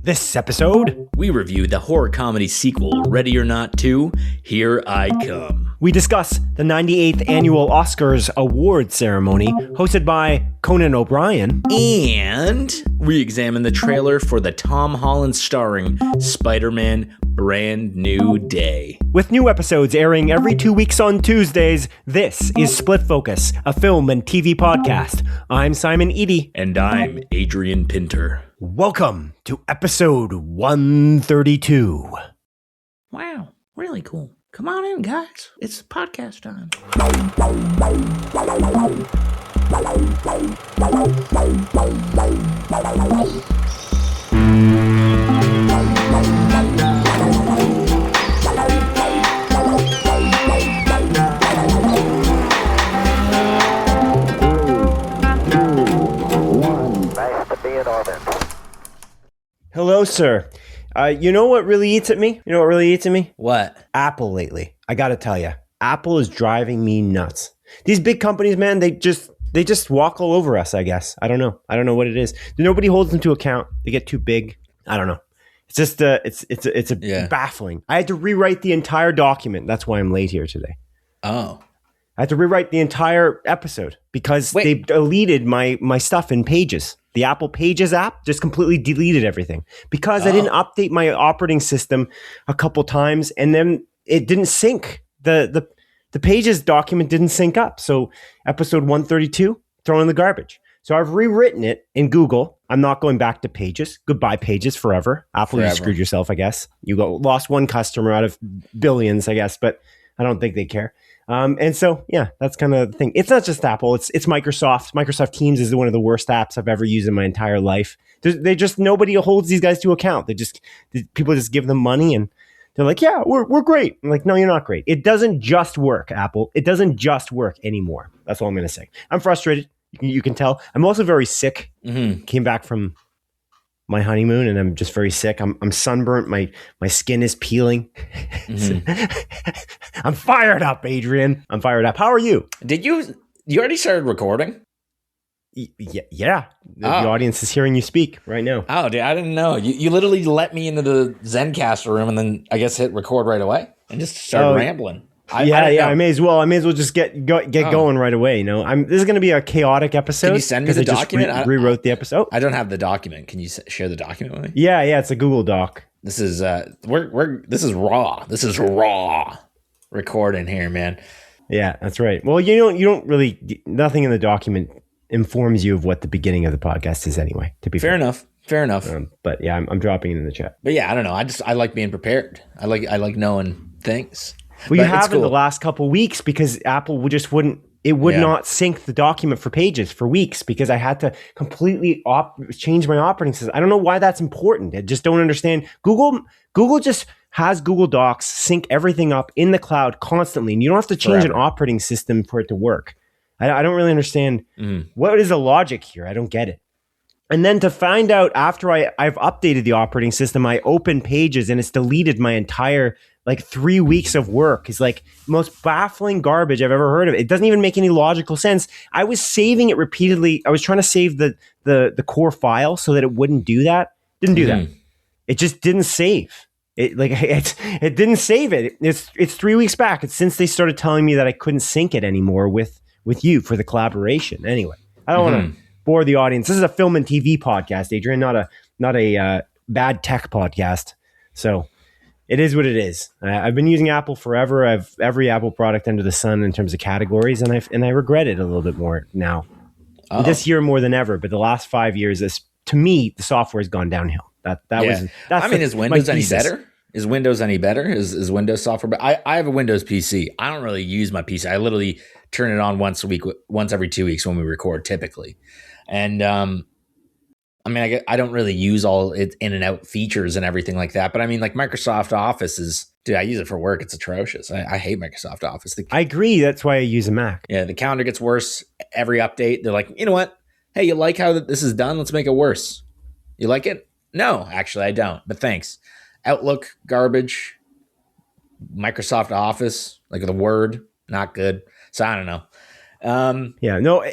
This episode, we review the horror comedy sequel, Ready or Not 2, Here I Come. We discuss the 98th annual Oscars award ceremony hosted by Conan O'Brien. And we examine the trailer for the Tom Holland starring Spider-Man Brand New Day. With new episodes airing every 2 weeks on Tuesdays, this is Split Focus, a film and TV podcast. I'm Simon Eady. And I'm Adrian Pinter. Welcome to episode 132. Wow, really cool. Come on in, guys. It's podcast time. Hello, sir. You know what really eats at me? What? Apple lately. I gotta tell you, Apple is driving me nuts. These big companies, man, they just walk all over us, I guess. I don't know what it is. Nobody holds them to account. They get too big. I don't know. It's just baffling. I had to rewrite the entire document. That's why I'm late here today. Oh. I had to rewrite the entire episode because they deleted my stuff in Pages. The Apple Pages app just completely deleted everything because I didn't update my operating system a couple times, and then it didn't sync. The Pages document didn't sync up. So episode 132, thrown in the garbage. So I've rewritten it in Google. I'm not going back to Pages. Goodbye, Pages, forever. Apple, you screwed yourself, I guess. You lost one customer out of billions, I guess, but I don't think they care. And so, yeah, that's kind of the thing. It's not just Apple. It's Microsoft. Microsoft Teams is one of the worst apps I've ever used in my entire life. Nobody holds these guys to account. People just give them money and they're like, yeah, we're great. I'm like, no, you're not great. It doesn't just work, Apple. It doesn't just work anymore. That's all I'm going to say. I'm frustrated. You can tell. I'm also very sick. Mm-hmm. Came back from my honeymoon and I'm just very sick. I'm sunburnt. My skin is peeling. Mm-hmm. I'm fired up, Adrian. I'm fired up. How are you? You already started recording? Yeah. The audience is hearing you speak right now. Oh, dude, I didn't know. You literally let me into the Zencaster room and then I guess hit record right away and just started rambling. I may as well just get going right away. This is going to be a chaotic episode. Can you send me the document? I rewrote the episode. I don't have the document. Can you share the document with me? Yeah, it's a Google Doc. This is this is raw. This is raw recording here, man. Yeah, that's right. Well, you don't really, nothing in the document informs you of what the beginning of the podcast is anyway. To be fair enough. But yeah, I'm dropping it in the chat. But yeah, I don't know. I like being prepared. I like knowing things. Well, you have in the last couple of weeks because Apple would not sync the document for Pages for weeks because I had to completely change my operating system. I don't know why that's important. I just don't understand. Google just has Google Docs sync everything up in the cloud constantly, and you don't have to change an operating system for it to work. I don't really understand what is the logic here. I don't get it. And then to find out after I've updated the operating system, I open Pages and it's deleted my entire 3 weeks of work. Is like most baffling garbage I've ever heard of. It doesn't even make any logical sense. I was saving it repeatedly. I was trying to save the core file so that it wouldn't do that. Didn't do that. It just didn't save. It didn't save it. It's 3 weeks back. It's since they started telling me that I couldn't sync it anymore with you for the collaboration. Anyway, I don't want to bore the audience. This is a film and TV podcast, Adrian, not a bad tech podcast. So it is what it is. I've been using Apple forever. I've every Apple product under the sun in terms of categories, and I regret it a little bit more now. This year more than ever, but the last 5 years, to me, the software has gone downhill. Is Windows any better? Is Windows any better? Is Windows software better? I have a Windows PC. I don't really use my PC. I literally turn it on once every 2 weeks when we record, typically. And I don't really use all its in and out features and everything like that. But I mean, like Microsoft Office I use it for work. It's atrocious. I hate Microsoft Office. I agree. That's why I use a Mac. Yeah, the calendar gets worse every update. They're like, you know what? Hey, you like how this is done? Let's make it worse. You like it? No, actually, I don't. But thanks. Outlook, garbage. Microsoft Office, like the Word, not good. So I don't know.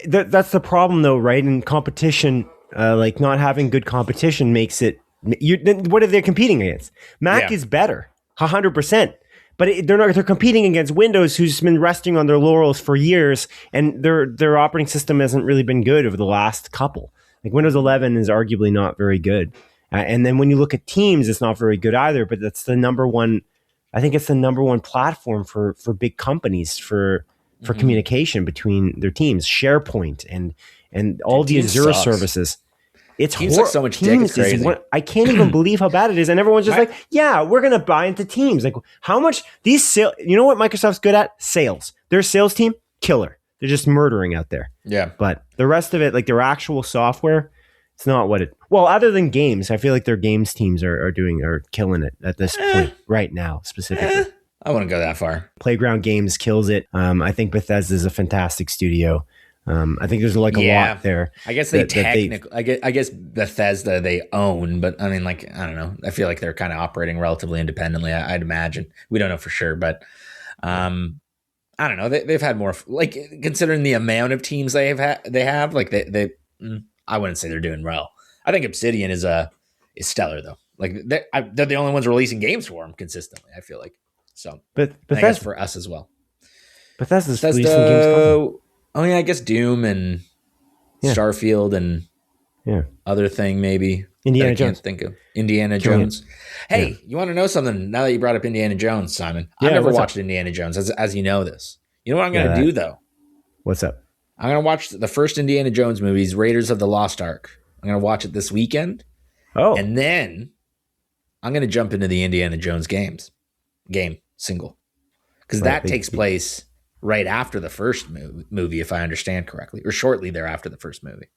That's the problem though, right? In competition, like not having good competition makes it Then what are they competing against? Mac is better, 100%. But they're competing against Windows, who's been resting on their laurels for years, and their operating system hasn't really been good over the last couple. Like Windows 11 is arguably not very good. And then when you look at Teams, it's not very good either, but that's the number one. I think it's the number one platform for big companies for communication between their teams. SharePoint and all the Azure services. It's Teams sucks so much dick, it's crazy. I can't even believe how bad it is. And everyone's just like, yeah, we're going to buy into Teams. Like, how much these sales, you know what Microsoft's good at? Sales. Their sales team, killer. They're just murdering out there. Yeah. But the rest of it, like their actual software, it's not what it, well, other than games, I feel like their games teams are killing it at this point right now, specifically. I wouldn't go that far. Playground Games kills it. I think Bethesda is a fantastic studio. I think there's like a lot there. I guess I guess Bethesda they own, but I mean, like, I don't know. I feel like they're kind of operating relatively independently. I'd imagine. We don't know for sure, but I don't know. They've had more, like, considering the amount of teams they have. Like they I wouldn't say they're doing well. I think Obsidian is stellar though. Like they're the only ones releasing games for them consistently. I feel like so. But I guess for us as well. Bethesda's releasing games constantly. Oh yeah, I guess Doom and Starfield and other thing maybe. Indiana Jones. Can't think of Indiana Jones. Hey, you want to know something? Now that you brought up Indiana Jones, Simon, I've never watched Indiana Jones, as you know this. You know what I'm going to do though? What's up? I'm going to watch the first Indiana Jones movies, Raiders of the Lost Ark. I'm going to watch it this weekend. Oh, and then I'm going to jump into the Indiana Jones game single because that takes place right after the first movie, if I understand correctly, or shortly thereafter the first movie.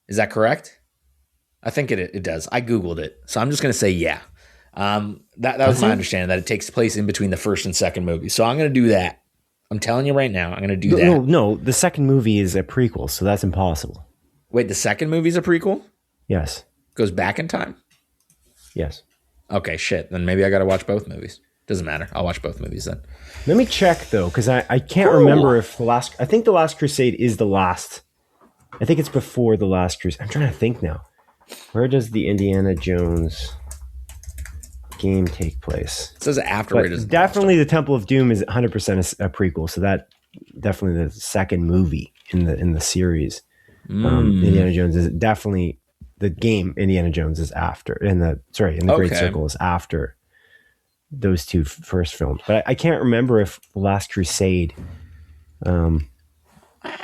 Is that correct? I think it does. I Googled it. So I'm just going to say, yeah. That was my understanding, that it takes place in between the first and second movie. So I'm going to do that. I'm telling you right now, I'm going to do that. No, the second movie is a prequel, so that's impossible. Wait, the second movie is a prequel? Yes. Goes back in time? Yes. Okay, shit. Then maybe I got to watch both movies. Doesn't matter. I'll watch both movies then. Let me check though, because I can't remember if I think The Last Crusade is the last. I think it's before The Last Crusade. I'm trying to think now. Where does the Indiana Jones game take place? It says after it is. Definitely the Temple of Doom is 100% a prequel. So that definitely the second movie in the series. Indiana Jones is definitely the game. Indiana Jones is after in the Great Circle is after those two first films. But I can't remember if The Last Crusade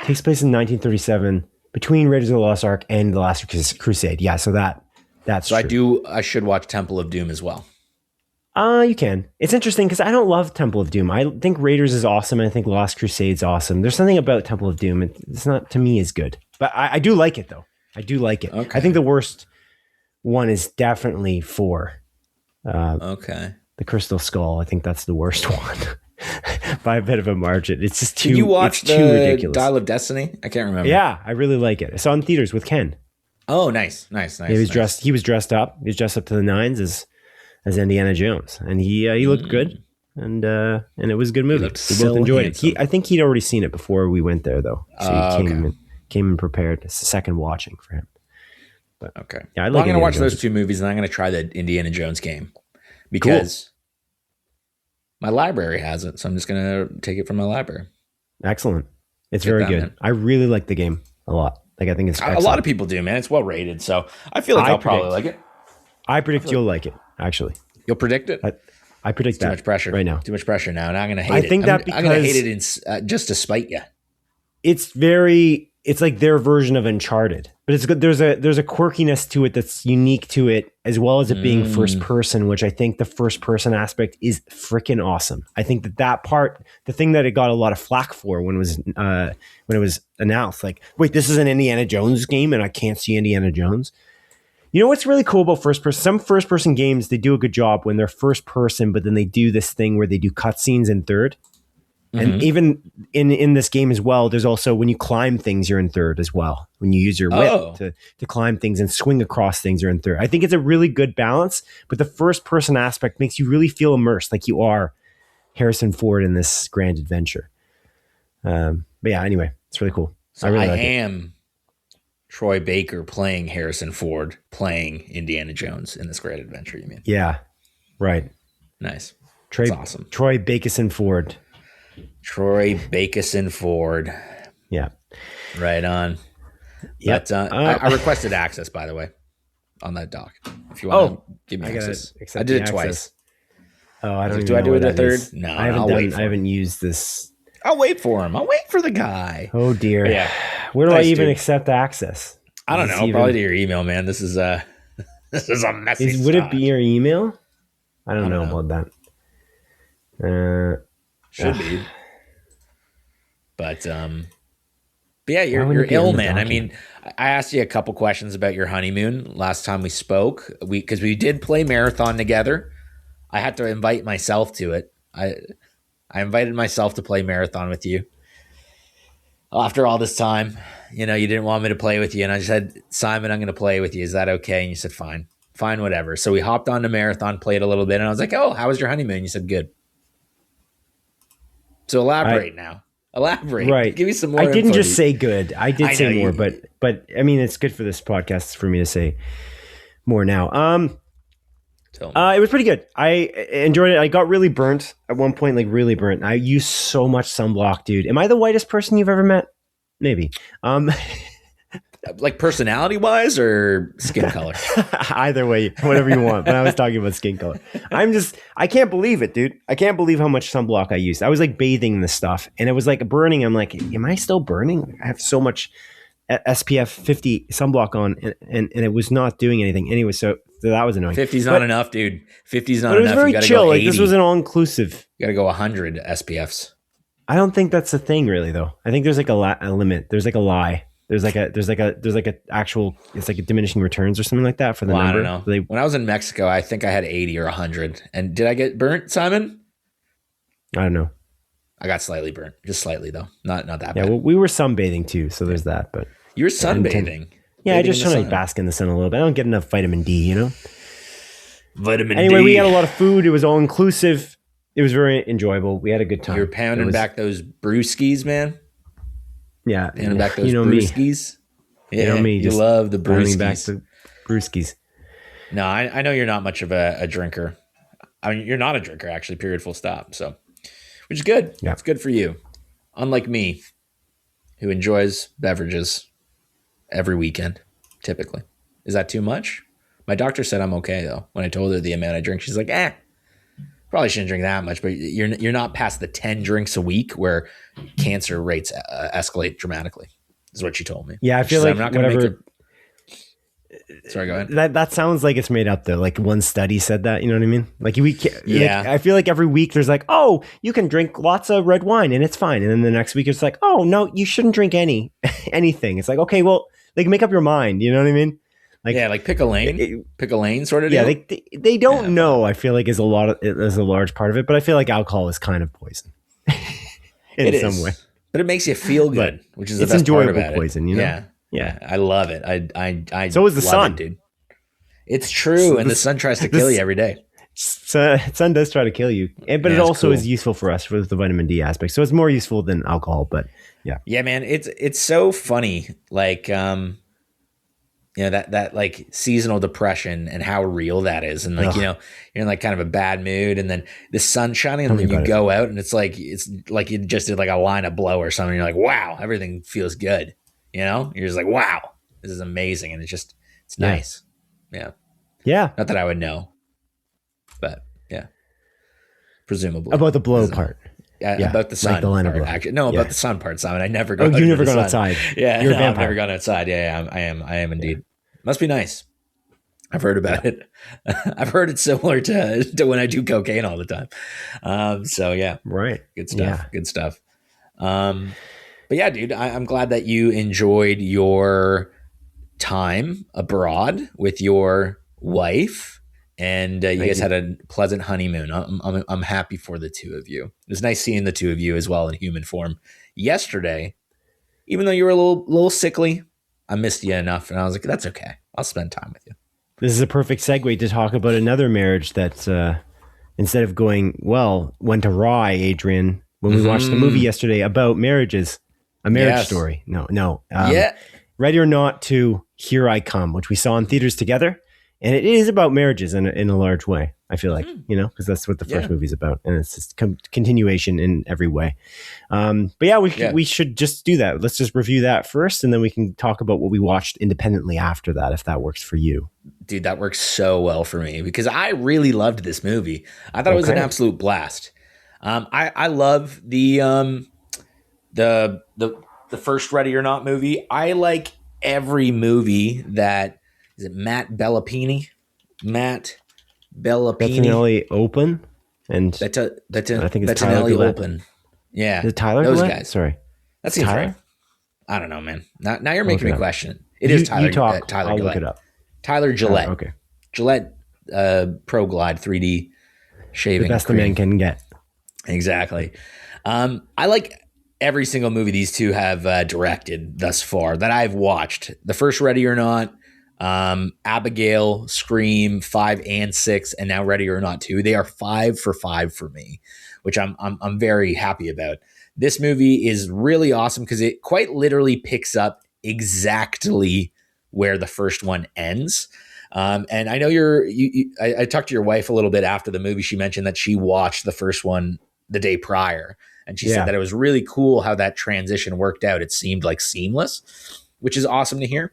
takes place in 1937 between Raiders of the Lost Ark and The Last Crusade. Yeah, so that's so true. I should watch Temple of Doom as well. You can. It's interesting because I don't love Temple of Doom. I think Raiders is awesome, and I think Lost Crusade's awesome. There's something about Temple of Doom. It's not, to me, as good. But I do like it, though. I do like it. Okay. I think the worst one is definitely 4. The Crystal Skull. I think that's the worst one by a bit of a margin. It's just too. Did you watch too ridiculous. Dial of Destiny? I can't remember. Yeah, I really like it. I saw it in theaters with Ken. Oh, nice. He was dressed. He was dressed up. He was dressed up to the nines as Indiana Jones, and he looked good, and it was a good movie. We both enjoyed it. I think he'd already seen it before we went there, though, so he came in prepared. It's a second watching for him. But okay, yeah, I'm going to watch those two movies, and I'm going to try the Indiana Jones game because my library has it, so I'm just going to take it from my library. Excellent. It's very good. Man. I really like the game a lot. Like, I think it's excellent. A lot of people do, man. It's well rated, so I feel like I'll probably like it. I predict you'll like it. Actually, you'll predict it. I predict that. Too much pressure right now. Too much pressure now, and I'm going to hate it. I think that because I'm going to hate it just to spite you. It's like their version of Uncharted, but it's good. There's a quirkiness to it that's unique to it, as well as it being first person, which I think the first person aspect is freaking awesome. I think that part, the thing that it got a lot of flack for when it was announced, like, wait, this is an Indiana Jones game, and I can't see Indiana Jones. You know what's really cool about first person? Some first person games, they do a good job when they're first person, but then they do this thing where they do cutscenes in third. And even in this game as well, there's also when you climb things, you're in third as well. When you use your whip to climb things and swing across things, you're in third. I think it's a really good balance, but the first person aspect makes you really feel immersed, like you are Harrison Ford in this grand adventure. But yeah, anyway, it's really cool. So I am Troy Baker playing Harrison Ford playing Indiana Jones in This Great Adventure, you mean? Yeah. Right. Nice. That's awesome. Troy Bakeson Ford. Troy Bakeson Ford. Yeah. Right on. Yeah. I requested access, by the way, on that doc. If you want to give me access. I did it twice. Oh, I don't know. Do I do it a third? No, I haven't used this. I'll wait for him. I'll wait for the guy. Oh dear. Yeah. Where do I even accept access? I don't know. Probably to your email, man. This is a messy. Would it be your email? I don't know about that. Should be. But yeah, you're ill, man. I mean, I asked you a couple questions about your honeymoon last time we spoke. Because we did play marathon together. I had to invite myself to it. I invited myself to play marathon with you. After all this time, you didn't want me to play with you. And I said, Simon, I'm going to play with you. Is that okay? And you said, fine, whatever. So we hopped on to marathon, played a little bit. And I was like, oh, how was your honeymoon? And you said, good. So elaborate now. Elaborate. Right. Give me some more. I didn't just say good. I did say more, but I mean, it's good for this podcast for me to say more now. It was pretty good. I enjoyed it. I got really burnt at one point, like really burnt. I used so much sunblock, dude. Am I the whitest person you've ever met? Maybe. Like personality wise or skin color? Either way, whatever you want. But I was talking about skin color. I can't believe it, dude. I can't believe how much sunblock I used. I was like bathing in this stuff and it was like burning. I'm like, am I still burning? I have so much SPF 50 sunblock on and it was not doing anything. Anyway, so that was annoying. 50's not enough, dude. 50's not enough. It was very chill. Like this was an all-inclusive. You got to go 100 SPFs. I don't think that's the thing, really, though. I think there's like a limit. There's like a lie. There's like a actual. It's like a diminishing returns or something like that for the number. I don't know. When I was in Mexico, I think I had 80 or 100. And did I get burnt, Simon? I don't know. I got slightly burnt, just slightly though. Not that bad. Yeah, well, we were sunbathing too, so there's that. But you were sunbathing. Yeah, I just trying to bask in the sun a little bit. I don't get enough vitamin D, Vitamin D. Anyway, we had a lot of food. It was all inclusive. It was very enjoyable. We had a good time. You were pounding back those brewskis, man. Yeah, pounding back those brewskis. Yeah, me. You love the brewskis. Back the brewskis. No, I know you're not much of a drinker. I mean, you're not a drinker, actually. Period. Full stop. So, which is good. Yeah, it's good for you. Unlike me, who enjoys beverages every weekend, typically. Is that too much? My doctor said I'm okay though. When I told her the amount I drink, she's like, probably shouldn't drink that much, but you're not past the 10 drinks a week where cancer rates escalate dramatically, is what she told me. Yeah, I feel like I'm not going to make it. Sorry, go ahead. That sounds like it's made up though. Like one study said that, you know what I mean? Like like, I feel like every week there's like, oh, you can drink lots of red wine and it's fine. And then the next week it's like, oh no, you shouldn't drink anything. It's like, okay, well, like make up your mind. You know what I mean? Like, yeah, like pick a lane sort of deal. Yeah, they don't know. I feel like is a large part of it, but I feel like alcohol is kind of poison in some way. But it makes you feel good, which is the best part about it. Poison, Yeah, I love it. I so is the sun, dude. It's true, and the sun tries to kill you every day. Sun does try to kill you, but it also is useful for us with the vitamin D aspect. So it's more useful than alcohol, but yeah, man, it's so funny, like that like seasonal depression and how real that is. And like, you're in like kind of a bad mood and then the sun's shining and then you go out and it's like you just did like a line of blow or something. You're like, wow, everything feels good. You're just like, wow, this is amazing. And it's nice. Yeah. Yeah. Not that I would know, but yeah, presumably. About the blow part. Yeah, about the sun. Like the line part, actually. No, about the sun part, Simon. I never go. You never gone outside. Yeah, I've never gone outside. Yeah, I am indeed. Yeah. Must be nice. I've heard about it. I've heard it's similar to when I do cocaine all the time. So yeah, right. Good stuff. Yeah. Good stuff. But yeah, dude, I'm glad that you enjoyed your time abroad with your wife. And you guys had a pleasant honeymoon. I'm happy for the two of you. It was nice seeing the two of you as well in human form yesterday. Even though you were a little sickly, I missed you enough, and I was like, "That's okay. I'll spend time with you." This is a perfect segue to talk about another marriage that instead of going well went awry. Adrian, when we watched the movie yesterday about marriages, a marriage story. No, Ready or Not to Here I Come, which we saw in theaters together. And it is about marriages in a large way, I feel like, because that's what the first movie is about. And it's just continuation in every way. But yeah, we should just do that. Let's just review that first, and then we can talk about what we watched independently after that, if that works for you. Dude, that works so well for me because I really loved this movie. I thought it was an absolute blast. I love the first Ready or Not movie. I like every movie that... Is it Matt Bellapini? Bettinelli, Olpin, and I think it's Bettinelli, Olpin. Yeah, is it Tyler? Those Gillett? guys. Sorry, that's Tyler. Right. I don't know, man. Now you're making me question it. Is Tyler? Tyler I'll Gillett. Look it up. Tyler Gillett. Okay. Gillette Pro Glide 3D shaving. The best a man can get. Exactly. I like every single movie these two have directed thus far that I've watched. The first Ready or Not. Abigail, Scream 5 and 6, and now Ready or Not 2. They are 5 for 5 for me, which I'm very happy about. This movie is really awesome because it quite literally picks up exactly where the first one ends. And I know I talked to your wife a little bit after the movie. She mentioned that she watched the first one the day prior, and she said that it was really cool how that transition worked out. It seemed like seamless, which is awesome to hear.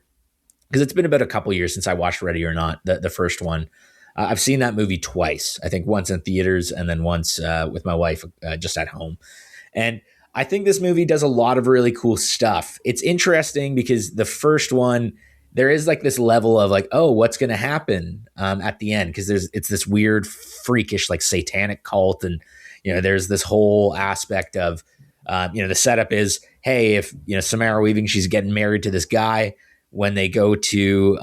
Because it's been about a couple years since I watched Ready or Not, the first one. I've seen that movie twice. I think once in theaters and then once with my wife just at home. And I think this movie does a lot of really cool stuff. It's interesting because the first one, there is like this level of like, oh, what's going to happen at the end? Because it's this weird, freakish, like satanic cult. And, there's this whole aspect of, the setup is, hey, if, Samara Weaving, she's getting married to this guy. When they go to,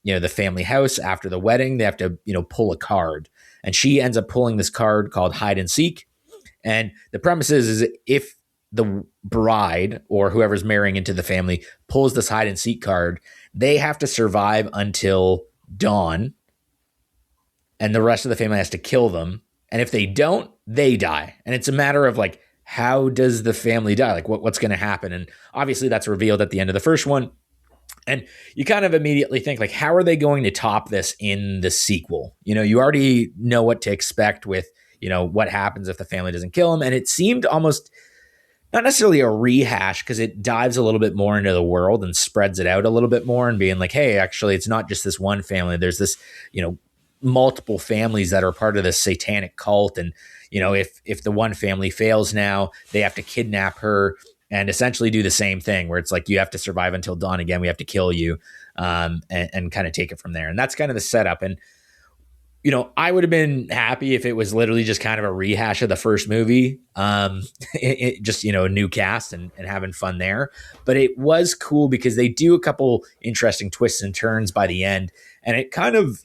the family house after the wedding, they have to, pull a card. And she ends up pulling this card called Hide and Seek. And the premise is if the bride or whoever's marrying into the family pulls this Hide and Seek card, they have to survive until dawn. And the rest of the family has to kill them. And if they don't, they die. And it's a matter of like, how does the family die? Like what's going to happen? And obviously that's revealed at the end of the first one. And you kind of immediately think like, how are they going to top this in the sequel? You already know what to expect with, what happens if the family doesn't kill him. And it seemed almost not necessarily a rehash because it dives a little bit more into the world and spreads it out a little bit more and being like, hey, actually, it's not just this one family. There's this, multiple families that are part of this satanic cult. And, if the one family fails now, they have to kidnap her and essentially do the same thing where it's like, you have to survive until dawn again. We have to kill you and kind of take it from there. And that's kind of the setup. And, I would have been happy if it was literally just kind of a rehash of the first movie. Just, a new cast and having fun there. But it was cool because they do a couple interesting twists and turns by the end. And it kind of,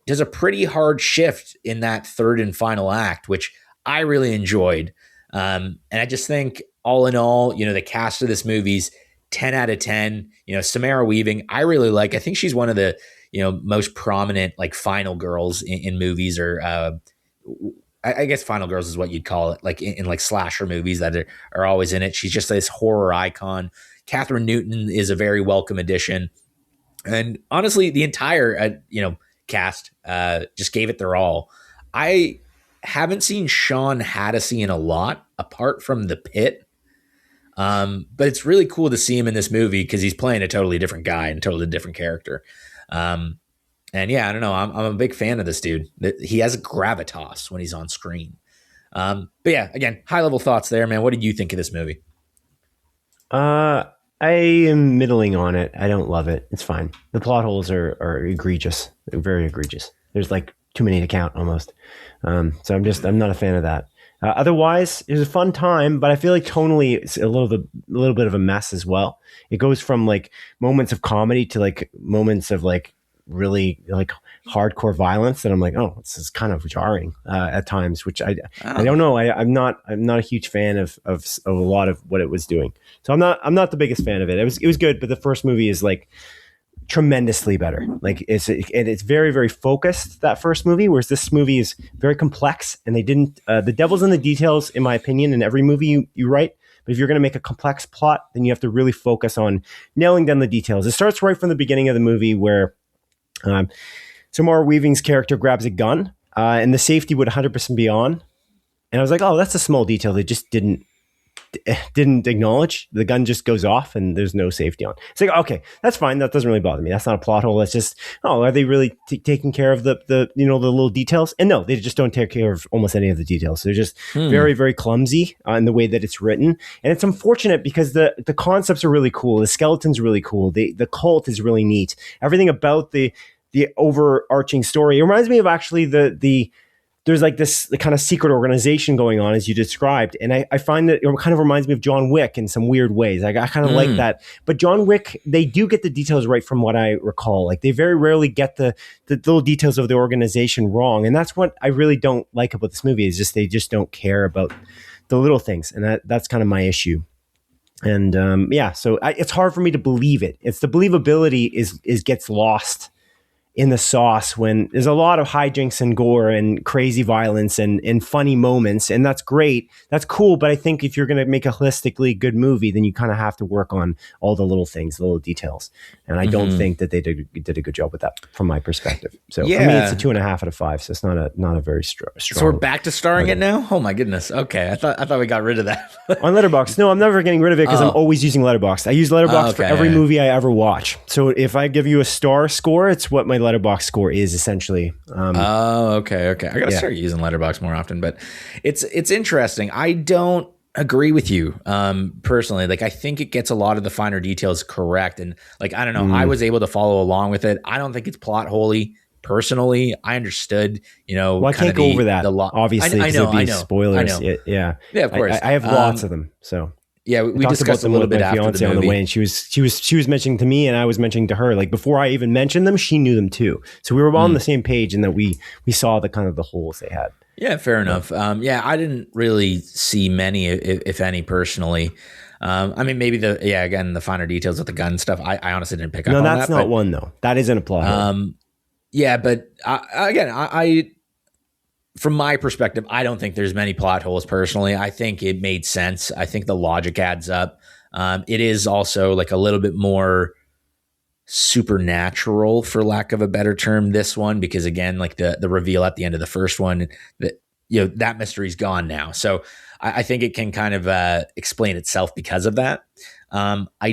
does a pretty hard shift in that third and final act, which I really enjoyed. And I just think all in all, the cast of this movie's 10 out of 10, Samara Weaving, I really like. I think she's one of the, most prominent like final girls in movies or I guess final girls is what you'd call it. Like in like slasher movies that are always in it. She's just this horror icon. Catherine Newton is a very welcome addition. And honestly, the entire, cast just gave it their all. I haven't seen Sean Hattasy in a lot apart from The Pit. But it's really cool to see him in this movie because he's playing a totally different guy and totally different character. And yeah, I don't know. I'm a big fan of this dude. He has gravitas when he's on screen. But yeah, again, high level thoughts there, man. What did you think of this movie? I am middling on it. I don't love it. It's fine. The plot holes are egregious. They're very egregious. There's like too many to count almost. So I'm not a fan of that. Otherwise, it was a fun time, but I feel like tonally it's a little bit of a mess as well. It goes from like moments of comedy to like moments of like really like hardcore violence that I'm like, oh, this is kind of jarring at times, which I don't know. I'm not a huge fan of a lot of what it was doing. So I'm not the biggest fan of it. It was good, but the first movie is like tremendously better. Like it's very, very focused, that first movie, whereas this movie is very complex, and they didn't the devil's in the details, in my opinion, in every movie you write, But if you're going to make a complex plot, then you have to really focus on nailing down the details. It starts right from the beginning of the movie where Samara Weaving's character grabs a gun and the safety would 100% be on. And I was like, oh, that's a small detail they just didn't acknowledge. The gun just goes off and there's no safety on. It's like, okay, that's fine. That doesn't really bother me. That's not a plot hole. That's just, oh, are they really taking care of the little details? And no, they just don't take care of almost any of the details. They're just very, very clumsy in the way that it's written. And it's unfortunate because the concepts are really cool. The skeleton's really cool. The cult is really neat. Everything about the overarching story. It reminds me of actually there's like this kind of secret organization going on as you described. And I find that it kind of reminds me of John Wick in some weird ways. I kind of like that. But John Wick, they do get the details right from what I recall. Like they very rarely get the little details of the organization wrong. And that's what I really don't like about this movie is just, they just don't care about the little things. And that's kind of my issue. And so it's hard for me to believe it. It's the believability is gets lost in the sauce when there's a lot of hijinks and gore and crazy violence and funny moments. And that's great. That's cool. But I think if you're going to make a holistically good movie, then you kind of have to work on all the little things, the little details. And I don't think that they did a good job with that from my perspective. So for me, it's a 2.5 out of 5. So it's not a very strong. So we're back to starring it now? Oh my goodness. Okay. I thought we got rid of that. On Letterboxd. No, I'm never getting rid of it because I'm always using Letterboxd. I use Letterboxd for every movie I ever watch. So if I give you a star score, it's what my Letterboxd score is essentially. Okay. I gotta start using Letterboxd more often, but it's interesting. I don't agree with you personally. Like I think it gets a lot of the finer details correct, and like I don't know, I was able to follow along with it. I don't think it's plot holy. Personally, I understood. Well, I can't go over that. Obviously, I know. Spoilers. I know. Yeah, of course. I have lots of them. So. Yeah, we discussed a little bit after the movie. On the way, and she was mentioning to me, and I was mentioning to her. Like before I even mentioned them, she knew them too. So we were all on the same page, and that we saw the kind of the holes they had. Yeah, fair enough. I didn't really see many, if any, personally. I mean, maybe the finer details with the gun stuff. I honestly didn't pick up on that. No, that's not one though. That isn't a plot. Yeah, but I from my perspective, I don't think there's many plot holes personally. I think it made sense. I think the logic adds up. It is also like a little bit more supernatural, for lack of a better term, this one, because again, like the reveal at the end of the first one, that mystery's gone now. So I think it can kind of explain itself because of that. I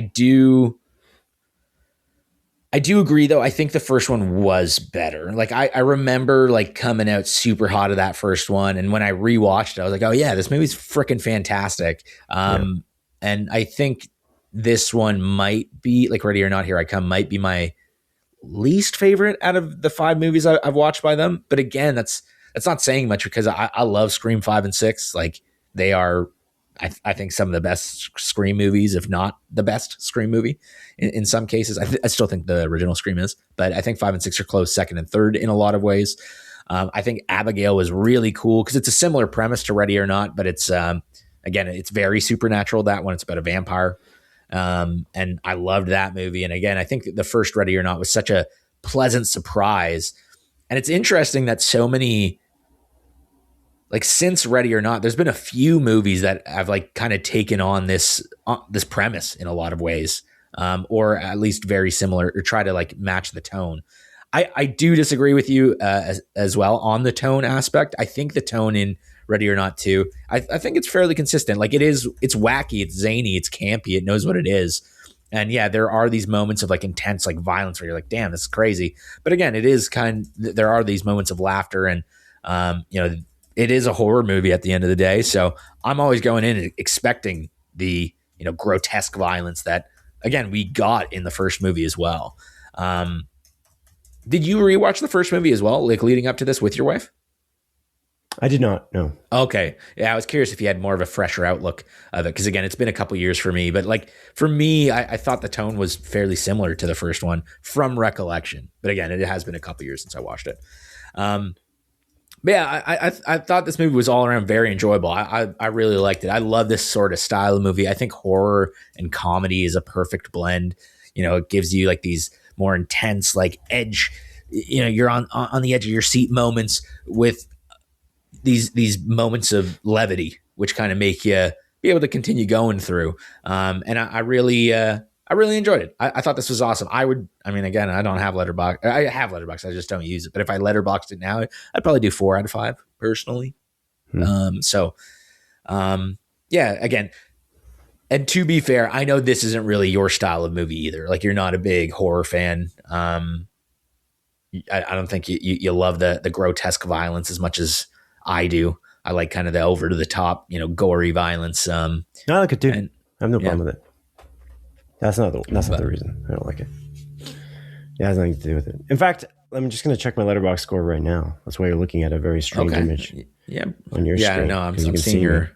do agree, though. I think the first one was better. Like I remember like coming out super hot of that first one, and when I rewatched it, I was like, "Oh yeah, this movie's freaking fantastic." And I think this one might be like Ready or Not, Here I Come might be my least favorite out of the 5 movies I've watched by them. But again, that's not saying much because I love Scream 5 and 6. Like they are. I think some of the best Scream movies, if not the best Scream movie in some cases. I still think the original Scream is, but I think 5 and 6 are close second and third in a lot of ways. I think Abigail was really cool because it's a similar premise to Ready or Not, but it's, again, it's very supernatural. That one, it's about a vampire. And I loved that movie. And again, I think the first Ready or Not was such a pleasant surprise. And it's interesting that so many, like since Ready or Not, there's been a few movies that have like kind of taken on this premise in a lot of ways, or at least very similar, or try to like match the tone. I do disagree with you as well on the tone aspect. I think the tone in Ready or Not 2, I think it's fairly consistent. Like it's wacky, it's zany, it's campy, it knows what it is. And yeah, there are these moments of like intense like violence where you're like, damn, this is crazy. But again, there are these moments of laughter and it is a horror movie at the end of the day. So I'm always going in expecting the, grotesque violence that, again, we got in the first movie as well. Did you rewatch the first movie as well, like leading up to this with your wife? I did not, no. Okay. Yeah, I was curious if you had more of a fresher outlook of it. Because again, it's been a couple years for me. But like for me, I thought the tone was fairly similar to the first one from recollection. But again, it has been a couple years since I watched it. But yeah, I thought this movie was all around very enjoyable. I really liked it. I love this sort of style of movie. I think horror and comedy is a perfect blend. It gives you like these more intense, like edge. You're on the edge of your seat moments with these moments of levity, which kind of make you be able to continue going through. And I really enjoyed it. I thought this was awesome. Again, I don't have Letterboxd. I have Letterboxd. I just don't use it. But if I Letterboxd it now, I'd probably do 4 out of 5 personally. Again, and to be fair, I know this isn't really your style of movie either. Like, you're not a big horror fan. I don't think you love the grotesque violence as much as I do. I like kind of the over to the top, gory violence. I like it too. I have no problem with it. That's not the reason I don't like it. It has nothing to do with it. In fact, I'm just going to check my Letterboxd score right now. That's why you're looking at a very strange image. Yeah. On your screen. Yeah, no, I'm seeing your...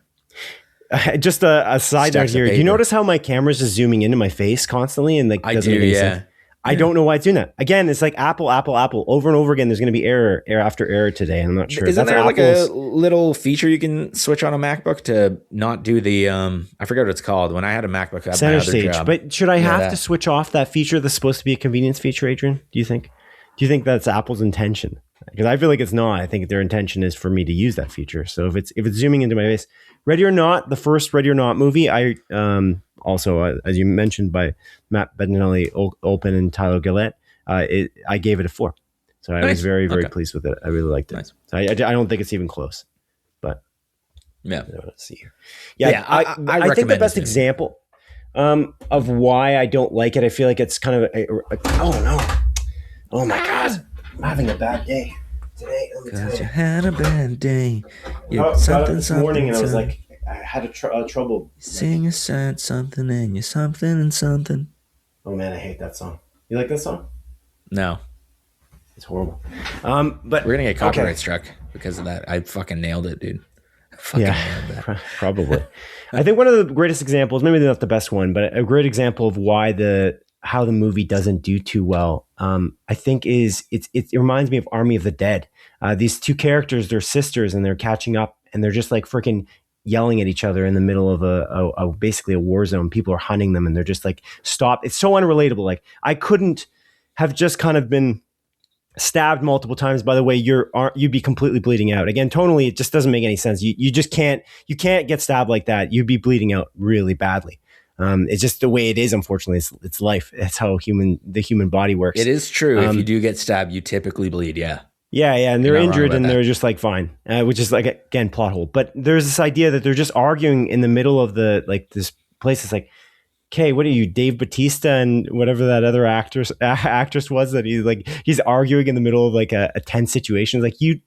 Just a side note here. Do you notice how my camera's just zooming into my face constantly and doesn't make any sense? I don't know why it's doing that. Again, it's like Apple over and over again. There's going to be error after error today, and I'm not sure. Isn't there like a little feature you can switch on a MacBook to not do the I forget what it's called. When I had a MacBook, I had center stage. Job. But should I have to switch off that feature that's supposed to be a convenience feature, Adrian? Do you think that's Apple's intention? Because I feel like it's not. I think their intention is for me to use that feature. So if it's zooming into my face, Ready or Not, the first Ready or Not movie, I also, as you mentioned, by Matt Bettinelli, Olpin, and Tyler Gillett, I gave it a 4. So I was very, very pleased with it. I really liked it. Nice. So I don't think it's even close. But let's see here. I think the best example of why I don't like it, I feel like it's kind of oh my God, I'm having a bad day today. Because you had a bad day. This morning, and I was like, I had trouble. Sing a sad something and you're something and something. Oh man, I hate that song. You like that song? No. It's horrible. But we're gonna get copyright struck because of that. I fucking nailed it, dude. Nailed that. Probably. I think one of the greatest examples, maybe not the best one, but a great example of how the movie doesn't do too well, I think it reminds me of Army of the Dead. These two characters, they're sisters, and they're catching up, and they're just like freaking yelling at each other in the middle of basically a war zone. People are hunting them, and they're just like, stop. It's so unrelatable. Like, I couldn't have just kind of been stabbed multiple times. By the way, you'd be completely bleeding out. Again, tonally, it just doesn't make any sense. You just can't get stabbed like that. You'd be bleeding out really badly. It's just the way it is. Unfortunately, it's life. It's how the human body works. It is true. If you do get stabbed, you typically bleed. Yeah. Yeah, and they're injured, and they're just like fine, which is like, again, plot hole. But there's this idea that they're just arguing in the middle of this place. It's like, okay, what are you, Dave Bautista, and whatever that other actress was that he's arguing in the middle of like a tense situation. Like, you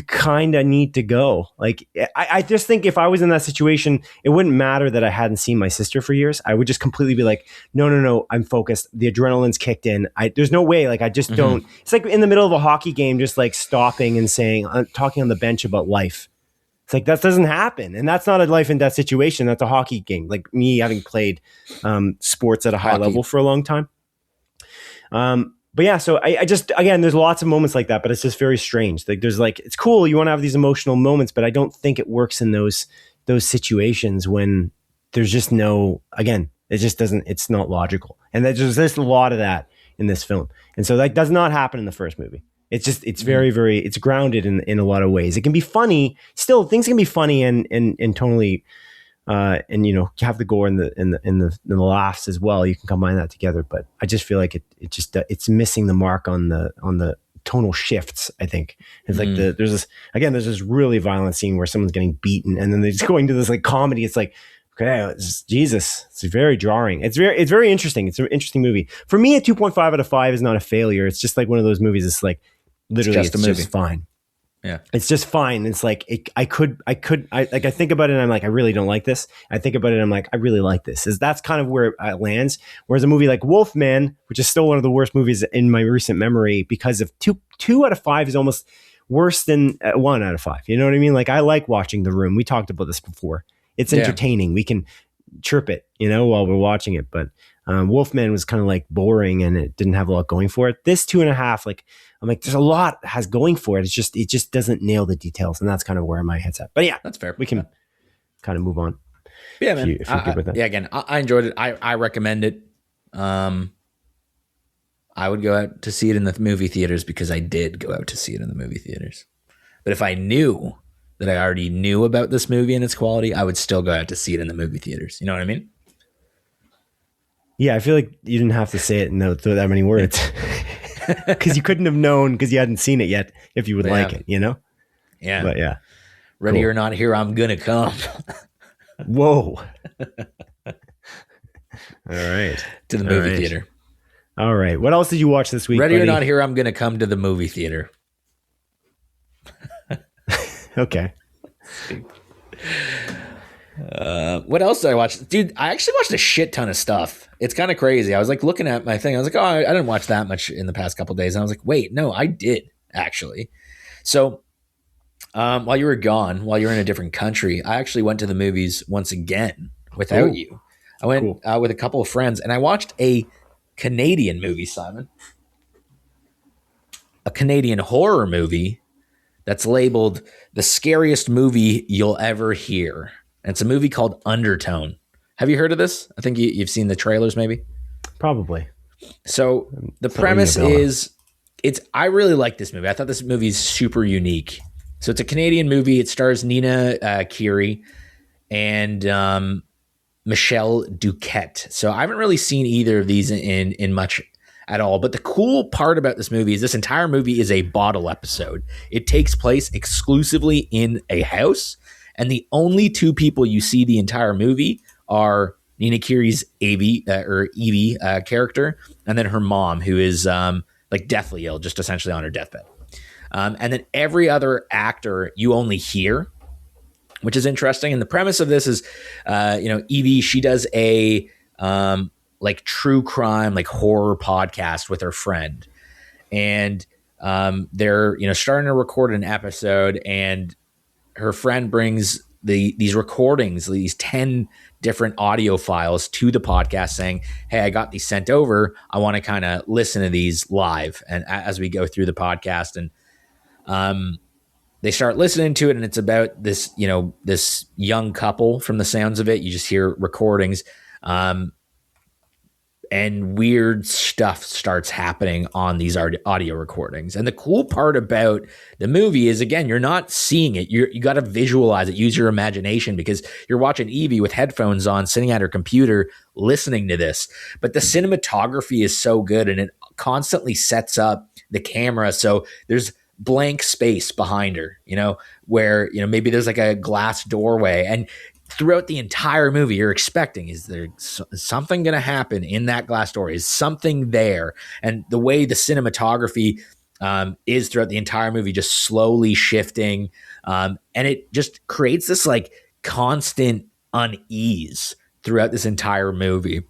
kind of need to go. Like, I just think if I was in that situation, it wouldn't matter that I hadn't seen my sister for years. I would just completely be like, no, I'm focused. The adrenaline's kicked in. There's no way. Like, I just don't. It's like in the middle of a hockey game, just like stopping and saying, talking on the bench about life. It's like, that doesn't happen. And that's not a life and death situation. That's a hockey game. Like me having played sports at a high level for a long time. But yeah, so I just, again, there's lots of moments like that, but it's just very strange. Like, there's like, it's cool, you want to have these emotional moments, but I don't think it works in those situations when there's just again, it just doesn't, it's not logical. And there's a lot of that in this film. And so that does not happen in the first movie. It's just, it's very, very, it's grounded in a lot of ways. It can be funny, still, things can be funny and tonally, and you have the gore and the laughs as well. You can combine that together, but I just feel like it's missing the mark on the tonal shifts. I think it's like there's this really violent scene where someone's getting beaten, and then they're just going to this like comedy. It's like, okay, Jesus, it's very jarring. It's very interesting. It's an interesting movie. For me, a 2.5 out of 5 is not a failure. It's just like one of those movies. It's like literally, it's just fine. Yeah, it's just fine. It's like I think about it and I'm like, I really don't like this. I think about it and I'm like, I really like this. That's kind of where it lands. Whereas a movie like Wolfman, which is still one of the worst movies in my recent memory, because of two out of 5 is almost worse than 1 out of 5. You know what I mean? Like, I like watching The Room. We talked about this before. It's entertaining. We can chirp it, while we're watching it. But Wolfman was kind of like boring and it didn't have a lot going for it. This 2.5, like, I'm like, there's a lot has going for it. It just doesn't nail the details, and that's kind of where my head's at. But yeah, that's fair. We can kind of move on. Yeah, man. If you're good with that. Yeah, again, I enjoyed it. I recommend it. I would go out to see it in the movie theaters because I did go out to see it in the movie theaters. But if I knew that I already knew about this movie and its quality, I would still go out to see it in the movie theaters. You know what I mean? Yeah, I feel like you didn't have to say it in that many words. Because you couldn't have known because you hadn't seen it yet if you would like it, you know? Yeah. But yeah. Ready or not, here I'm gonna come. Whoa. All right. To the movie theater. All right. What else did you watch this week? Ready or not, here I'm gonna come to the movie theater. Okay. What else did I watch? Dude, I actually watched a shit ton of stuff. It's kind of crazy. I was like looking at my thing. I was like, oh, I didn't watch that much in the past couple of days. And I was like, wait, no, I did actually. So while you were gone, while you were in a different country, I actually went to the movies once again without you. I went with a couple of friends and I watched a Canadian movie, Simon. A Canadian horror movie that's labeled the scariest movie you'll ever hear. And it's a movie called Undertone. Have you heard of this? I think you've seen the trailers, maybe. Probably. So the premise is, I really like this movie. I thought this movie is super unique. So it's a Canadian movie. It stars Nina Kiri and Michelle Duquette. So I haven't really seen either of these in much at all. But the cool part about this movie is this entire movie is a bottle episode. It takes place exclusively in a house. And the only two people you see the entire movie are Nina Kiri's Evie character, and then her mom, who is like deathly ill, just essentially on her deathbed. And then every other actor you only hear, which is interesting. And the premise of this is, Evie, she does a like true crime, like horror podcast with her friend, and they're starting to record an episode, and her friend brings these recordings, these 10 different audio files to the podcast saying, hey, I got these sent over. I want to kind of listen to these live. And as we go through the podcast, and they start listening to it, and it's about this, this young couple. From the sounds of it, you just hear recordings, and weird stuff starts happening on these audio recordings. And the cool part about the movie is, again, you're not seeing it. You got to visualize it, use your imagination, because you're watching Evie with headphones on, sitting at her computer, listening to this. But the cinematography is so good, and it constantly sets up the camera. So there's blank space behind her, where, maybe there's like a glass doorway, and throughout the entire movie, you're expecting, is there something going to happen in that glass door? Is something there? And the way the cinematography is throughout the entire movie, just slowly shifting. And it just creates this like constant unease throughout this entire movie.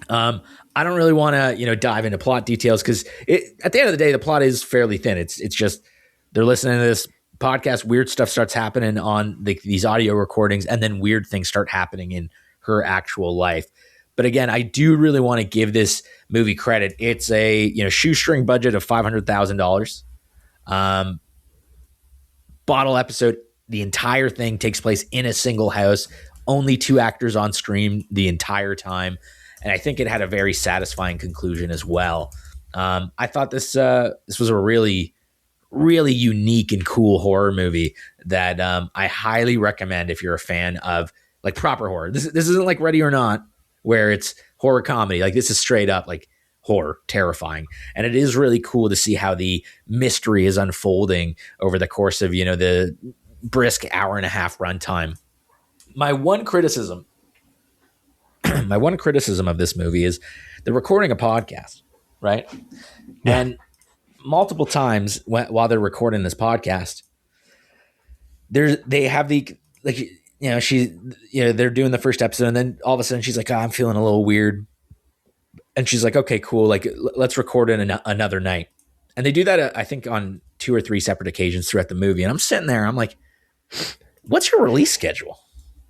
I don't really want to, dive into plot details, because at the end of the day, the plot is fairly thin. It's just they're listening to this podcast, weird stuff starts happening on these audio recordings, and then weird things start happening in her actual life. But again, I do really want to give this movie credit. It's a shoestring budget of $500,000. Bottle episode. The entire thing takes place in a single house. Only 2 actors on screen the entire time, and I think it had a very satisfying conclusion as well. I thought this was a really unique and cool horror movie that I highly recommend if you're a fan of like proper horror. This isn't like Ready or Not, where it's horror comedy. Like, this is straight up like horror, terrifying. And it is really cool to see how the mystery is unfolding over the course of, the brisk hour-and-a-half runtime. My one criticism of this movie is they're recording a podcast, right? Yeah. And multiple times while they're recording this podcast, they have they're doing the first episode, and then all of a sudden she's like, oh, I'm feeling a little weird. And she's like, okay, cool. Like, let's record it another night. And they do that, I think, on 2 or 3 separate occasions throughout the movie. And I'm sitting there, I'm like, what's your release schedule?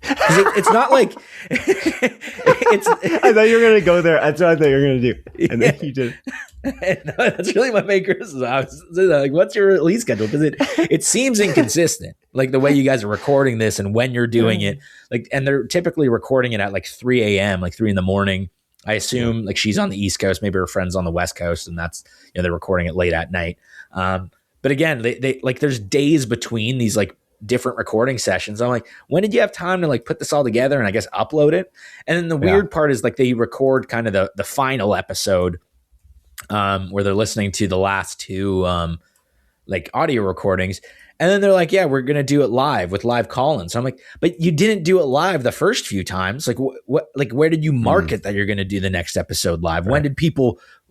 It's not like it's. I thought you were going to go there. That's what I thought you were going to do. And then you did. No, that's really my main criticism. I was like, what's your release schedule? Because it seems inconsistent, like the way you guys are recording this and when you're doing it. Like, and they're typically recording it at like 3 a.m., like 3 a.m. I assume like she's on the East Coast, maybe her friend's on the West Coast, and that's, they're recording it late at night. But again, they like, there's days between these like different recording sessions. I'm like, when did you have time to like put this all together and I guess upload it? And then the weird part is like they record kind of the final episode where they're listening to the last two like audio recordings. And then they're like, yeah, we're going to do it live with live call-ins. So I'm like, but you didn't do it live the first few times. Like what, like where did you market that you're going to do the next episode live? Right.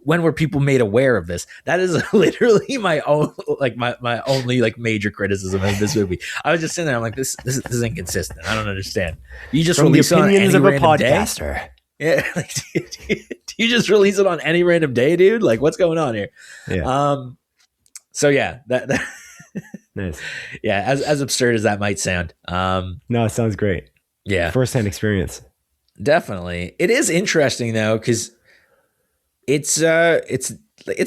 When were people made aware of this? That is literally my own, like my only like major criticism of this movie. I was just sitting there. I'm like, this is inconsistent. I don't understand. You just release it on any random podcaster. Day? Yeah. Like, do you just release it on any random day, dude? Like what's going on here? Yeah. So yeah, that nice. Yeah. As absurd as that might sound. No, it sounds great. Yeah. First-hand experience. Definitely. It is interesting though, because it's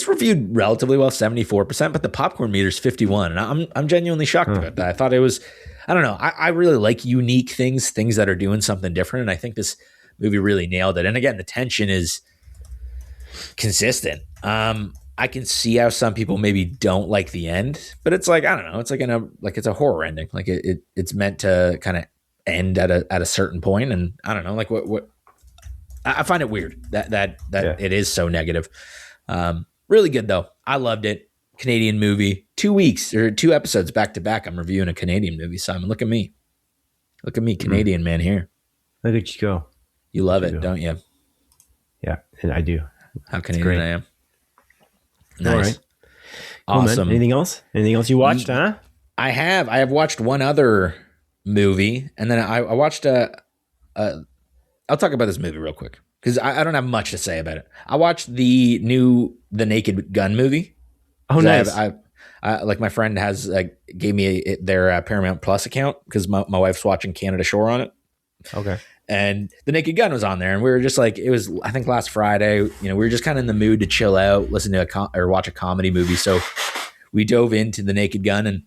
reviewed relatively well, 74%, but the popcorn meter is 51. And I'm genuinely shocked about that. I thought it was, I don't know. I really like unique things that are doing something different. And I think this movie really nailed it. And again, the tension is consistent. I can see how some people maybe don't like the end, but it's like, I don't know. It's like it's a horror ending. Like it's meant to kind of end at a certain point. And I don't know, like what I find it weird that it is so negative. Really good though. I loved it. Canadian movie. 2 weeks or 2 episodes back to back. I'm reviewing a Canadian movie, Simon. Look at me, Canadian man here. Look at you go. You love it, don't you? Yeah, and I do. How Canadian I am. Nice. All right. Awesome. Cool, anything else? Anything else you watched, huh? I have watched one other movie, and then I watched I'll talk about this movie real quick because I don't have much to say about it. I watched the Naked Gun movie. Oh, nice. I like my friend gave me their Paramount Plus account because my wife's watching Canada Shore on it. Okay. And the Naked Gun was on there, and we were just like, it was, I think last Friday, we were just kind of in the mood to chill out, listen to or watch a comedy movie. So we dove into the Naked Gun, and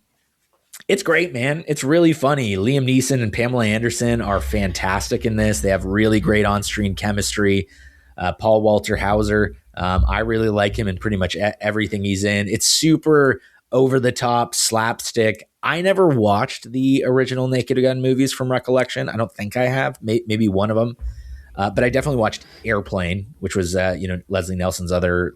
it's great, man. It's really funny. Liam Neeson and Pamela Anderson are fantastic in this. They have really great on-screen chemistry. Paul Walter Hauser, I really like him in pretty much everything he's in. It's super over-the-top slapstick. I never watched the original Naked Gun movies from recollection. I don't think I have. Maybe one of them. But I definitely watched Airplane, which was Leslie Nelson's other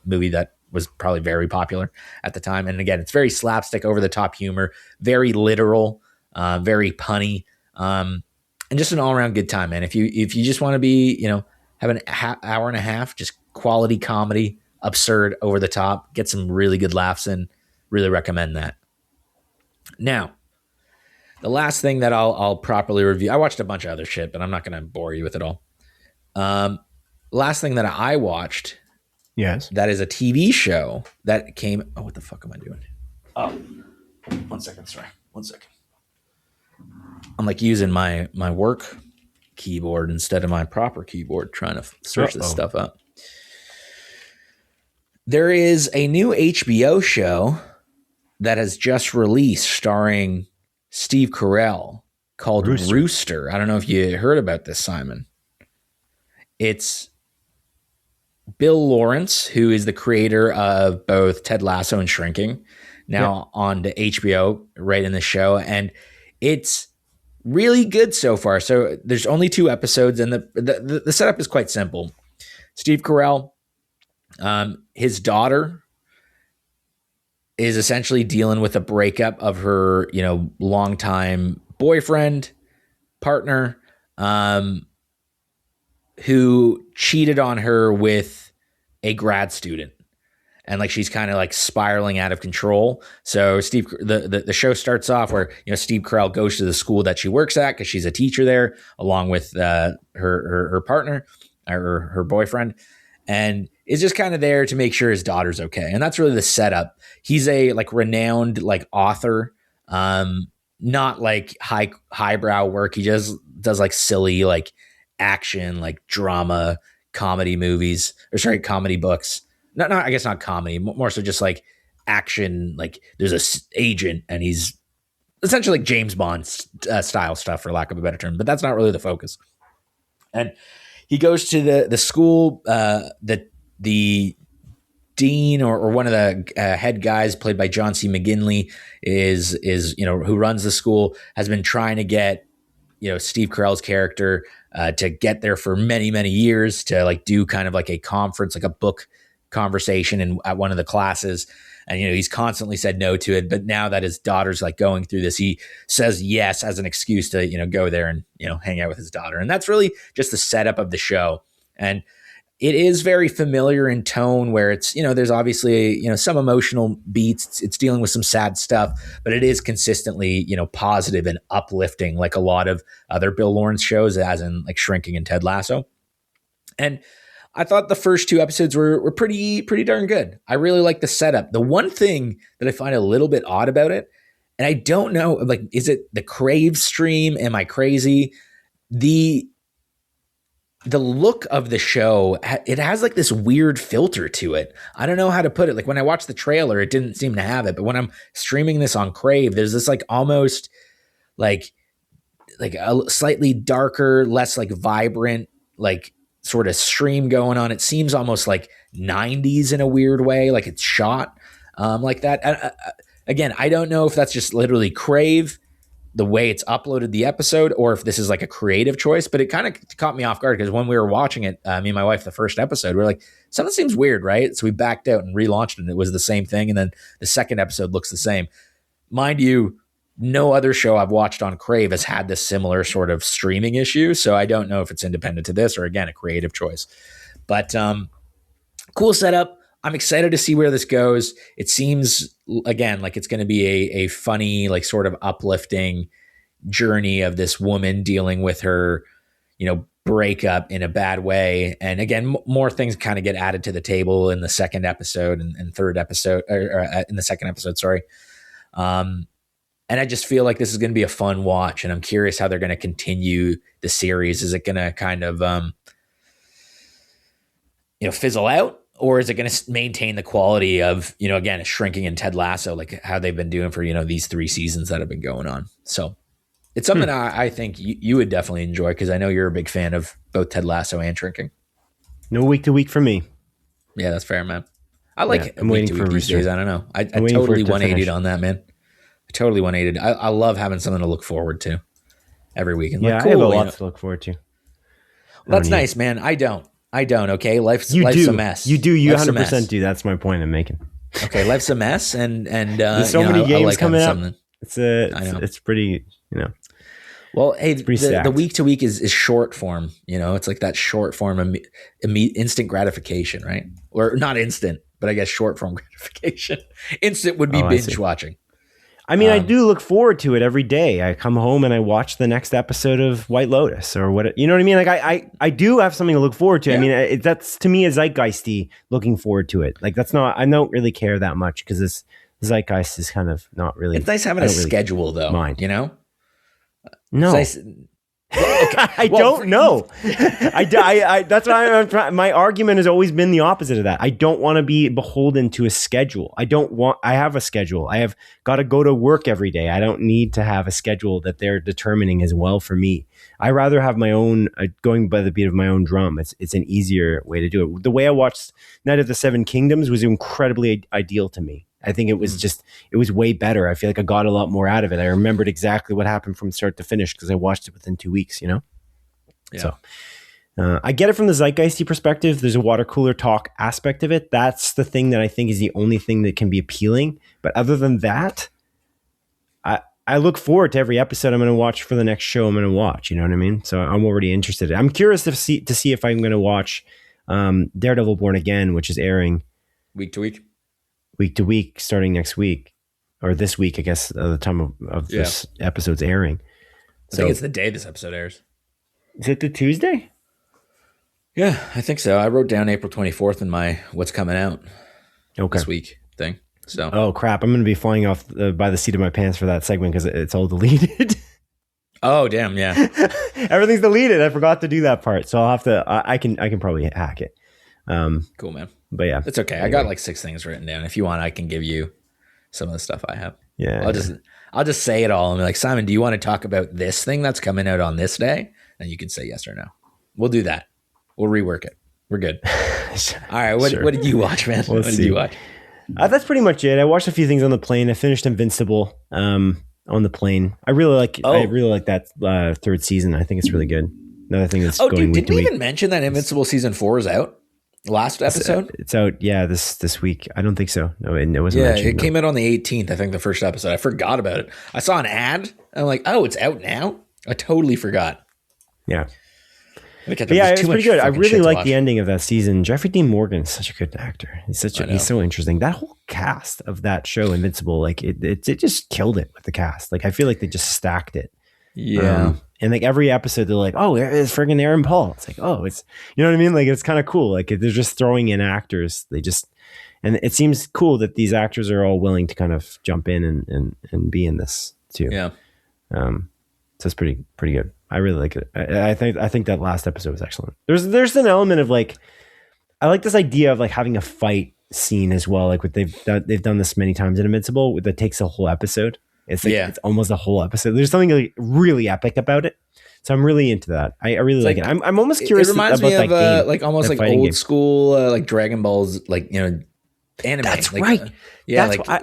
movie that was probably very popular at the time. And again, it's very slapstick, over the top humor, very literal, very punny, and just an all around good time, man. If you just want to be, have an hour and a half, just quality comedy, absurd, over the top, get some really good laughs in, really recommend that. Now, the last thing that I'll properly review, I watched a bunch of other shit, but I'm not going to bore you with it all. Last thing that I watched, yes, that is a TV show that came. Oh, what the fuck am I doing? Oh, 1 second. Sorry, 1 second. I'm like using my work keyboard instead of my proper keyboard, trying to search this stuff up. There is a new HBO show that has just released starring Steve Carell called Rooster. I don't know if you heard about this, Simon. It's Bill Lawrence, who is the creator of both Ted Lasso and Shrinking, now on to HBO right in the show. And it's really good so far. So there's only 2 episodes, and the setup is quite simple. Steve Carell, his daughter is essentially dealing with a breakup of her, longtime boyfriend, partner, who cheated on her with a grad student. And like, she's kind of like spiraling out of control. So the show starts off where, Steve Carell goes to the school that she works at because she's a teacher there, along with her partner or her boyfriend, and is just kind of there to make sure his daughter's okay. And that's really the setup. He's a renowned author, not like highbrow work. He just does silly action, drama, comedy movies, comedy books. No, I guess not comedy, more so just action. There's a agent, and he's essentially James Bond style stuff, for lack of a better term. But that's not really the focus. And he goes to the school that the Dean or one of the head guys played by John C. McGinley is who runs the school, has been trying to get Steve Carell's character to get there for many, many years to like do kind of like a conference, like a book conversation at one of the classes. And, he's constantly said no to it. But now that his daughter's like going through this, he says yes as an excuse to, go there and, hang out with his daughter. And that's really just the setup of the show. And it is very familiar in tone where it's, there's obviously, some emotional beats. It's dealing with some sad stuff, but it is consistently, positive and uplifting, like a lot of other Bill Lawrence shows, as in like Shrinking and Ted Lasso. And I thought the first 2 episodes were pretty darn good. I really like the setup. The one thing that I find a little bit odd about it, and I don't know, like, is it the Crave stream? Am I crazy? The look of the show, it has like this weird filter to it. I don't know how to put it. Like when I watched the trailer, it didn't seem to have it. But when I'm streaming this on Crave, there's this like almost like a slightly darker, less like vibrant, like sort of stream going on. It seems almost like 90s in a weird way, like it's shot like that. Again, I don't know if that's just literally Crave, the way it's uploaded the episode, or if this is like a creative choice, but it kind of caught me off guard because when we were watching it, me and my wife, the first episode, we were like, something seems weird, right? So we backed out and relaunched it and it was the same thing. And then the second episode looks the same. Mind you, no other show I've watched on Crave has had this similar sort of streaming issue. So I don't know if it's independent to this or, again, a creative choice. But cool setup. I'm excited to see where this goes. It seems, again, like it's going to be a funny, like sort of uplifting journey of this woman dealing with her, breakup in a bad way. And again, more things kind of get added to the table in the second episode and third episode, or in the second episode, sorry. And I just feel like this is going to be a fun watch, and I'm curious how they're going to continue the series. Is it going to kind of, fizzle out, or is it going to maintain the quality of, again, Shrinking and Ted Lasso, like how they've been doing for, these 3 seasons that have been going on. So it's something I think you would definitely enjoy, because I know you're a big fan of both Ted Lasso and Shrinking. No week to week for me. Yeah, that's fair, man. I like I'm week to week these days. I don't know. I totally 180'd on that, man. I totally 180'd. I love having something to look forward to every weekend. Yeah, like, cool, I have a lot to look forward to. Well, that's nice, man. I don't. Okay, life's a mess. You do. You 100% do. That's my point I'm making. Okay, life's a mess, and there's so many games coming up. It's pretty. Well, hey, the week to week is short form. It's like that short form instant gratification, right? Or not instant, but I guess short form gratification. Instant would be binge watching. I mean, I do look forward to it every day. I come home and I watch the next episode of White Lotus or what, you know what I mean? Like I do have something to look forward to. Yeah. I mean, that's to me a zeitgeisty looking forward to it. Like that's not, I don't really care that much because this zeitgeist is kind of not really. It's nice having a schedule though, No. I don't know. I that's why I'm trying. My argument has always been the opposite of that. I don't want to be beholden to a schedule. I have a schedule. I have got to go to work every day. I don't need to have a schedule that they're determining as well for me. I rather have my own, going by the beat of my own drum. It's an easier way to do it. The way I watched Night of the Seven Kingdoms was incredibly ideal to me. I think it was it was way better. I feel like I got a lot more out of it. I remembered exactly what happened from start to finish because I watched it within 2 weeks, Yeah. So I get it from the zeitgeisty perspective. There's a water cooler talk aspect of it. That's the thing that I think is the only thing that can be appealing. But other than that, I look forward to every episode I'm going to watch for the next show I'm going to watch. You know what I mean? So I'm already interested. I'm curious to see if I'm going to watch Daredevil Born Again, which is airing week to week, starting next week or this week, I guess, at the time of this episode's airing. I think it's the day this episode airs. Is it the Tuesday? Yeah, I think so. I wrote down April 24th in my what's coming out this week thing. So, oh crap, I'm going to be flying off by the seat of my pants for that segment because it's all deleted. Oh damn, yeah. Everything's deleted. I forgot to do that part, so I'll have to. I can probably hack it. Cool, man. But yeah, it's okay. Anyway. I got like 6 things written down. If you want, I can give you some of the stuff I have. Yeah, I'll just say it all and be like, Simon, do you want to talk about this thing that's coming out on this day? And you can say yes or no. We'll do that. We'll rework it. We're good. All right. What did you watch, man? What did you watch? That's pretty much it. I watched a few things on the plane. I finished Invincible on the plane. I really like that third season. I think it's really good. Another thing that's going week to week. Did we even mention that Invincible season 4 is out? Last episode? It's out, yeah, this week. I don't think so. No, it wasn't mentioned. Yeah, it came out on the 18th, I think, the first episode. I forgot about it. I saw an ad, and I'm like, oh, it's out now? I totally forgot. Yeah. It's pretty good. I really like the ending of that season. Jeffrey Dean Morgan is such a good actor. He's so interesting. That whole cast of that show, Invincible, like it just killed it with the cast. Like I feel like they just stacked it. Yeah. And like every episode, they're like, oh, it's friggin' Aaron Paul. It's like, oh, it's, you know what I mean? Like it's kind of cool. Like they're just throwing in actors. And it seems cool that these actors are all willing to kind of jump in and be in this too. Yeah. So it's pretty good. I really like it. I think that last episode was excellent. There's an element of like, I like this idea of like having a fight scene as well. Like what they've done this many times in Invincible that takes a whole episode. It's like, it's almost a whole episode. There's something like really epic about it. So I'm really into that. I really like it. I'm almost curious. It reminds me of that game, like almost like old school, like Dragon Ball's, like, you know, anime. That's like, right.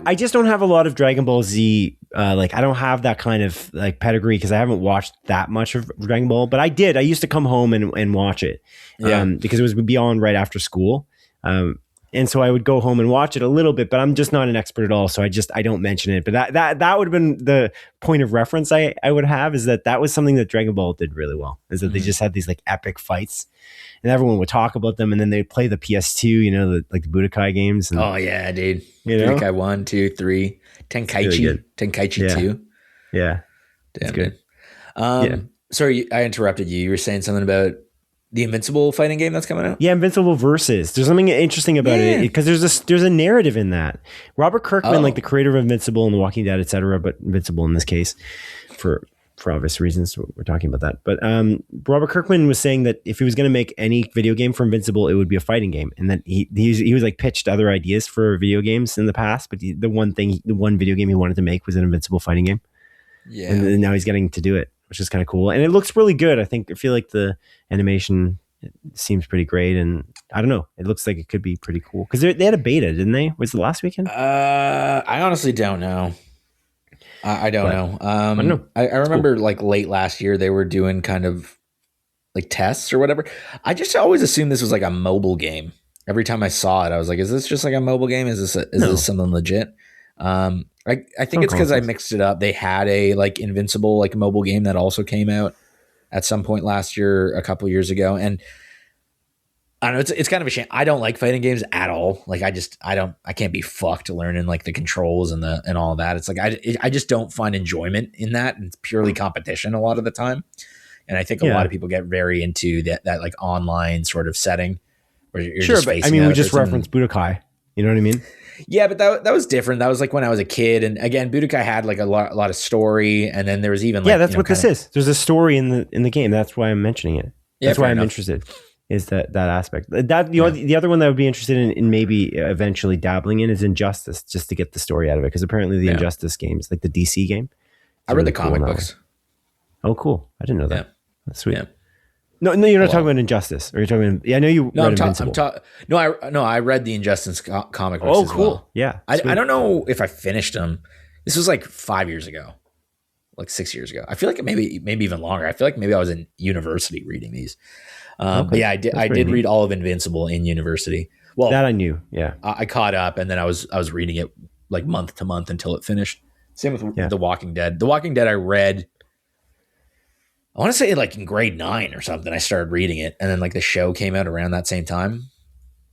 I just don't have a lot of Dragon Ball Z. Like I don't have that kind of like pedigree because I haven't watched that much of Dragon Ball, but I did. I used to come home and watch it because it would be on right after school. And so I would go home and watch it a little bit, but I'm just not an expert at all. So I don't mention it. But that would have been the point of reference I would have, is that was something that Dragon Ball did really well, is that they just had these like epic fights and everyone would talk about them. And then they'd play the PS2, you know, the Budokai games. And, oh yeah, dude. You know? Budokai 1, 2, 3, Tenkaichi 2. Yeah. Damn good. Sorry, I interrupted you. You were saying something about the Invincible fighting game that's coming out? Yeah, Invincible Versus. There's something interesting about it because there's a narrative in that. Robert Kirkman, like the creator of Invincible and The Walking Dead, etc., but Invincible in this case, for obvious reasons, we're talking about that. But Robert Kirkman was saying that if he was going to make any video game for Invincible, it would be a fighting game, and that he was like pitched other ideas for video games in the past, but the one video game he wanted to make was an Invincible fighting game. Yeah, and now he's getting to do it, which is kind of cool. And it looks really good. I feel like the animation seems pretty great. And I don't know, it looks like it could be pretty cool. Because they had a beta, didn't they? Was it last weekend? I honestly don't know. I don't know. I don't know. I remember like late last year, they were doing kind of like tests or whatever. I just always assumed this was like a mobile game. Every time I saw it, I was like, is this just like a mobile game? Is this something legit? I think it's because I mixed it up. They had a like Invincible like mobile game that also came out at some point last year, a couple years ago, and I don't know, it's kind of a shame. I don't like fighting games at all. Like I can't be fucked learning like the controls and all of that. It's like I just don't find enjoyment in that. And it's purely competition a lot of the time, and I think a lot of people get very into that like online sort of setting where you're just facing. But I mean, we just referenced Budokai. You know what I mean? Yeah, but that was different. That was like when I was a kid, and again, Budokai had like a lot of story, and then there was even like, that's what this is. There's a story in the game. That's why I'm mentioning it. That's why I'm interested. Is that aspect? The other one that I would be interested in maybe eventually dabbling in is Injustice, just to get the story out of it, because apparently the Injustice games, like the DC game. I read the comic books. Oh, cool! I didn't know that. That's sweet. Yeah. No, you're not talking about Injustice. Or you're talking about, I know you read Invincible. I read the Injustice comic books as cool. Well. Yeah. I don't know if I finished them. This was like 5 years ago, like 6 years ago. I feel like maybe even longer. I feel like maybe I was in university reading these. But yeah, I did read all of Invincible in university. Well, that I knew. Yeah. I caught up, and then I was reading it like month to month until it finished. Same with The Walking Dead. The Walking Dead I read, I want to say like in grade 9 or something, I started reading it. And then like the show came out around that same time.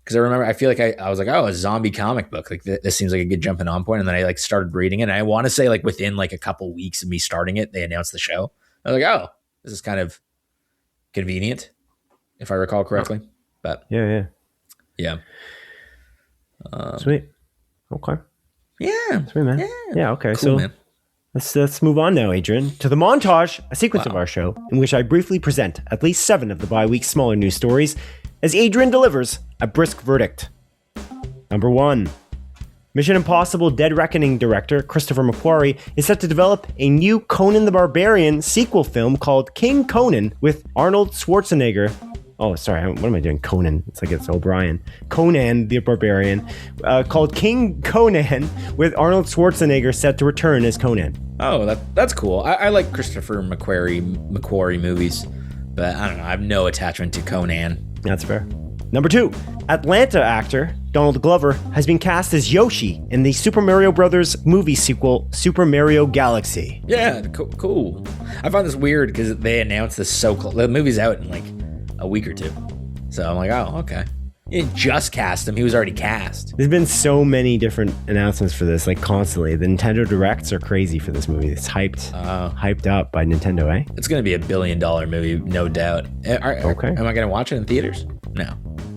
Because I feel like I was like, oh, a zombie comic book. Like this seems like a good jumping on point. And then I like started reading it. And I want to say like within like a couple weeks of me starting it, they announced the show. I was like, oh, this is kind of convenient, if I recall correctly. But yeah. Sweet. Okay. Yeah. Sweet, man. Yeah. Okay. Cool, man. Let's move on now, Adrian, to the montage, a sequence of our show in which I briefly present at least 7 of the bi-week's smaller news stories as Adrian delivers a brisk verdict. Number 1. Mission Impossible Dead Reckoning director Christopher McQuarrie is set to develop a new Conan the Barbarian sequel film called King Conan with Arnold Schwarzenegger Oh, sorry. What am I doing? Conan. It's like it's O'Brien. Conan the Barbarian, called King Conan, with Arnold Schwarzenegger set to return as Conan. Oh, that's cool. I like Christopher McQuarrie movies, but I don't know. I have no attachment to Conan. That's fair. Number 2, Atlanta actor Donald Glover has been cast as Yoshi in the Super Mario Brothers movie sequel, Super Mario Galaxy. Yeah, cool. I found this weird because they announced this so close. The movie's out in like a week or two. So I'm like, oh, okay. You didn't just cast him. He was already cast. There's been so many different announcements for this, like constantly. The Nintendo Directs are crazy for this movie. It's hyped up by Nintendo, eh? It's going to be $1 billion movie, no doubt. Okay. Am I going to watch it in theaters? No,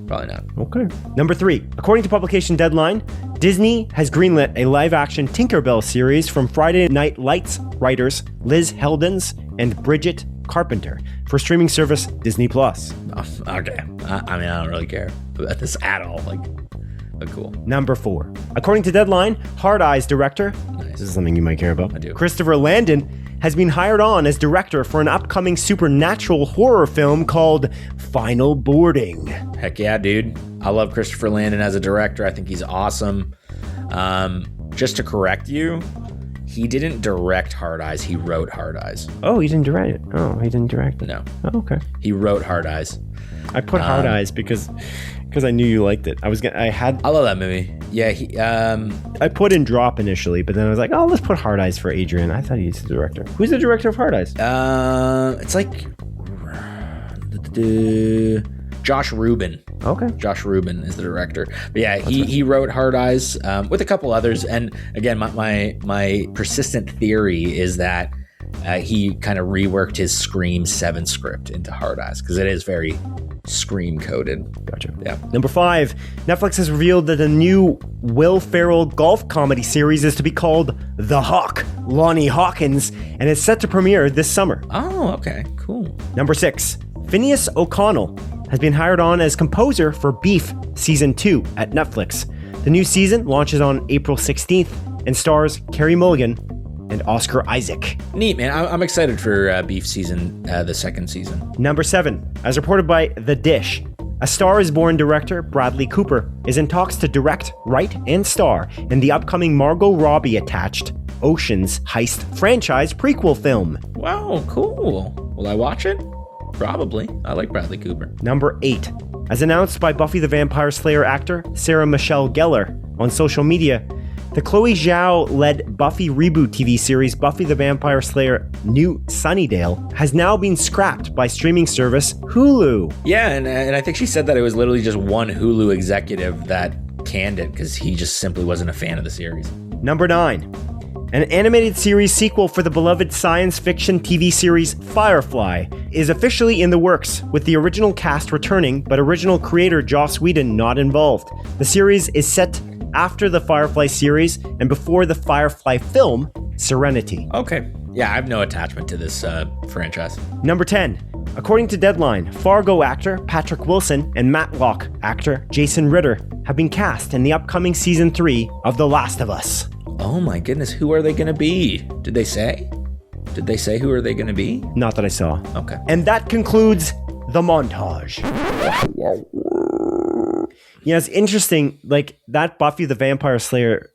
probably not. Okay. Number 3, according to publication Deadline, Disney has greenlit a live-action Tinkerbell series from Friday Night Lights writers Liz Heldens and Bridget Carpenter for streaming service Disney+. Oh, okay. I mean, I don't really care about this at all. But cool. Number 4, according to Deadline, Hard Eyes director, Nice. This is something you might care about, I do. Christopher Landon has been hired on as director for an upcoming supernatural horror film called Final Boarding. Heck yeah, dude. I love Christopher Landon as a director. I think he's awesome. Just to correct you, he didn't direct Hard Eyes. He wrote Hard Eyes. Oh, he didn't direct it. Oh, he didn't direct it. No. Oh, okay. He wrote Hard Eyes. I put Hard Eyes because I knew you liked it. I love that movie. Yeah, I put in Drop initially, but then I was like, oh, let's put Hard Eyes for Adrian. I thought he's the director. Who's the director of Hard Eyes? It's like Josh Rubin. Okay. Josh Rubin is the director. But yeah, he wrote Hard Eyes with a couple others. And again, my persistent theory is that he kind of reworked his Scream 7 script into Hard Eyes because it is very Scream coded. Gotcha. Yeah. Number 5, Netflix has revealed that a new Will Ferrell golf comedy series is to be called The Hawk, Lonnie Hawkins, and it's set to premiere this summer. Oh, okay. Cool. Number 6, Phineas O'Connell has been hired on as composer for Beef Season 2 at Netflix. The new season launches on April 16th and stars Carey Mulligan and Oscar Isaac. Neat, man. I'm excited for Beef season, the second season. Number 7, as reported by The Dish, A Star is Born director Bradley Cooper is in talks to direct, write, and star in the upcoming Margot Robbie-attached Ocean's Heist franchise prequel film. Wow, cool. Will I watch it? Probably. I like Bradley Cooper. Number 8, as announced by Buffy the Vampire Slayer actor Sarah Michelle Gellar on social media, the Chloe Zhao-led Buffy reboot TV series Buffy the Vampire Slayer New Sunnydale has now been scrapped by streaming service Hulu. Yeah, and I think she said that it was literally just one Hulu executive that canned it because he just simply wasn't a fan of the series. Number 9, an animated series sequel for the beloved science fiction TV series Firefly is officially in the works, with the original cast returning but original creator Joss Whedon not involved. The series is set after the Firefly series and before the Firefly film, Serenity. Okay. Yeah, I have no attachment to this franchise. Number 10. According to Deadline, Fargo actor Patrick Wilson and Matlock actor Jason Ritter have been cast in the upcoming Season 3 of The Last of Us. Oh my goodness, who are they going to be? Did they say? Did they say who are they going to be? Not that I saw. Okay. And that concludes the montage. Yeah, it's interesting. Like that Buffy the Vampire Slayer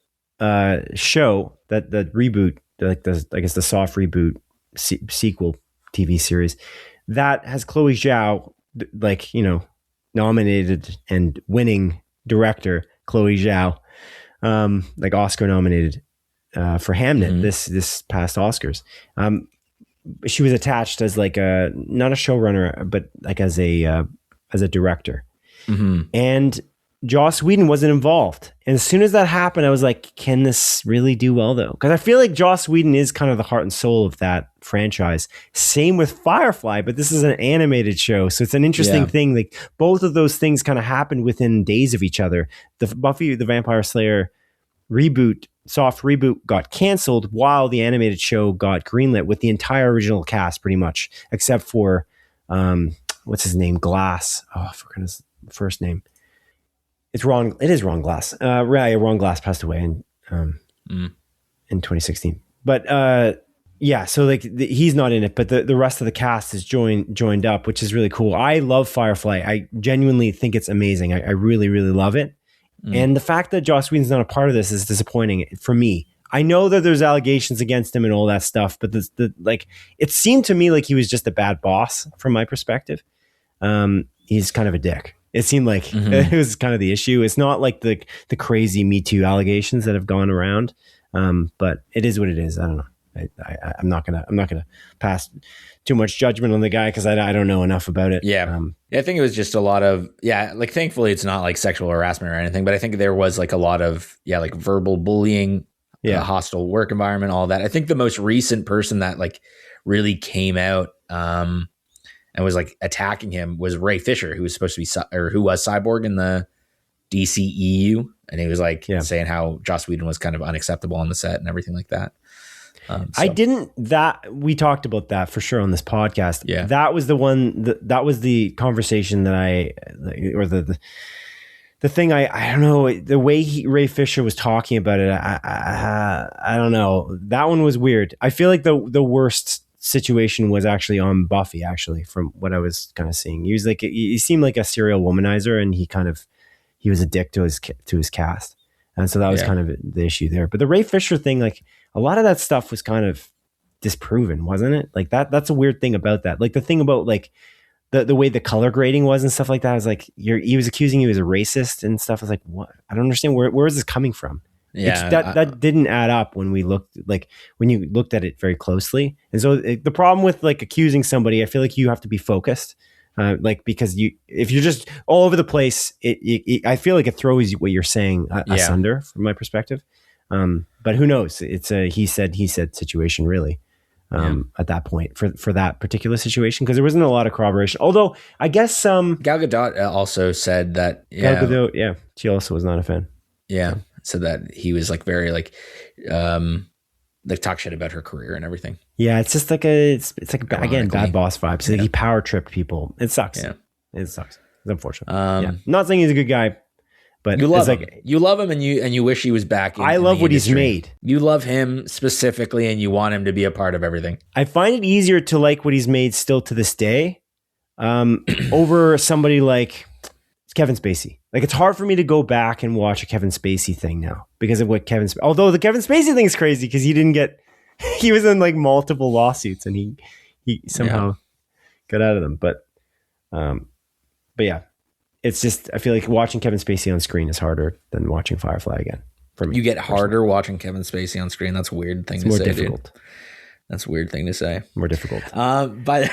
show, that reboot, like I guess the soft reboot sequel TV series, that has Chloe Zhao, like, you know, nominated and winning director Chloe Zhao, like Oscar nominated for Hamnet this past Oscars. She was attached as like not a showrunner, but like as a director. And Joss Whedon wasn't involved. And as soon as that happened, I was like, can this really do well though? Because I feel like Joss Whedon is kind of the heart and soul of that franchise. Same with Firefly, but this is an animated show. So it's an interesting thing. Like both of those things kind of happened within days of each other. The Buffy the Vampire Slayer soft reboot got canceled while the animated show got greenlit with the entire original cast pretty much, except for, what's his name? Glass. Oh, I forgot his first name. It's Ron. It is Ron Glass. Ron Glass passed away in 2016. But Yeah, so like he's not in it, but the rest of the cast is joined up, which is really cool. I love Firefly. I genuinely think it's amazing. I really, really love it. And the fact that Joss Whedon's not a part of this is disappointing for me. I know that there's allegations against him and all that stuff, but like it seemed to me like he was just a bad boss from my perspective. He's kind of a dick. It seemed like it was kind of the issue. It's not like the crazy Me Too allegations that have gone around, but it is what it is. I don't know. I'm not gonna pass too much judgment on the guy because I don't know enough about it. Yeah, I think it was just a lot of like thankfully it's not like sexual harassment or anything, but I think there was like a lot of like verbal bullying, hostile work environment, all that. I think the most recent person that like really came out and was like attacking him was Ray Fisher, who was supposed to be who was Cyborg in the DCEU, and he was like saying how Joss Whedon was kind of unacceptable on the set and everything like that. We talked about that for sure on this podcast. Yeah. That was the one, that was the conversation that the thing I don't know, the way Ray Fisher was talking about it. I don't know. That one was weird. I feel like the worst situation was actually on Buffy, actually, from what I was kind of seeing. He was like, he seemed like a serial womanizer, and he was a dick to his cast. And so that was kind of the issue there. But the Ray Fisher thing, like a lot of that stuff was kind of disproven, wasn't it? Like that's a weird thing about that. Like the thing about like the way the color grading was and stuff like that. I was like, he was accusing you as a racist and stuff. I was like, what? I don't understand. Where is this coming from? Yeah, that didn't add up when you looked at it very closely. And so the problem with like accusing somebody, I feel like you have to be focused. Like because if you're just all over the place, I feel like it throws what you're saying asunder from my perspective. But who knows? It's a he said situation really at that point for that particular situation, because there wasn't a lot of corroboration. Although I guess Gal Gadot also said that Gal Gadot, she also was not a fan. Yeah, said that he was like very like talk shit about her career and everything. Yeah, it's just like it's like bad boss vibes. So like he power tripped people. It sucks. Yeah, it sucks. It's unfortunate. I'm not saying he's a good guy, but you love him. You love him, and you wish he was back. I love what he's made. You love him specifically, and you want him to be a part of everything. I find it easier to like what he's made still to this day, over somebody like Kevin Spacey. Like it's hard for me to go back and watch a Kevin Spacey thing now because of what although the Kevin Spacey thing is crazy because he was in like multiple lawsuits and he somehow got out of them. But yeah, it's just, I feel like watching Kevin Spacey on screen is harder than watching Firefly again for me. You get harder watching Kevin Spacey on screen. That's a weird thing to say. More difficult. Dude. That's a weird thing to say. More difficult. By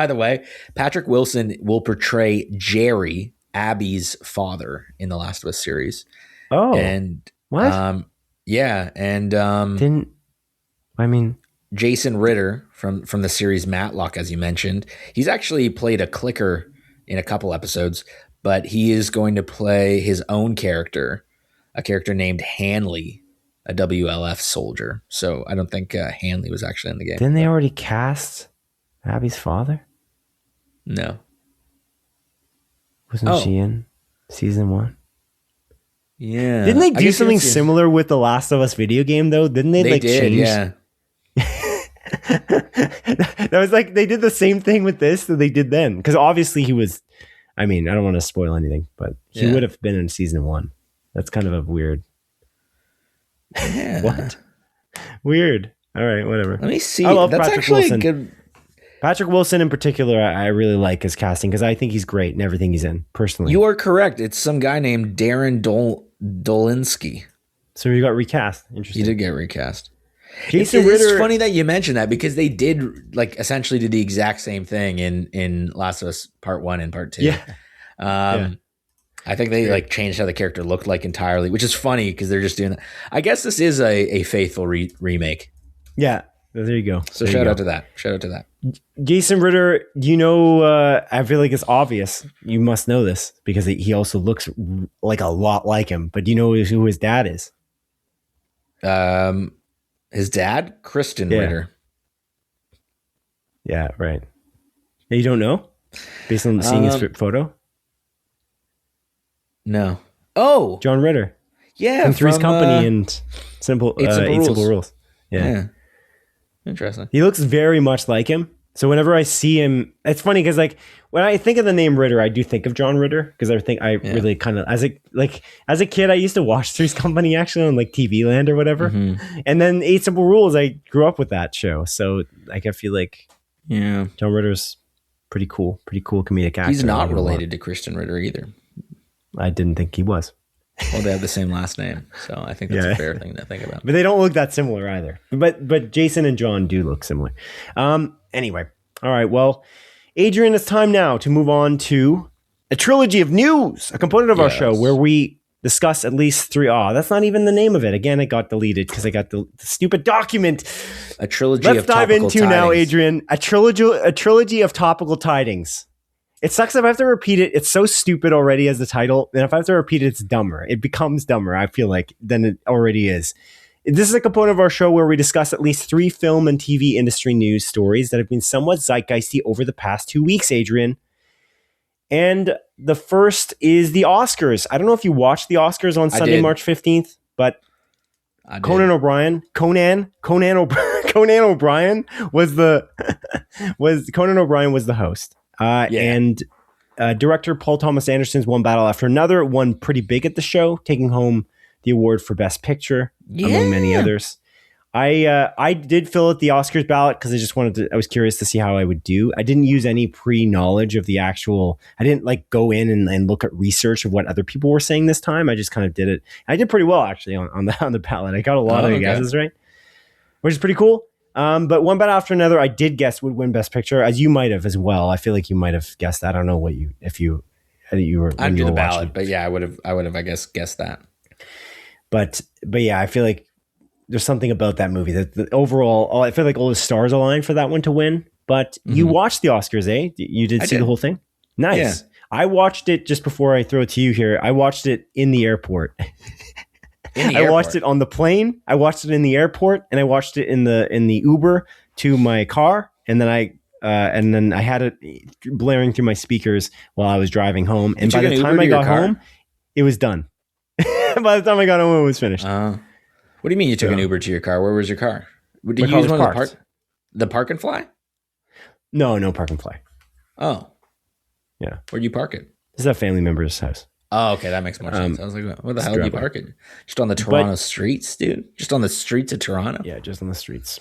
the way, Patrick Wilson will portray Jerry, Abby's father, in the Last of Us series. Oh, and what? Yeah, and Jason Ritter from the series Matlock, as you mentioned, he's actually played a clicker in a couple episodes, but he is going to play his own character, a character named Hanley, a WLF soldier. So I don't think Hanley was actually in the game. Didn't they already cast Abby's father? No. Wasn't she in season 1? Yeah. Didn't they do something similar with the Last of Us video game though? Didn't they change? Yeah. That was like they did the same thing with this that they did then. Because obviously he was, I don't want to spoil anything, but he would have been in season 1. That's kind of a weird. Yeah. What? Weird. All right, whatever. Let me see. I love That's Patrick actually Wilson. good. Patrick Wilson in particular, I really like his casting because I think he's great in everything he's in, personally. You are correct. It's some guy named Darren Dolinsky. So you got recast. Interesting. You did get recast. It's funny that you mentioned that because they did essentially did the exact same thing in Last of Us Part 1 and Part 2. Yeah. I think they changed how the character looked entirely, which is funny because they're just doing that. I guess this is a faithful remake. Yeah. There you go. So shout out to that. Jason Ritter, I feel like it's obvious. You must know this because he also looks like a lot like him. But do you know who his dad is? His dad, Kristen Ritter. Yeah, right. You don't know? Based on seeing his photo? No. Oh! John Ritter. Yeah. From Three's Company and Eight Simple Rules. Yeah. Interesting. He looks very much like him. So whenever I see him, it's funny because like when I think of the name Ritter, I do think of John Ritter because really kind of as a kid I used to watch Three's Company actually on like TV Land or whatever, and then 8 Simple Rules. I grew up with that show, so like I feel like John Ritter's pretty cool comedic actor. He's not related to Christian Ritter either. I didn't think he was. Well, they have the same last name, so I think that's a fair thing to think about. But they don't look that similar either. But Jason and John do look similar. Anyway, all right. Well, Adrian, it's time now to move on to a trilogy of news, a component of our show where we discuss at least 3. That's not even the name of it. Again, it got deleted because I got the stupid document. A trilogy of topical tidings. Let's dive into now, Adrian. A trilogy of topical tidings. It sucks if I have to repeat it. It's so stupid already as the title. And if I have to repeat it, it's dumber. It becomes dumber, I feel like, than it already is. This is a component of our show where we discuss at least 3 film and TV industry news stories that have been somewhat zeitgeisty over the past 2 weeks, Adrian. And the first is the Oscars. I don't know if you watched the Oscars on Sunday, March 15th, but Conan O'Brien was the host. And director Paul Thomas Anderson's One Battle After Another won pretty big at the show, taking home the award for Best Picture, among many others. I did fill out the Oscars ballot because I was curious to see how I would do. I didn't use any pre-knowledge of the actual, I didn't like go in and look at research of what other people were saying this time. I just kind of did it. I did pretty well actually on the ballot. I got a lot of guesses right, which is pretty cool. But One Battle After Another, I did guess would win Best Picture, as you might have as well. I feel like you might have guessed that. I don't know if you were under the ballot, but yeah, I would have, I guess, guessed that. But yeah, I feel like there's something about that movie that the overall, I feel like all the stars aligned for that one to win. But you watched the Oscars, eh? You did see the whole thing? Nice. Yeah. I watched it just before I throw it to you here. I watched it in the airport. I watched it on the plane. I watched it in the airport, and I watched it in the Uber to my car, and then I had it blaring through my speakers while I was driving home. And by the time I got home, it was done. By the time I got home, it was finished. What do you mean you took an Uber to your car? Where was your car? Did you use one of the park and fly? No park and fly. Oh, yeah. Where'd you park it? This is a family member's house. Oh, okay, that makes more sense. I was like, where the hell did you park it? Just on the Toronto streets, dude? Just on the streets of Toronto? Yeah, just on the streets.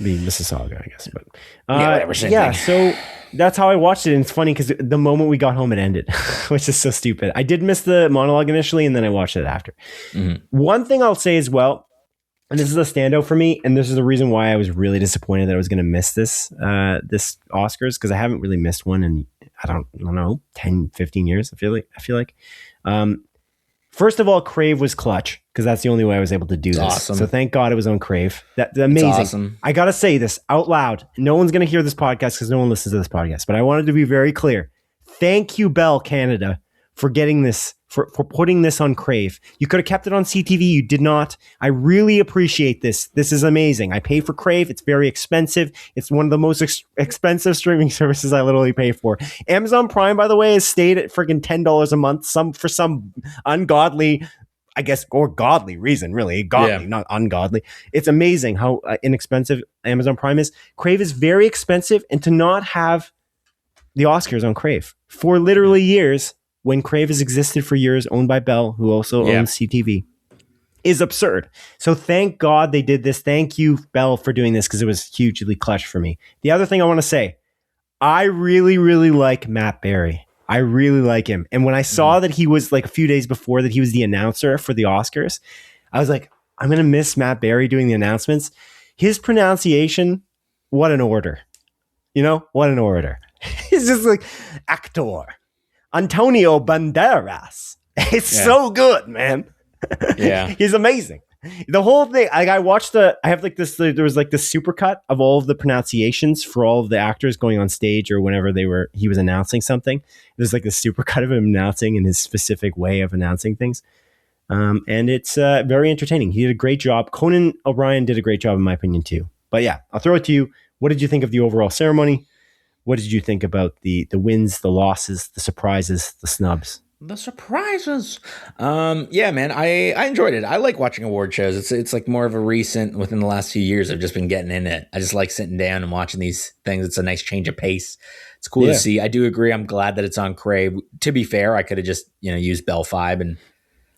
The Mississauga, I guess. But whatever. So that's how I watched it. And it's funny because the moment we got home, it ended, which is so stupid. I did miss the monologue initially, and then I watched it after. One thing I'll say as well, and this is a standout for me, and this is the reason why I was really disappointed that I was going to miss this Oscars, because I haven't really missed one in, I don't know, 10, 15 years, I feel like. First of all, Crave was clutch, because that's the only way I was able to do this. Awesome. So thank God it was on Crave. That's amazing. Awesome. I got to say this out loud. No one's going to hear this podcast because no one listens to this podcast, but I wanted to be very clear. Thank you, Bell Canada, for getting this, for putting this on Crave. You could have kept it on CTV. You did not. I really appreciate this. This is amazing. I pay for Crave. It's very expensive. It's one of the most expensive streaming services I literally pay for. Amazon Prime, by the way, has stayed at freaking $10 a month. For some ungodly, I guess, or godly reason, really. Godly, not ungodly. It's amazing how inexpensive Amazon Prime is. Crave is very expensive, and to not have the Oscars on Crave for literally years, when Crave has existed for years, owned by Bell, who also owns CTV, is absurd. So thank God they did this. Thank you, Bell, for doing this, because it was hugely clutch for me. The other thing I want to say, I really, really like Matt Berry. I really like him. And when I saw that he was, like a few days before, that he was the announcer for the Oscars, I was like, I'm going to miss Matt Berry doing the announcements. His pronunciation, what an order. You know, what an order. He's just like, actor. Antonio Banderas. It's so good, man. Yeah. He's amazing. The whole thing, I watched there was like this supercut of all of the pronunciations for all of the actors going on stage or whenever he was announcing something. There's like this supercut of him announcing in his specific way of announcing things. And it's very entertaining. He did a great job. Conan O'Brien did a great job, in my opinion, too. But yeah, I'll throw it to you. What did you think of the overall ceremony? What did you think about the wins, the losses, the surprises, the snubs? The surprises. Yeah, man, I enjoyed it. I like watching award shows. It's like more of a recent, within the last few years, I've just been getting in it. I just like sitting down and watching these things. It's a nice change of pace. It's cool to see. I do agree. I'm glad that it's on Crave. To be fair, I could have just, used Bell 5 and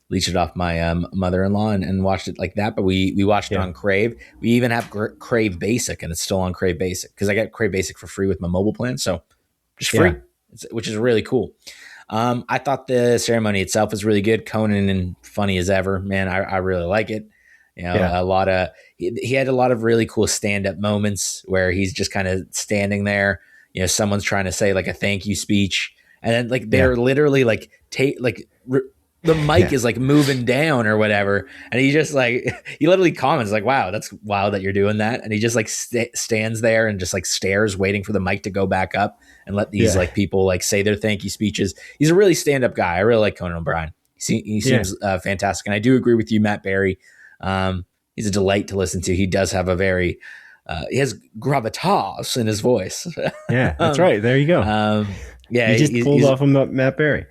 leached it off my mother-in-law and watched it like that. But we watched it on Crave. We even have Crave Basic, and it's still on Crave Basic because I got Crave Basic for free with my mobile plan. So just free, which is really cool. I thought the ceremony itself was really good. Conan and funny as ever, man. I really like it. A lot of, he had a lot of really cool stand-up moments where he's just kind of standing there, someone's trying to say like a thank you speech. And then like, they're literally like, the mic is like moving down or whatever. And he just like, he literally comments like, wow, that's wild that you're doing that. And he just like stands there and just like stares, waiting for the mic to go back up and let these like people like say their thank you speeches. He's a really stand-up guy. I really like Conan O'Brien. He seems fantastic. And I do agree with you, Matt Berry. He's a delight to listen to. He does have a very, he has gravitas in his voice. Yeah, that's right. There you go. You just pulled off him Matt Berry.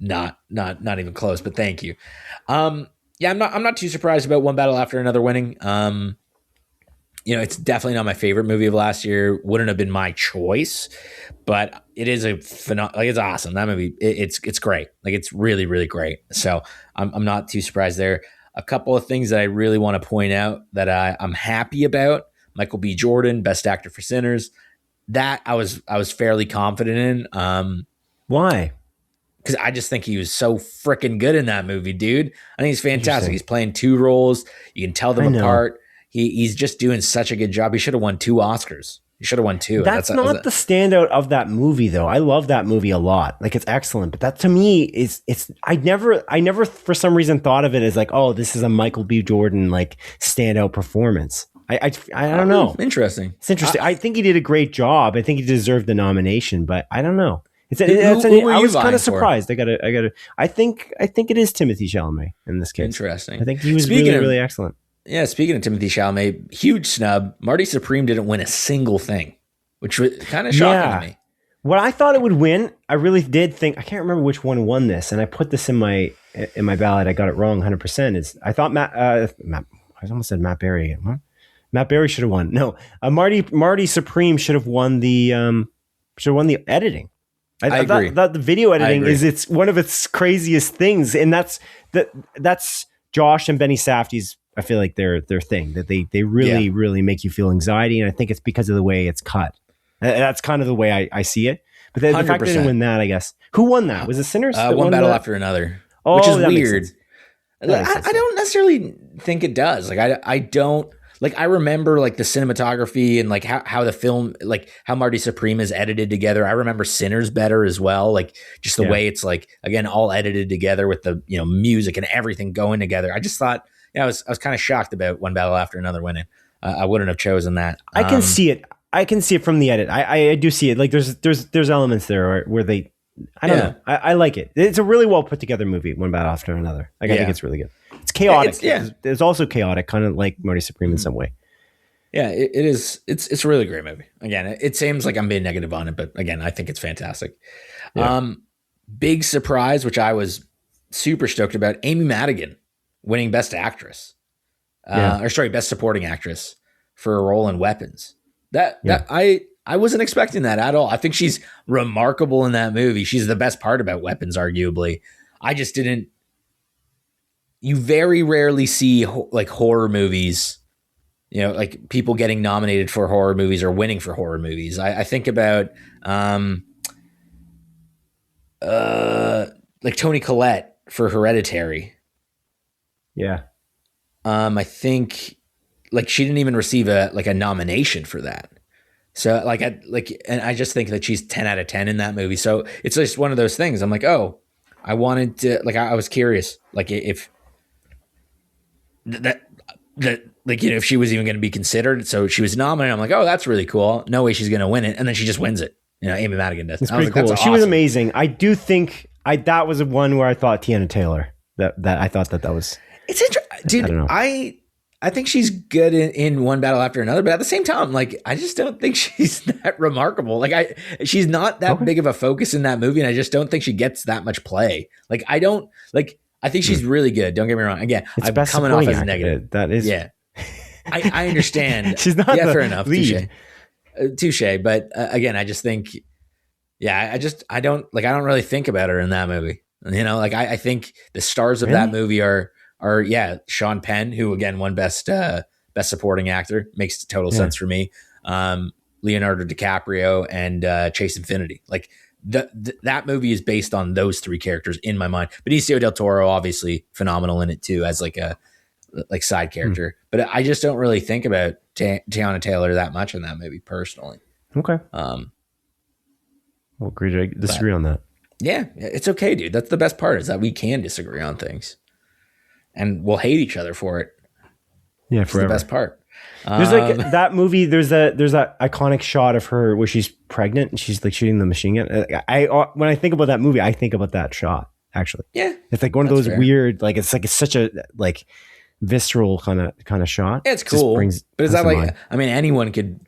Not even close, but thank you. I'm not too surprised about One Battle After Another winning. It's definitely not my favorite movie of last year. Wouldn't have been my choice, but it is it's awesome. That movie, it's great. Like it's really, really great. So I'm not too surprised there. A couple of things that I really want to point out that I'm happy about. Michael B. Jordan, Best Actor for Sinners. That I was fairly confident in. Why? Because I just think he was so freaking good in that movie, dude. I think he's fantastic. He's playing two roles. You can tell them apart. He's just doing such a good job. He should have won 2 Oscars. He should have won 2. That's not the standout of that movie, though. I love that movie a lot. Like it's excellent. But that to me is I never for some reason thought of it as like, oh, this is a Michael B. Jordan like standout performance. I don't know. Interesting. It's interesting. I think he did a great job. I think he deserved the nomination, but I don't know. I was kind of surprised. I think it is Timothée Chalamet in this case. Interesting. I think he was really excellent. Yeah, speaking of Timothée Chalamet, huge snub. Marty Supreme didn't win a single thing, which was kind of shocking to me. What I thought it would win, I really did think. I can't remember which one won this, and I put this in my ballot. I got it wrong 100%. Is I thought Matt. I almost said Matt Berry. What? Matt Berry should have won. No, Marty Supreme should have won the editing. I agree. That the video editing it's one of its craziest things, and that's Josh and Benny Safdie's. I feel like their thing that they really really make you feel anxiety, and I think it's because of the way it's cut. That's kind of the way I see it. But the fact they didn't win that, I guess. Who won that? Was it Sinners? One Battle After Another, which is weird. I don't necessarily think it does. Like I don't. Like I remember like the cinematography and like how the film, like how Marty Supreme is edited together. I remember Sinners better as well. Like just the way it's like, again, all edited together with the, music and everything going together. I just thought, I was kind of shocked about One Battle After Another winning. I wouldn't have chosen that. I can see it. I can see it from the edit. I do see it. Like there's elements there where they, I don't know. I like it. It's a really well put together movie, One Battle After Another. I think it's really good. It's chaotic. It's also chaotic, kind of like Marty Supreme in some way. Yeah, it is. It's a really great movie. Again, it seems like I'm being negative on it, but again, I think it's fantastic. Yeah. Big surprise, which I was super stoked about, Amy Madigan winning Best Actress. Best Supporting Actress for a role in Weapons. I wasn't expecting that at all. I think she's remarkable in that movie. She's the best part about Weapons, arguably. I just didn't. You very rarely see like horror movies, like people getting nominated for horror movies or winning for horror movies. I think about like Toni Collette for Hereditary. Yeah. I think like she didn't even receive a nomination for that. So and I just think that she's 10 out of 10 in that movie. So it's just one of those things. I'm like, oh, I wanted to, like, I was curious, like if if she was even going to be considered. So she was nominated. I'm like, oh, that's really cool. No way she's going to win it. And then she just wins it. Amy Madigan does. It's pretty cool. She was amazing. I do think that was one where I thought Tiana Taylor, that I thought that was. It's interesting, dude. I think she's good in one battle after another, but at the same time, like, I just don't think she's that remarkable. Like, she's not that big of a focus in that movie, and I just don't think she gets that much play. Like, I think she's really good. Don't get me wrong. Again, I'm coming off as a negative. That is, yeah. I understand. She's not fair enough. Touche. But again, I just think, I don't really think about her in that movie. You know, like I think the stars of that movie are Sean Penn, who again won best supporting actor, makes total sense for me. Leonardo DiCaprio and Chase Infinity. Like that movie is based on those three characters in my mind. Benicio del Toro, obviously phenomenal in it too, as like a side character. But I just don't really think about Teyana Taylor that much in that movie personally. Okay. We'll agree to disagree on that. Yeah, it's okay, dude. That's the best part, is that we can disagree on things. And we'll hate each other for it. Yeah, forever. The best part. There's like that movie. There's that iconic shot of her where she's pregnant and she's like shooting the machine gun. When I think about that movie, I think about that shot. Actually, yeah, it's like one of those weird, like it's such a like visceral kind of shot. Yeah, it's cool. But is that like mind. I mean, anyone could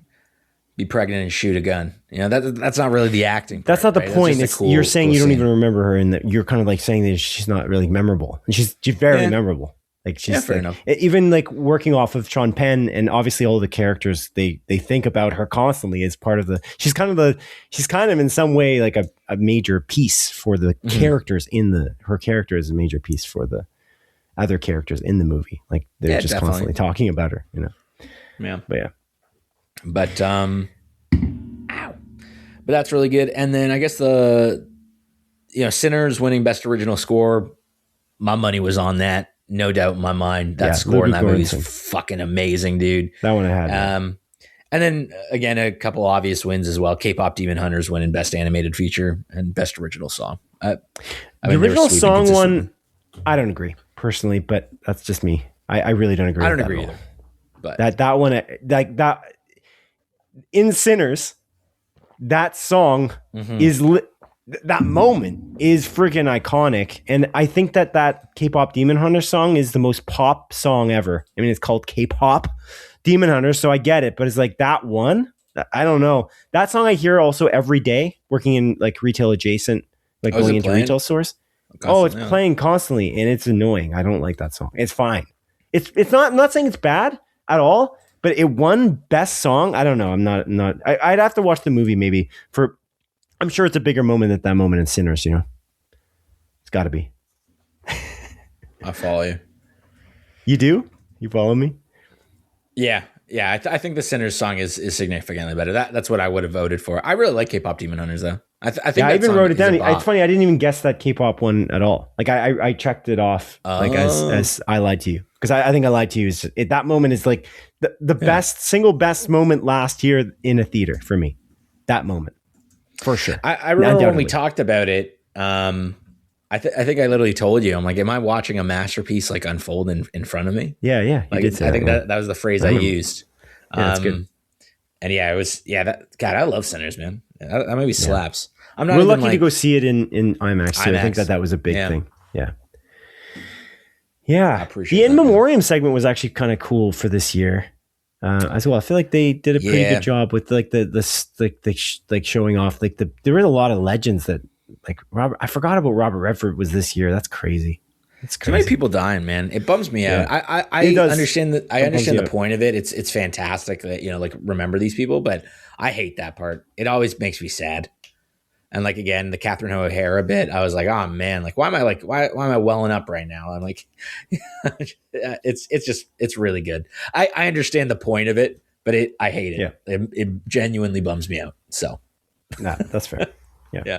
be pregnant and shoot a gun. You know, that's not really the acting part, that's not the right? point. It's you're saying you don't even remember her, and that you're kind of like saying that she's not really memorable. And she's very memorable. Like she's fair enough. Even like working off of Sean Penn, and obviously all the characters they think about her constantly as part of she's kind of in some way like a major piece for the characters her character is a major piece for the other characters in the movie. Like they're just definitely constantly talking about her, you know. Yeah. But yeah. But but that's really good. And then I guess Sinners winning Best Original Score, my money was on that. No doubt in my mind. That score in that movie is fucking amazing, dude. That one I had. And then again, a couple obvious wins as well. K-pop Demon Hunters winning Best Animated Feature and Best Original Song. The original song one, I don't agree personally, but that's just me. I really don't agree. I don't agree either. But that one, like that in Sinners, that song is that moment is freaking iconic. And I think that K-pop Demon Hunter song is the most pop song ever. I mean, it's called K-pop Demon Hunter, so I get it. But it's like that one, I don't know. That song I hear also every day working in like retail adjacent, like going into retail stores. It's playing constantly and it's annoying. I don't like that song. It's fine. It's not, I'm not saying it's bad at all, but it won best song. I don't know. I'd have to watch the movie maybe I'm sure it's a bigger moment than that moment in Sinners, you know. It's got to be. I follow you. You do? You follow me? Yeah. I think the Sinners song is significantly better. That's what I would have voted for. I really like K-pop Demon Hunters though. I think I even wrote it down. It's funny. I didn't even guess that K-pop one at all. Like I checked it off like as I lied to you, because I think I lied to you. That moment is like the single best moment last year in a theater for me. That moment. For sure. I remember when we talked about it. I think I literally told you, I'm like, am I watching a masterpiece like unfold in front of me? Yeah. Like, I think that was the phrase I used. Yeah, that's good. And it was, God, I love Sinners, man. That movie slaps. We're lucky to go see it in IMAX too. I think that was a big thing. Yeah. I appreciate the In Memoriam segment was actually kind of cool for this year. As well, I feel like they did a pretty good job with like the showing off like there were a lot of legends that like Robert. I forgot about Robert Redford was this year. That's crazy. Too many people dying, man. It bums me out. I understand that. I understand the point of it. It's fantastic that like remember these people, but I hate that part. It always makes me sad. And like again, the Catherine O'Hara bit, I was like, oh man, like why am I welling up right now? I'm like, it's really good. I understand the point of it, but I hate it. Yeah. It genuinely bums me out. So, nah, that's fair. Yeah.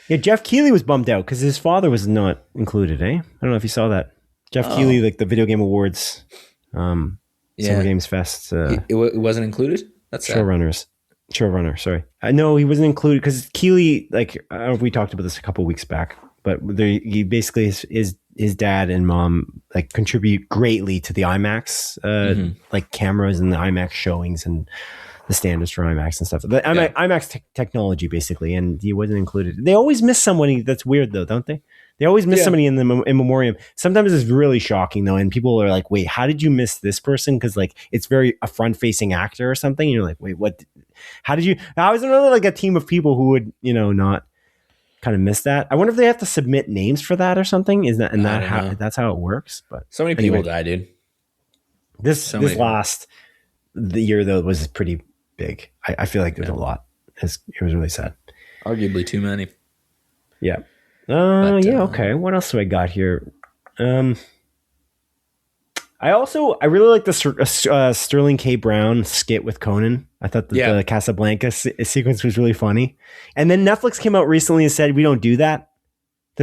Jeff Keighley was bummed out because his father was not included. I don't know if you saw that. Jeff Keighley, like the Video Game Awards, Summer Games Fest. It wasn't included. That's Showrunner, sorry. I know he wasn't included because Keighley, like, I don't know if we talked about this a couple of weeks back, but he basically his dad and mom like contribute greatly to the IMAX, like cameras and the IMAX showings and the standards for IMAX and stuff. The IMAX technology basically, and he wasn't included. They always miss somebody that's weird though, don't they? They always miss somebody in the in memoriam. Sometimes it's really shocking though, and people are like, "Wait, how did you miss this person?" Because like it's very a front-facing actor or something. And you're like, "Wait, what? How did you?" I was really like a team of people who would not kind of miss that. I wonder if they have to submit names for that or something. Is that how that's how it works? But so many people die, dude. This last the year though was pretty big. I feel like there's a lot. It was really sad. Arguably too many. Yeah. Okay. What else do I got here? I really like the Sterling K. Brown skit with Conan. I thought the Casablanca sequence was really funny. And then Netflix came out recently and said, we don't do that.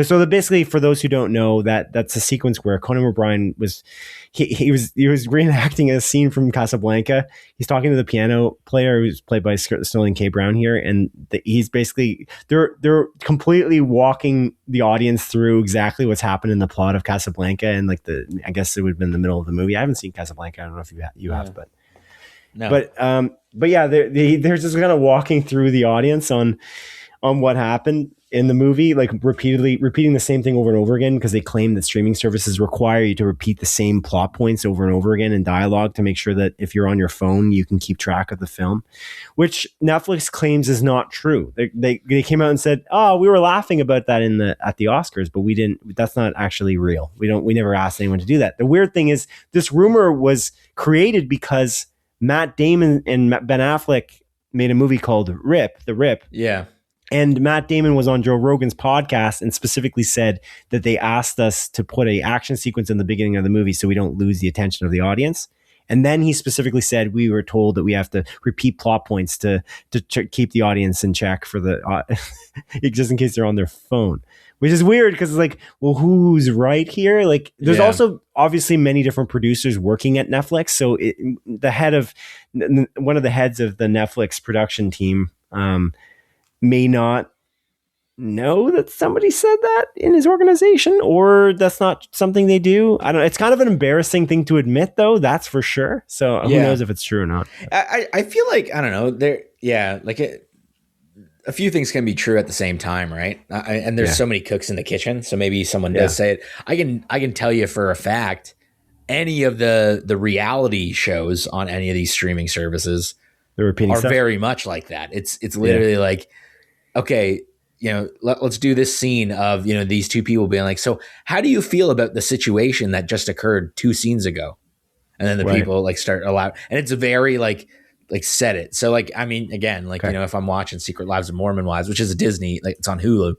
So basically, for those who don't know, that's a sequence where Conan O'Brien was reenacting a scene from Casablanca. He's talking to the piano player who's played by Sterling K. Brown here, and he's basically they're completely walking the audience through exactly what's happened in the plot of Casablanca, and like I guess it would have been the middle of the movie. I haven't seen Casablanca. I don't know if you have, but no. But yeah, they're just kind of walking through the audience on what happened in the movie, like repeating the same thing over and over again, because they claim that streaming services require you to repeat the same plot points over and over again in dialogue to make sure that if you're on your phone, you can keep track of the film, which Netflix claims is not true. They came out and said, "Oh, we were laughing about that at the Oscars, but we didn't. That's not actually real. We never asked anyone to do that." The weird thing is, this rumor was created because Matt Damon and Ben Affleck made a movie called The Rip. Yeah. And Matt Damon was on Joe Rogan's podcast and specifically said that they asked us to put an action sequence in the beginning of the movie so we don't lose the attention of the audience. And then he specifically said we were told that we have to repeat plot points to keep the audience in check for just in case they're on their phone, which is weird because it's like, well, who's right here? Like, there's also obviously many different producers working at Netflix. So one of the heads of the Netflix production team may not know that somebody said that in his organization, or that's not something they do. I don't know. It's kind of an embarrassing thing to admit, though. That's for sure. So who knows if it's true or not? I feel like, I don't know. A few things can be true at the same time, right? And there's so many cooks in the kitchen. So maybe someone does say it. I can tell you for a fact, any of the reality shows on any of these streaming services are very much like that. It's literally like, okay, let's do this scene of, these two people being like, so how do you feel about the situation that just occurred 2 scenes ago? And then the people like start allowed, and it's very like set it. So like, I mean, again, like, if I'm watching Secret Lives of Mormon Wives, which is a Disney, like it's on Hulu,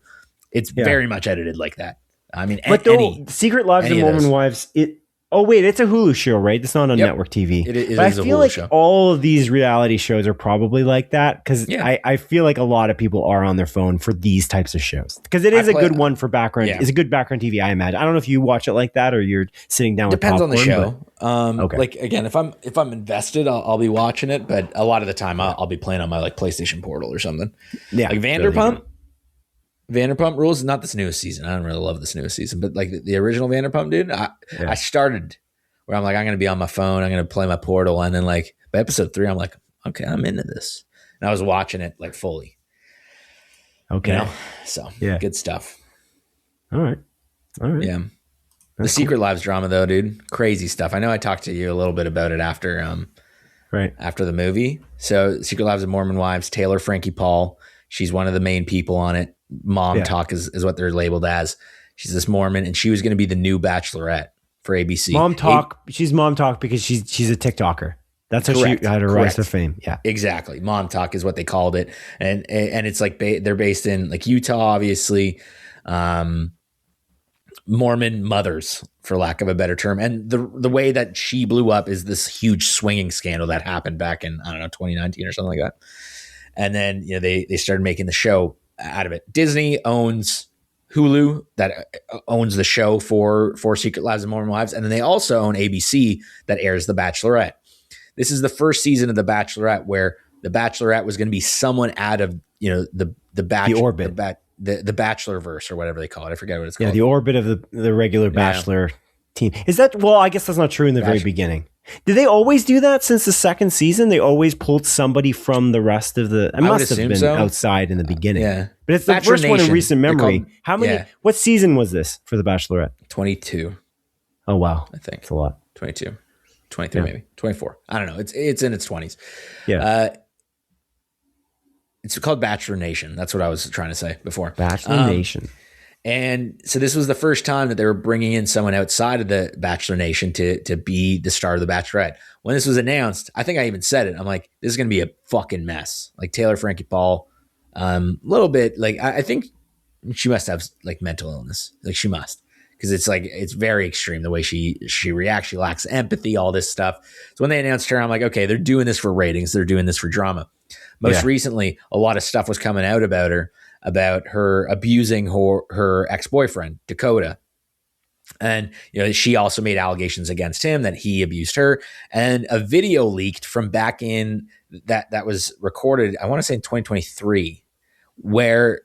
it's very much edited like that. I mean, but Secret Lives of Mormon Wives, it's a Hulu show, right? It's not on network TV. It is. But I feel like all of these reality shows are probably like that because I feel like a lot of people are on their phone for these types of shows because it is a good one for background. It's a good background TV, I imagine. I don't know if you watch it like that or you're sitting down. Depends with popcorn, on the show. Like again, if I'm invested, I'll be watching it. But a lot of the time, I'll be playing on my like PlayStation Portal or something. Yeah, like Vanderpump. Vanderpump Rules, not this newest season. I don't really love this newest season, but like the original Vanderpump, dude, I started where I'm like, I'm going to be on my phone. I'm going to play my Portal. And then like by episode 3, I'm like, okay, I'm into this. And I was watching it like fully. Okay. So good stuff. All right. Yeah. That's the Secret Lives drama though, dude, crazy stuff. I know I talked to you a little bit about it after the movie. So Secret Lives of Mormon Wives, Taylor Frankie Paul. She's one of the main people on it. Mom Talk is what they're labeled as. She's this Mormon, and she was going to be the new Bachelorette for ABC. Mom Talk. She's Mom Talk because she's a TikToker. That's how she had her rise to fame. Yeah, exactly. Mom Talk is what they called it, and it's like they're based in like Utah, obviously. Mormon mothers, for lack of a better term, and the way that she blew up is this huge swinging scandal that happened back in 2019 or something like that. And then they started making the show out of it. Disney owns Hulu that owns the show for Secret Lives of Mormon Wives, and then they also own ABC that airs The Bachelorette. This is the first season of The Bachelorette where The Bachelorette was going to be someone out of the orbit, the Bachelorverse or whatever they call it. I forget what it's called. Yeah, the orbit of the regular Bachelor team. Is that, well, I guess that's not true in the very beginning. Did they always do that since the second season? They always pulled somebody from the rest of the, it must have been outside in the beginning. Yeah. But it's the Bachelor first one in Nation. recent memory. Called, how many, what season was this for The Bachelorette? 22. Oh, wow. I think. That's a lot. 22. 23 maybe. 24. I don't know. It's in its 20s. Yeah. It's called Bachelor Nation. That's what I was trying to say before. Bachelor Nation. And so this was the first time that they were bringing in someone outside of the Bachelor Nation to be the star of The Bachelorette. When this was announced, I think I even said it. I'm like, this is going to be a fucking mess. Like Taylor Frankie Paul, a little bit like, I think she must have like mental illness. Like she must, because it's like, it's very extreme the way she reacts. She lacks empathy, all this stuff. So when they announced her, I'm like, okay, they're doing this for ratings. They're doing this for drama. Most recently, a lot of stuff was coming out about her abusing her ex-boyfriend, Dakota. And, she also made allegations against him that he abused her. And a video leaked from back in that was recorded, I want to say in 2023, where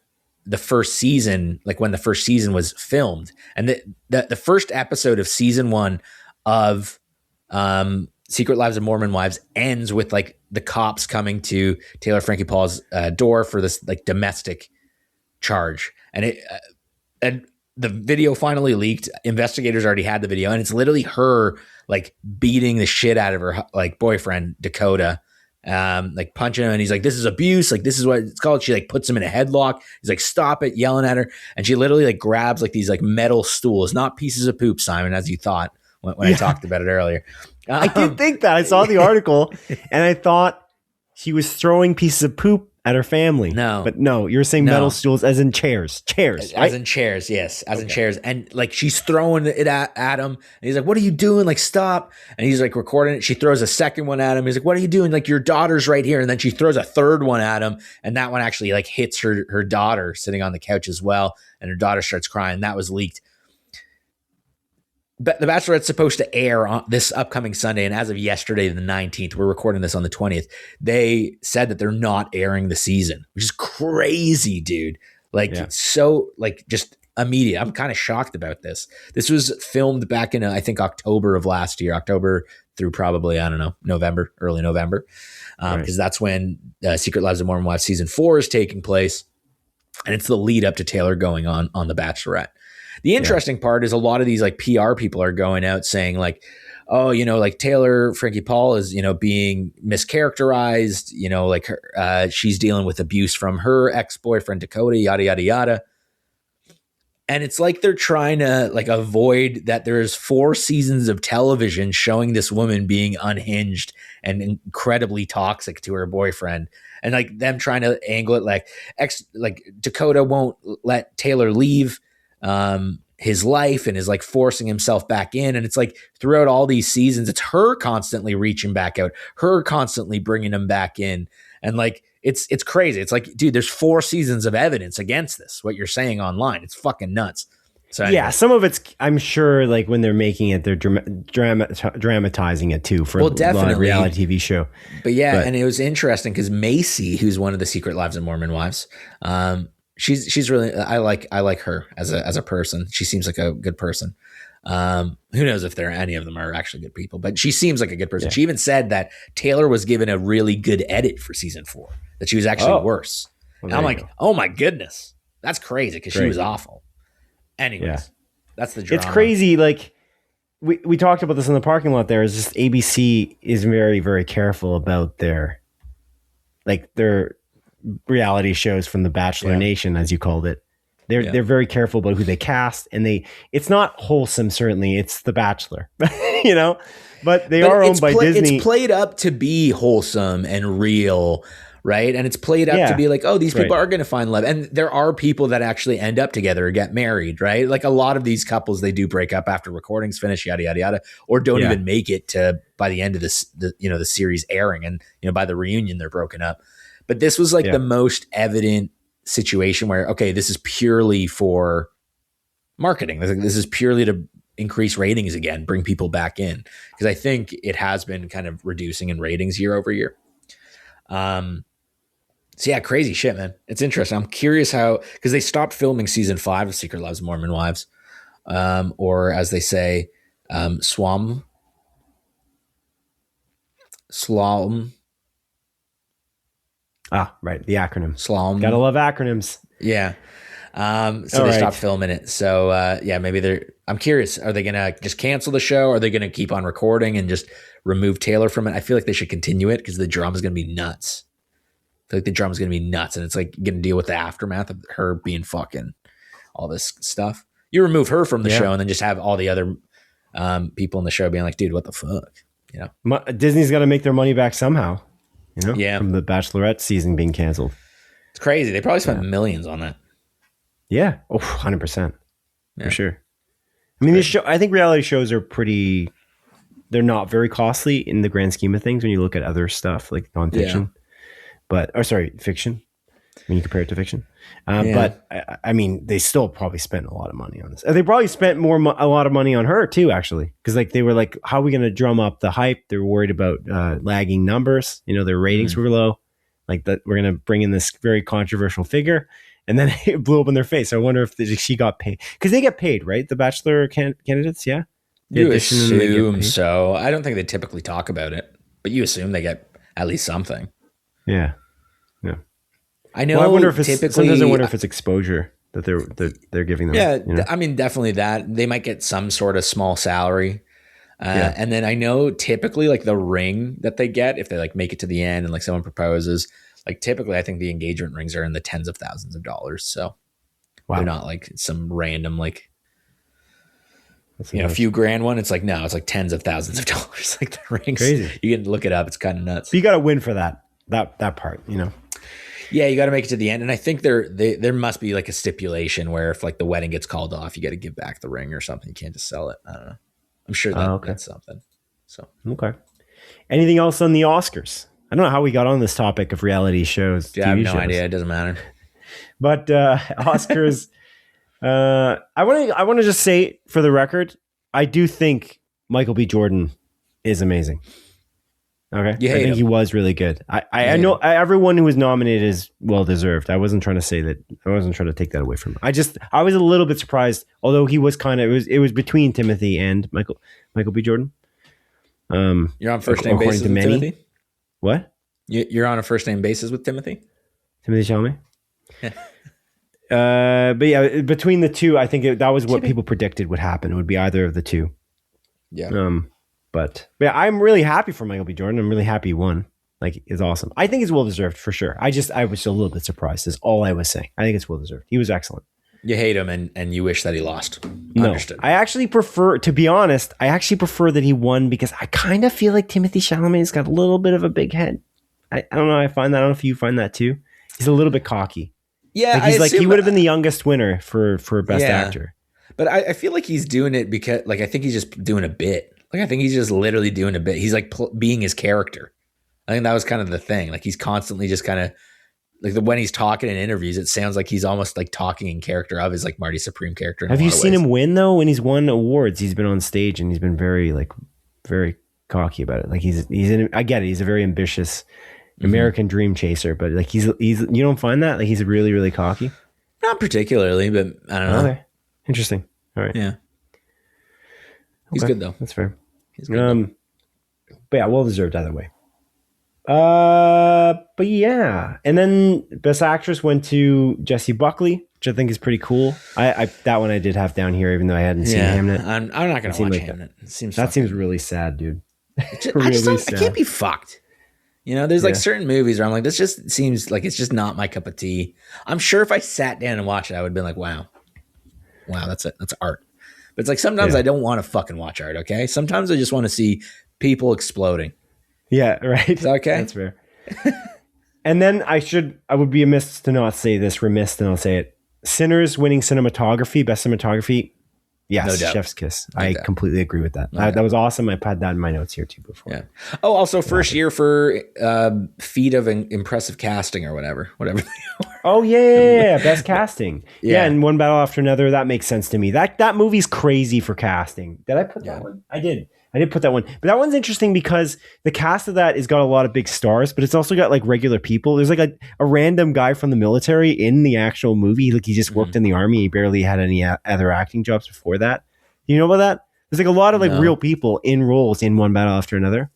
the first season, like when the first season was filmed. And the first episode of season 1 of Secret Lives of Mormon Wives ends with like the cops coming to Taylor Frankie Paul's door for this like domestic charge. And the video finally leaked. Investigators already had the video, and it's literally her like beating the shit out of her like boyfriend Dakota, like punching him, and he's like, "This is abuse. Like this is what it's called." She like puts him in a headlock. He's like, "Stop it!" Yelling at her, and she literally like grabs like these like metal stools, not pieces of poop, Simon, as you thought when I talked about it earlier. I did think that. I saw the article, and I thought she was throwing pieces of poop at her family. But no, you're saying metal stools as in chairs. Chairs, right? As in chairs, yes. As in chairs. And like she's throwing it at him. And he's like, "What are you doing? Like, stop." And he's like recording it. She throws a second one at him. He's like, "What are you doing? Like, your daughter's right here." And then she throws a third one at him. And that one actually like hits her daughter sitting on the couch as well. And her daughter starts crying. That was leaked. But The Bachelorette's supposed to air on this upcoming Sunday, and as of yesterday, the 19th, we're recording this on the 20th, they said that they're not airing the season, which is crazy, dude. Like, so, like, just immediate. I'm kind of shocked about this. This was filmed back in, I think, October of last year, October through probably, I don't know, November, early November, because that's when Secret Lives of Mormon Wives season 4 is taking place, and it's the lead up to Taylor going on The Bachelorette. The interesting part is a lot of these like PR people are going out saying like, "Oh, like Taylor Frankie Paul is, being mischaracterized, like her, she's dealing with abuse from her ex-boyfriend Dakota, yada, yada, yada." And it's like they're trying to like avoid that there's 4 seasons of television showing this woman being unhinged and incredibly toxic to her boyfriend. And like them trying to angle it like Dakota won't let Taylor leave his life and is like forcing himself back in. And it's like throughout all these seasons, it's her constantly reaching back out, her constantly bringing him back in. And like, it's crazy. It's like, dude, there's 4 seasons of evidence against this, what you're saying online. It's fucking nuts. So anyway. Yeah, some of it's, I'm sure like when they're making it, they're dramatizing it too for a reality TV show. But and it was interesting because Macy, who's one of the Secret Lives of Mormon Wives, she's really, I like her as a person. She seems like a good person. Who knows if any of them are actually good people, but she seems like a good person. Yeah. She even said that Taylor was given a really good edit for season 4, that she was actually worse. Well, and I'm like, oh my goodness, that's crazy because she was awful. Anyways, that's the drama. It's crazy. Like we talked about this in the parking lot. There is just ABC is very, very careful about their reality shows from the Bachelor Nation, as you called it. They're very careful about who they cast, and it's not wholesome. Certainly, it's The Bachelor, but they are owned by Disney. It's played up to be wholesome and real, right? And it's played up to be like, oh, these people are going to find love, and there are people that actually end up together or get married, right? Like a lot of these couples, they do break up after recordings finish, yada yada yada, or don't even make it to by the end of the series airing, and by the reunion they're broken up. But this was like the most evident situation where, okay, this is purely for marketing. This is purely to increase ratings again, bring people back in. Because I think it has been kind of reducing in ratings year over year. So yeah, crazy shit, man. It's interesting. I'm curious because they stopped filming season 5 of Secret Lives of Mormon Wives. Or as they say, Slalom. Ah, right. The acronym. Slalom. Gotta love acronyms. Yeah. So they stopped filming it. So maybe I'm curious, are they gonna just cancel the show? Are they gonna keep on recording and just remove Taylor from it? I feel like they should continue it because the drama's gonna be nuts. I feel like the drama's gonna be nuts, and it's like gonna deal with the aftermath of her being fucking all this stuff. You remove her from the show and then just have all the other people in the show being like, dude, what the fuck? You know? Disney's gotta make their money back somehow. You know? Yeah. From the Bachelorette season being canceled. It's crazy. They probably spent millions on that. Yeah. Oh, 100%. For sure. I mean, I think reality shows are they're not very costly in the grand scheme of things when you look at other stuff like nonfiction. Fiction. When you compare it to fiction. But I mean, they still probably spent a lot of money on this. They probably spent a lot of money on her too, actually. Because like they were like, how are we going to drum up the hype? They were worried about lagging numbers. You know, their ratings were low. Like that, we're going to bring in this very controversial figure. And then it blew up in their face. I wonder if she got paid. Because they get paid, right? The Bachelor candidates, yeah? You assume so. I don't think they typically talk about it. But you assume they get at least something. Yeah. I know. Well, I wonder if sometimes I wonder if it's exposure that they're giving them. Yeah, you know? I mean, definitely that. They might get some sort of small salary. And then I know typically like the ring that they get, if they like make it to the end and like someone proposes, like typically I think the engagement rings are in the tens of thousands of dollars. So they're not like some random like, a few grand one. It's like, no, it's like tens of thousands of dollars. Like the rings. Crazy. You can look it up. It's kind of nuts. But you got to win for that part, you know? Yeah, you got to make it to the end. And I think there must be like a stipulation where if like the wedding gets called off, you got to give back the ring or something. You can't just sell it. I don't know. I'm sure that's something. So, okay. Anything else on the Oscars? I don't know how we got on this topic of reality shows. Yeah, I have no idea. It doesn't matter. But Oscars, I want to just say for the record, I do think Michael B. Jordan is amazing. Okay, I think he was really good. I know everyone who was nominated is well deserved. I wasn't trying to say that. I wasn't trying to take that away from him. I was a little bit surprised, although he was it was between Timothy and Michael B. Jordan. You're on first name basis with Timothy? What? You're on a first name basis with Timothy? Timothy Chalamet? But yeah, between the two, I think that was what people predicted would happen. It would be either of the two. Yeah. But yeah, I'm really happy for Michael B. Jordan. I'm really happy he won. Like, it's awesome. I think it's well deserved for sure. I was a little bit surprised. Is all I was saying. I think it's well deserved. He was excellent. You hate him and you wish that he lost. No, understood. I actually prefer, to be honest, that he won because I kind of feel like Timothy Chalamet's got a little bit of a big head. I don't know. I don't know if you find that too. He's a little bit cocky. Yeah, he would have been the youngest winner for best actor. But I feel like he's doing it because, like, I think he's just doing a bit. Like, I think he's just literally doing a bit. He's like being his character. I think that was kind of the thing. Like, he's constantly just kind of like when he's talking in interviews, it sounds like he's almost like talking in character of his like Marty Supreme character. Have you seen him win though? When he's won awards, he's been on stage and he's been very cocky about it. Like I get it. He's a very ambitious American dream chaser, but like he's you don't find that like he's really, really cocky? Not particularly, but I don't know. Okay. Interesting. All right. Yeah. He's good though. That's fair. He's good. But yeah, well deserved either way. But yeah, and then Best Actress went to Jessie Buckley, which I think is pretty cool. I that one I did have down here, even though I hadn't seen Hamnet. I'm not gonna watch Hamnet. It seems really sad, dude. I can't be fucked. You know, there's like certain movies where I'm like, this just seems like it's just not my cup of tea. I'm sure if I sat down and watched it, I would have been like, wow, that's it. That's art. But it's like sometimes I don't want to fucking watch art. Okay, sometimes I just want to see people exploding. Yeah, right. Is that okay? That's fair. And then I would be remiss to not say it. Sinners winning cinematography, best cinematography. Yes, no doubt. Chef's kiss. I completely agree with that. That was awesome. I've had that in my notes here too before. Yeah. Oh, also first year for feat of impressive casting or whatever they are. Oh yeah, best casting. Yeah, and one battle after another. That makes sense to me. That movie's crazy for casting. Did I put that one? I did put that one. But that one's interesting because the cast of that has got a lot of big stars, but it's also got like regular people. There's like a random guy from the military in the actual movie. Like he just worked in the army. He barely had any other acting jobs before that. You know about that? There's like a lot of like real people in roles in One Battle After Another.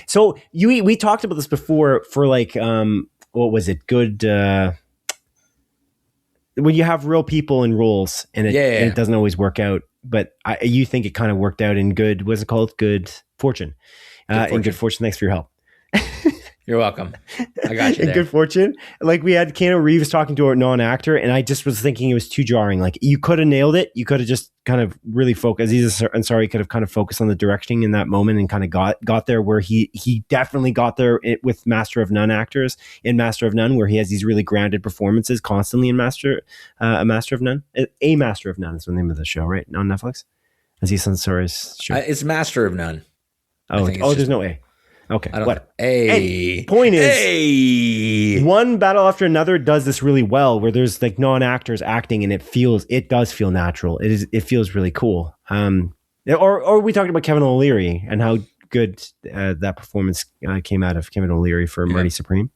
So we talked about this before for like what was it? Good when you have real people in roles and it doesn't always work out. But you think it kind of worked out in Good. What's it called? Good Fortune. In Good Fortune. Thanks for your help. You're welcome. I got you. In Good Fortune, like we had Keanu Reeves talking to a non-actor, and I just was thinking it was too jarring. Like you could have nailed it. You could have just kind of really focused. Aziz Ansari could have kind of focused on the directing in that moment and kind of got there where he definitely got there with Master of None actors in Master of None, where he has these really grounded performances constantly in Master of None. A Master of None is the name of the show, right? On Netflix. Aziz Ansari's show. It's Master of None. There's no A. Okay. What? Point is, One Battle After Another does this really well, where there's like non-actors acting, and it does feel natural. It feels really cool. Or we talked about Kevin O'Leary and how good that performance came out of Kevin O'Leary for Marty Supreme.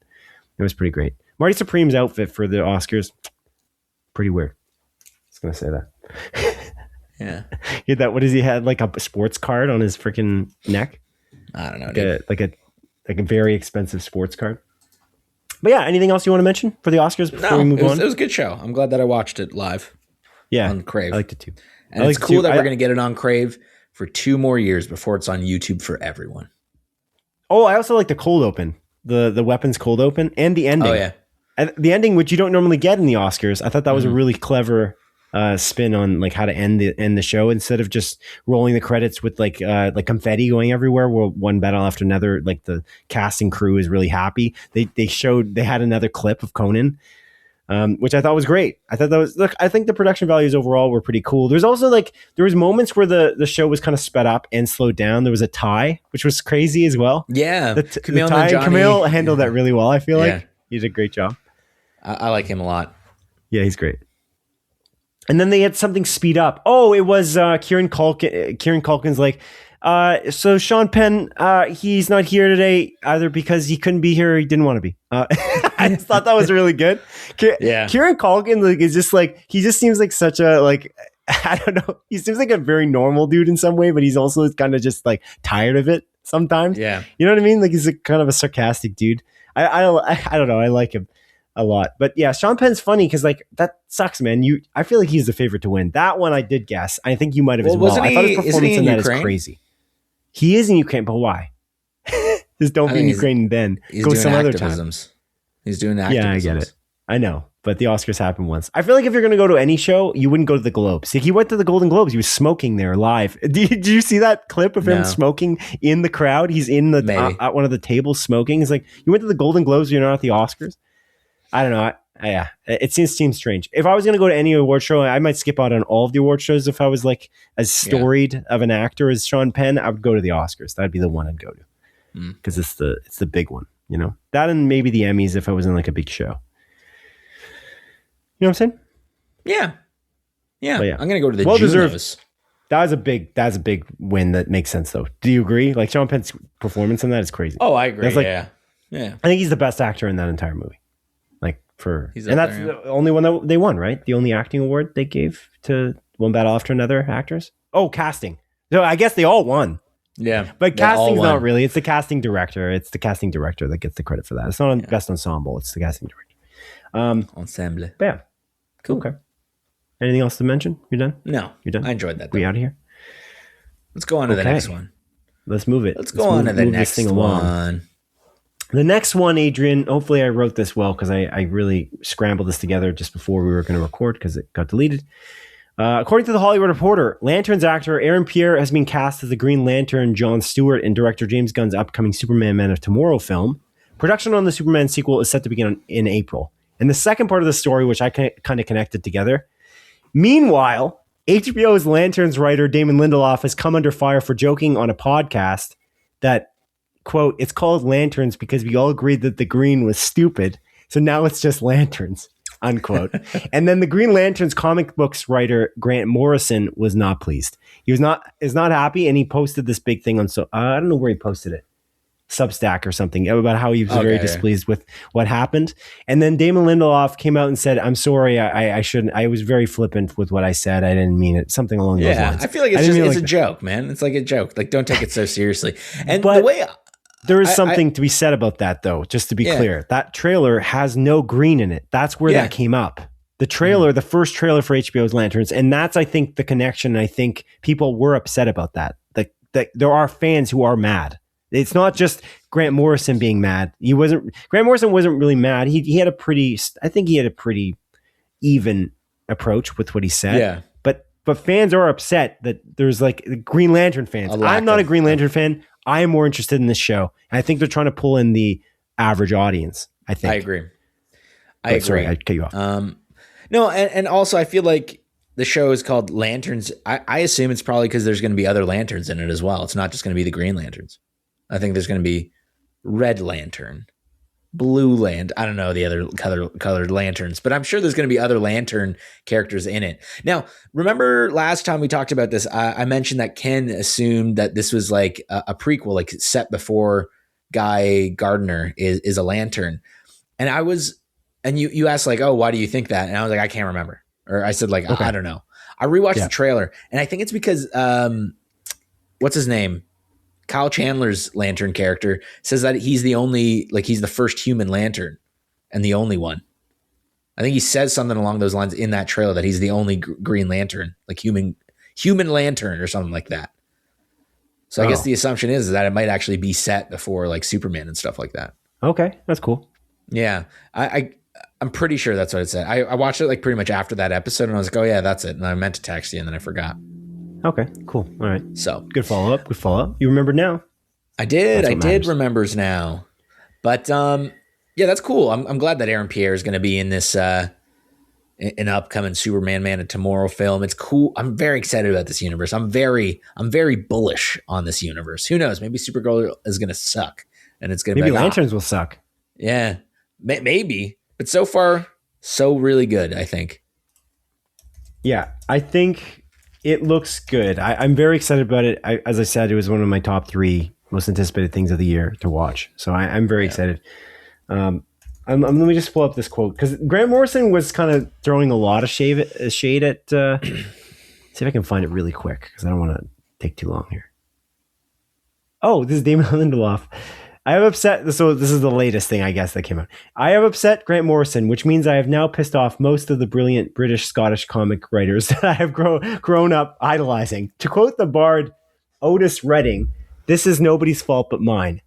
It was pretty great. Marty Supreme's outfit for the Oscars, pretty weird. Just gonna say that. Yeah. He had that. What does he had? Like a sports card on his freaking neck. I don't know. Like a very expensive sports card. But yeah, anything else you want to mention for the Oscars before we move on? It was a good show. I'm glad that I watched it live. Yeah, on Crave. I liked it too. And it's cool that we're going to get it on Crave for 2 more years before it's on YouTube for everyone. Oh, I also like the cold open, the weapons cold open, and the ending. Oh yeah, and the ending, which you don't normally get in the Oscars. I thought that was a really clever spin on like how to end the show, instead of just rolling the credits with like confetti going everywhere. Where One Battle After Another, like the cast and crew is really happy. They had another clip of Conan, which I thought was great. I think the production values overall were pretty cool. There's also there was moments where the show was kind of sped up and slowed down. There was a tie, which was crazy as well. Yeah, Camille handled that really well. I feel like he did a great job. I like him a lot. Yeah, he's great. And then they had something speed up. Oh, it was Kieran Culkin. Kieran Culkin's like, so Sean Penn, he's not here today either because he couldn't be here or he didn't want to be. I just thought that was really good. Kieran Culkin is just like, he just seems like such a, like, I don't know. He seems like a very normal dude in some way, but he's also kind of just like tired of it sometimes. Yeah. You know what I mean? Like he's a kind of a sarcastic dude. I don't know. I like him a lot. But yeah, Sean Penn's funny because like that sucks, man. I feel like he's the favorite to win. That one I did guess. I think you might have as well. I thought his performance in that is crazy. He is in Ukraine, but why? Just don't be in Ukraine then. Go some other time. He's doing activisms. Yeah, I get it. I know. But the Oscars happen once. I feel like if you're going to go to any show, you wouldn't go to the Globes. Like he went to the Golden Globes. He was smoking there live. Did you see that clip of him smoking in the crowd? He's in the at one of the tables smoking. It's like, you went to the Golden Globes, you're not at the Oscars? I don't know. Yeah, it seems strange. If I was going to go to any award show, I might skip out on all of the award shows. If I was like as storied of an actor as Sean Penn, I would go to the Oscars. That'd be the one I'd go to because it's the big one, you know. That and maybe the Emmys if I was in like a big show. You know what I'm saying? Yeah. Yeah. I'm going to go to the Junos. That's a big win that makes sense though. Do you agree? Like Sean Penn's performance in that is crazy. Oh, I agree. Yeah. I think he's the best actor in that entire movie. That's the only one that they won, right? The only acting award they gave to One Battle After Another actors. Oh, casting. So I guess they all won. Yeah, but casting's not really. It's the casting director. It's the casting director that gets the credit for that. It's not best ensemble. It's the casting director. Ensemble. Yeah. Cool. Okay. Anything else to mention? You done? No. You're done? I enjoyed that. We out of here? Let's go on to the next one. Let's move it. Let's go on to the next one. The next one, Adrian, hopefully I wrote this well because I really scrambled this together just before we were going to record because it got deleted. According to the Hollywood Reporter, Lanterns actor Aaron Pierre has been cast as the Green Lantern John Stewart in director James Gunn's upcoming Superman Man of Tomorrow film. Production on the Superman sequel is set to begin in April. And the second part of the story, which I kind of connected together. Meanwhile, HBO's Lanterns writer Damon Lindelof has come under fire for joking on a podcast that, quote, it's called Lanterns because we all agreed that the green was stupid. So now it's just lanterns, unquote. And then the Green Lanterns comic books writer Grant Morrison was not pleased. He is not happy, and he posted this big thing on I don't know where he posted it. Substack or something about how he was very displeased with what happened. And then Damon Lindelof came out and said, "I'm sorry, I shouldn't. I was very flippant with what I said. I didn't mean it." Something along those lines. I feel like it's a joke, man. It's like a joke. Like, don't take it so seriously. And the way there is something to be said about that, though. Just to be clear, that trailer has no green in it. That's where that came up. The trailer, the first trailer for HBO's Lanterns, and that's, I think, the connection. I think people were upset about that. That there are fans who are mad. It's not just Grant Morrison being mad. Grant Morrison wasn't really mad. He had a pretty even approach with what he said. Yeah. But fans are upset that there's like Green Lantern fans. I'm not a Green Lantern fan. I am more interested in this show. And I think they're trying to pull in the average audience. I think. I agree. Sorry, I cut you off. No, and also I feel like the show is called Lanterns. I assume it's probably because there's going to be other lanterns in it as well. It's not just going to be the Green Lanterns. I think there's going to be Red Lantern, Blue Lantern. I don't know the other colored lanterns, but I'm sure there's going to be other lantern characters in it. Now, remember last time we talked about this, I mentioned that Ken assumed that this was like a prequel, like set before Guy Gardner is a lantern. And you asked like, oh, why do you think that? And I was like, I can't remember. Or I said like, I don't know. I rewatched the trailer and I think it's because, what's his name? Kyle Chandler's Lantern character says that he's the first human lantern and the only one. I think he says something along those lines in that trailer that he's the only Green Lantern, like human lantern or something like that. So I guess the assumption is that it might actually be set before like Superman and stuff like that. Okay, that's cool. Yeah, I'm pretty sure that's what it said. I watched it like pretty much after that episode and I was like, oh yeah, that's it. And I meant to text you and then I forgot. Okay, cool. All right. So good follow up. You remember now? I did remembers now. But yeah, that's cool. I'm glad that Aaron Pierre is going to be in this an upcoming Superman Man of Tomorrow film. It's cool. I'm very excited about this universe. I'm very bullish on this universe. Who knows? Maybe Supergirl is going to suck and it's going to be like, Lanterns will suck. Yeah, maybe. But so far, so really good, I think. Yeah, I think it looks good. I'm very excited about it. As I said, it was one of my top 3 most anticipated things of the year to watch. So I'm very excited. Let me just pull up this quote because Grant Morrison was kind of throwing a lot of shade at. See if I can find it really quick because I don't want to take too long here. Oh, this is Damon Lindelof. I have upset. So this is the latest thing, I guess, that came out. I have upset Grant Morrison, which means I have now pissed off most of the brilliant British-Scottish comic writers that I have grown up idolizing. To quote the bard Otis Redding, "This is nobody's fault but mine."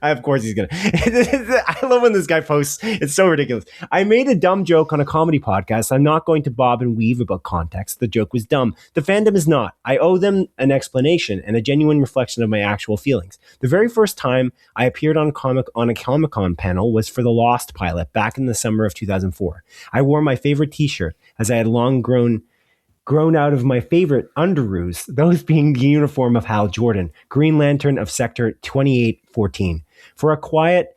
Of course he's gonna. I love when this guy posts. It's so ridiculous. I made a dumb joke on a comedy podcast. I'm not going to bob and weave about context. The joke was dumb. The fandom is not. I owe them an explanation and a genuine reflection of my actual feelings. The very first time I appeared on a Comic-Con panel was for the Lost pilot back in the summer of 2004. I wore my favorite t-shirt as I had long grown out of my favorite underoos, those being the uniform of Hal Jordan, Green Lantern of Sector 2814. For a quiet,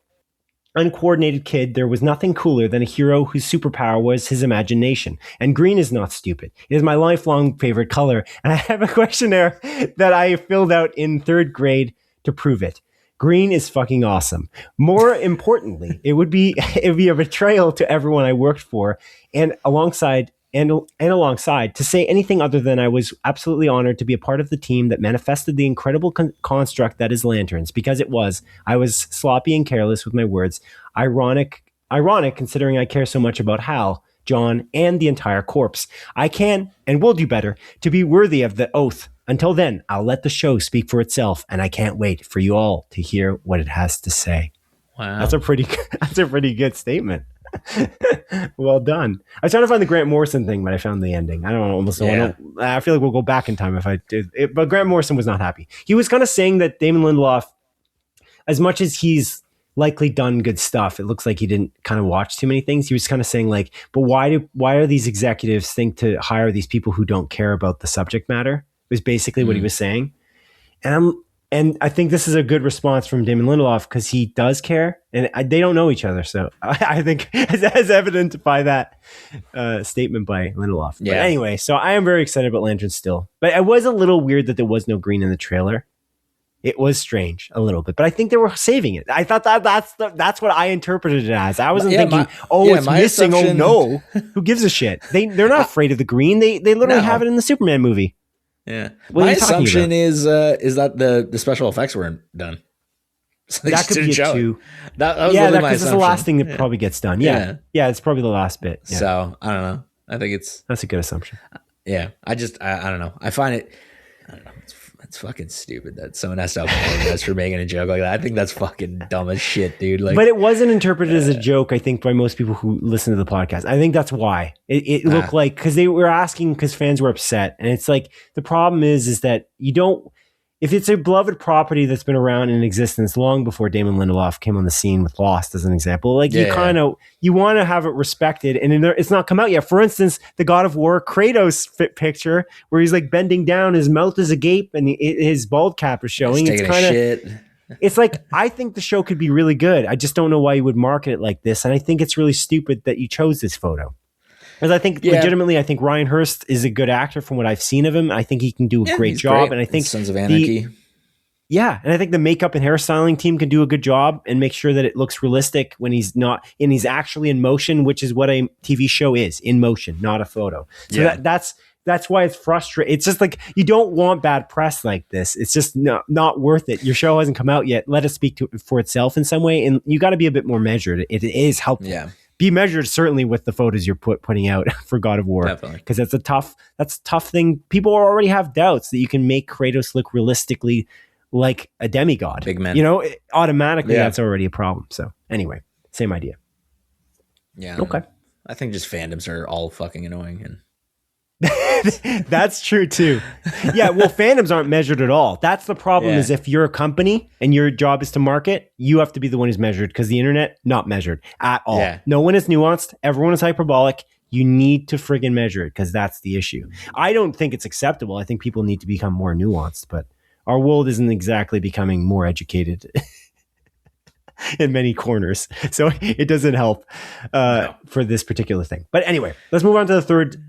uncoordinated kid, there was nothing cooler than a hero whose superpower was his imagination. And green is not stupid. It is my lifelong favorite color, and I have a questionnaire that I filled out in 3rd grade to prove it. Green is fucking awesome. More importantly, it would be a betrayal to everyone I worked for, and alongside to say anything other than I was absolutely honored to be a part of the team that manifested the incredible construct that is Lanterns, because I was sloppy and careless with my words. Ironic considering I care so much about Hal, John, and the entire corpse. I can and will do better to be worthy of the oath. Until then, I'll let the show speak for itself, and I can't wait for you all to hear what it has to say. Wow. That's a pretty good statement. Well done. I was trying to find the Grant Morrison thing, but I found the ending. I don't know. I feel like we'll go back in time if I did it, but Grant Morrison was not happy. He was kind of saying that Damon Lindelof, as much as he's likely done good stuff, it looks like he didn't kind of watch too many things. He was kind of saying like, but why do these executives think to hire these people who don't care about the subject matter? Was basically what he was saying. And I think this is a good response from Damon Lindelof because he does care, and they don't know each other. So I think as evident by that statement by Lindelof. Yeah. But anyway, so I am very excited about Lanterns still. But I was a little weird that there was no green in the trailer. It was strange a little bit, but I think they were saving it. I thought that's what I interpreted it as. I wasn't thinking, it's missing. Oh no, who gives a shit? They're not afraid of the green. They literally have it in the Superman movie. Yeah, my assumption is that the special effects weren't done. So that could be a 2. That was because it's the last thing that probably gets done. Yeah, it's probably the last bit. Yeah. So I don't know. I think that's a good assumption. Yeah, I don't know. I find it. I don't know. It's fucking stupid that someone has to apologize for making a joke like that. I think that's fucking dumb as shit, dude. Like, but it wasn't interpreted as a joke, I think, by most people who listen to the podcast. I think that's why it looked like, because they were asking because fans were upset, and it's like the problem is that you don't. If it's a beloved property that's been around in existence long before Damon Lindelof came on the scene with Lost, as an example, like you want to have it respected, and it's not come out yet. For instance, the God of War Kratos picture where he's like bending down, his mouth is agape, and his bald cap is showing. It's kind of shit. It's like, I think the show could be really good. I just don't know why you would market it like this, and I think it's really stupid that you chose this photo. Because I think legitimately, I think Ryan Hurst is a good actor from what I've seen of him. I think he can do a great job. And I think Sons of Anarchy. And I think the makeup and hairstyling team can do a good job and make sure that it looks realistic when he's not, and he's actually in motion, which is what a TV show is, in motion, not a photo. So that's why it's frustrating. It's just like, you don't want bad press like this. It's just not worth it. Your show hasn't come out yet. Let it speak for itself in some way. And you got to be a bit more measured. It is helpful. Yeah. Be measured certainly with the photos you're putting out for God of War, because that's a tough thing. People already have doubts that you can make Kratos look realistically like a demigod. Big man, automatically that's already a problem. So anyway, same idea. Yeah. Okay. I think just fandoms are all fucking annoying, and that's true too. Yeah, well, fandoms aren't measured at all. That's the problem. Is if you're a company and your job is to market, you have to be the one who's measured, because the internet, not measured at all. Yeah. No one is nuanced. Everyone is hyperbolic. You need to friggin' measure it, because that's the issue. I don't think it's acceptable. I think people need to become more nuanced, but our world isn't exactly becoming more educated in many corners. So it doesn't help for this particular thing. But anyway, let's move on to the third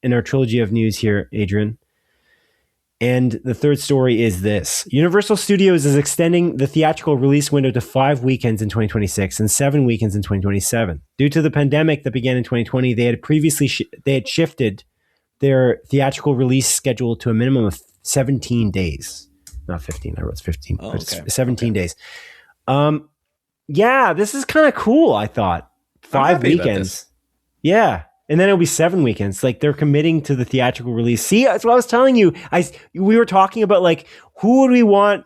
in our trilogy of news here, Adrian. And the third story is this. Universal Studios is extending the theatrical release window to 5 weekends in 2026 and 7 weekends in 2027. Due to the pandemic that began in 2020, they had previously shifted their theatrical release schedule to a minimum of 17 days. Not 15, I wrote 15, but it's 17 days. This is kind of cool, I thought. 5 weekends. Yeah. And then it'll be 7 weekends. Like, they're committing to the theatrical release. See, that's what I was telling you. We were talking about, like, who do we want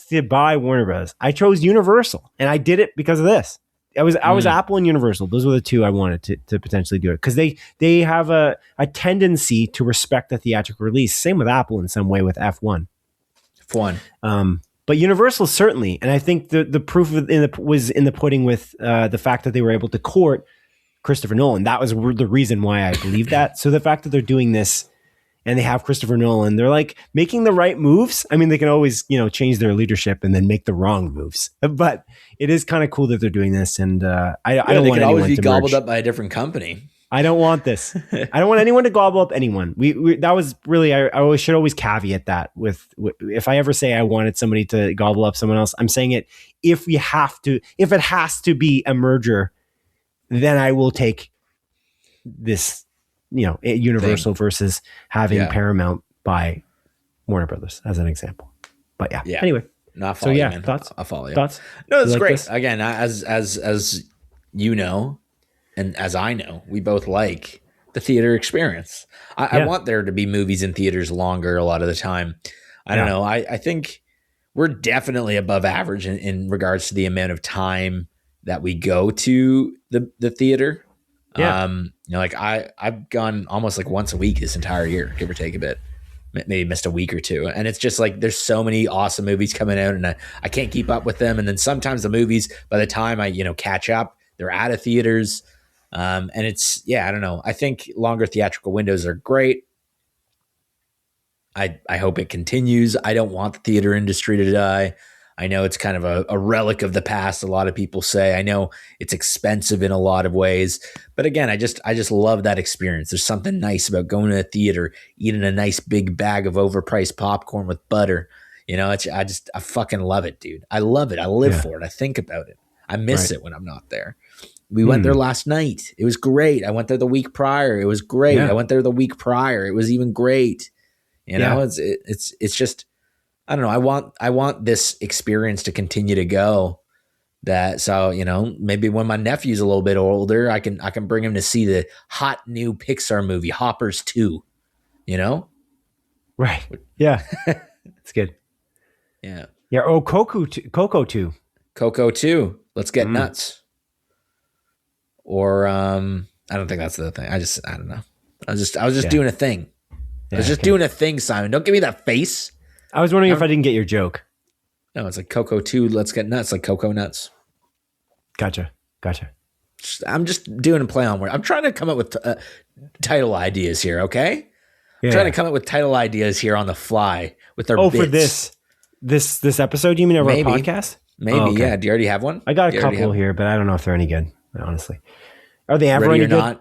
to buy Warner Bros.? I chose Universal, and I did it because of this. I was Apple and Universal. Those were the two I wanted to potentially do it, because they have a tendency to respect the theatrical release. Same with Apple in some way with F1. But Universal certainly, and I think the proof was in the pudding with the fact that they were able to court Christopher Nolan. That was the reason why I believe that. So the fact that they're doing this and they have Christopher Nolan, they're like making the right moves. I mean, they can always, change their leadership and then make the wrong moves, but it is kind of cool that they're doing this. And I don't want anyone to be gobbled up by a different company. I don't want this. I don't want anyone to gobble up anyone. That was really, I should always caveat that with if I ever say I wanted somebody to gobble up someone else, I'm saying it if it has to be a merger, then I will take this, Universal versus having Paramount buy Warner Brothers as an example. But anyway. No, I follow you, man. Thoughts? I follow you. Thoughts? No, it's great. This? Again, as you know, and as I know, we both like the theater experience. I want there to be movies in theaters longer a lot of the time. I don't know. I think we're definitely above average in regards to the amount of time that we go to the theater. I've gone almost like once a week this entire year, give or take a bit. Maybe missed a week or two. And it's just like, there's so many awesome movies coming out, and I can't keep up with them. And then sometimes the movies, by the time I, catch up, they're out of theaters. And it's, I don't know. I think longer theatrical windows are great. I hope it continues. I don't want the theater industry to die. I know it's kind of a relic of the past. A lot of people say, I know it's expensive in a lot of ways, but again, I just love that experience. There's something nice about going to a theater, eating a nice big bag of overpriced popcorn with butter, You know, I fucking love it, dude. I love it. I live for it. I think about it. I miss it when I'm not there. We went there last night. It was great. I went there the week prior. It was great. I went there the week prior. It was even great. You know, it's just, I don't know. I want this experience to continue to go. So, you know, maybe when my nephew's a little bit older, I can bring him to see the hot new Pixar movie, Hoppers 2, you know? Right. Yeah. It's good. Yeah. Yeah. Oh, Coco 2. Coco 2. Let's get nuts. Or I don't think that's the thing. I don't know. I was just doing a thing. I was just doing a thing, Simon. Don't give me that face. I was wondering if I didn't get your joke. No, it's like Coco 2, Let's Get Nuts, like Coco Nuts. Gotcha. I'm just doing a play on word. I'm trying to come up with title ideas here, okay? I'm trying to come up with title ideas here on the fly with our bits. For this episode, you mean of our podcast? Maybe, yeah. Do you already have one? I got a couple here, but I don't know if they're any good, honestly. Are they ever any good?